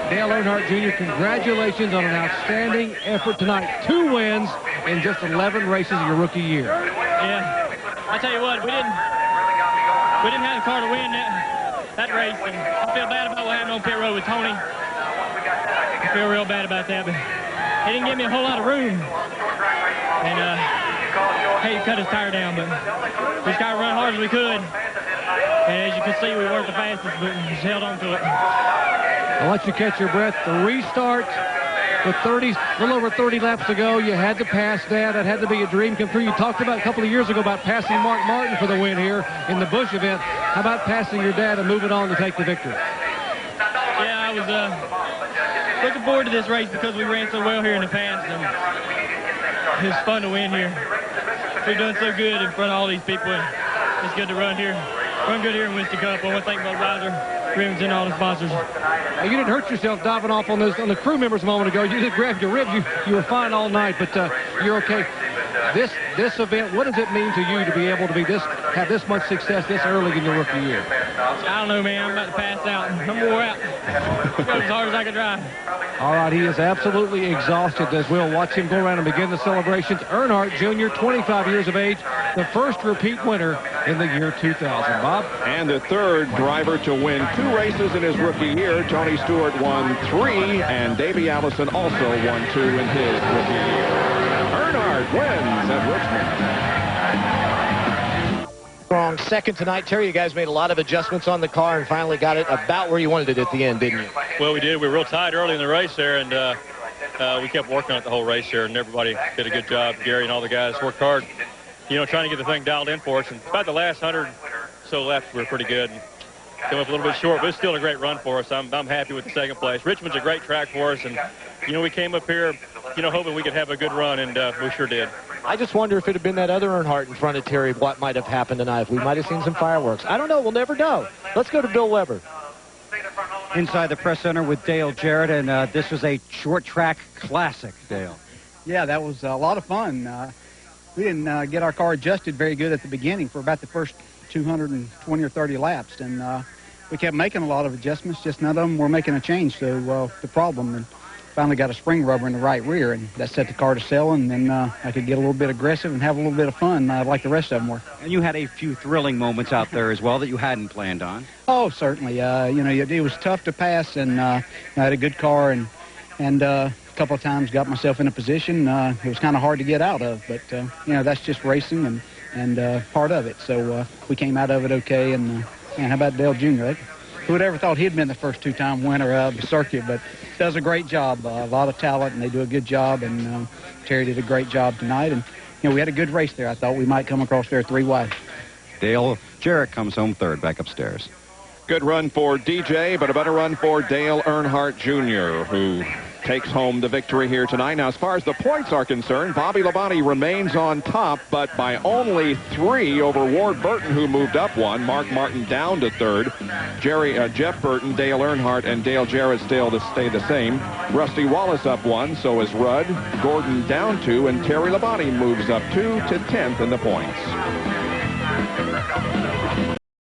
[SPEAKER 7] Dale Earnhardt Jr., congratulations on an outstanding effort tonight. 2 wins in just 11 races of your rookie year.
[SPEAKER 10] Yeah, I tell you what, we didn't have the car to win that race, and I feel bad about what happened on pit road with Tony. I feel real bad about that, but he didn't give me a whole lot of room. And hey, he cut his tire down, but we just got to run hard as we could. And as you can see, we weren't the fastest, but we just held on to it.
[SPEAKER 7] I'll let you catch your breath. The restart with a little over 30 laps to go. You had to pass that. That had to be a dream come true. You talked about a couple of years ago about passing Mark Martin for the win here in the Busch event. How about passing your dad and moving on to take the victory?
[SPEAKER 10] Yeah, I was looking forward to this race because we ran so well here in the past, and it was fun to win here. we've done so good in front of all these people. It's good to run here. Run good here in Winston Cup. I want to thank my rider, Rims, and all the sponsors.
[SPEAKER 7] You didn't hurt yourself diving off on the crew members a moment ago. You just grabbed your ribs. You were fine all night, but you're okay. This event, what does it mean to you to be able to have this much success this early in your rookie year?
[SPEAKER 10] I don't know, man. I'm about to pass out. I'm wore out. Go as hard as I can drive.
[SPEAKER 7] All right, he is absolutely exhausted as we'll watch him go around and begin the celebrations. Earnhardt Jr., 25 years of age, the first repeat winner in the year 2000. Bob?
[SPEAKER 1] And the third driver to win 2 races in his rookie year. Tony Stewart won 3, and Davey Allison also won 2 in his rookie year. Earnhardt wins at Richmond.
[SPEAKER 4] Strong second tonight. Terry, you guys made a lot of adjustments on the car and finally got it about where you wanted it at the end, didn't you?
[SPEAKER 10] Well, we did. We were real tight early in the race there, and we kept working on it the whole race there, and everybody did a good job. Gary and all the guys worked hard, trying to get the thing dialed in for us. And about the last 100 so left, we were pretty good. And came up a little bit short, but it's still a great run for us. I'm happy with the second place. Richmond's a great track for us, and, we came up here, hoping we could have a good run, and we sure did.
[SPEAKER 4] I just wonder if it had been that other Earnhardt in front of Terry, what might have happened tonight. If we might have seen some fireworks. I don't know. We'll never know. Let's go to Bill Weber.
[SPEAKER 12] Inside the press center with Dale Jarrett, and this was a short track classic, Dale.
[SPEAKER 13] Yeah, that was a lot of fun. We didn't get our car adjusted very good at the beginning for about the first 220 or 30 laps, and we kept making a lot of adjustments, just none of them were making a change to the problem. And finally got a spring rubber in the right rear, and that set the car to sell, and then I could get a little bit aggressive and have a little bit of fun like the rest of them were.
[SPEAKER 12] And you had a few thrilling moments out there as well that you hadn't planned on.
[SPEAKER 13] Oh, certainly. It was tough to pass, and I had a good car, and a couple of times got myself in a position it was kind of hard to get out of, but that's just racing and part of it. So we came out of it okay, and how about Dale Jr.? Who would ever thought he'd been the first 2-time winner of the circuit, but does a great job. A lot of talent, and they do a good job, and Terry did a great job tonight. And, we had a good race there. I thought we might come across there 3 wide.
[SPEAKER 12] Dale Jarrett comes home third, back upstairs.
[SPEAKER 1] Good run for DJ, but a better run for Dale Earnhardt Jr., who takes home the victory here tonight. Now, as far as the points are concerned, Bobby Labonte remains on top, but by only 3 over Ward Burton, who moved up 1. Mark Martin down to 3rd. Jeff Burton, Dale Earnhardt, and Dale Jarrett still to stay the same. Rusty Wallace up 1, so is Rudd. Gordon down 2, and Terry Labonte moves up 2 to 10th in the points.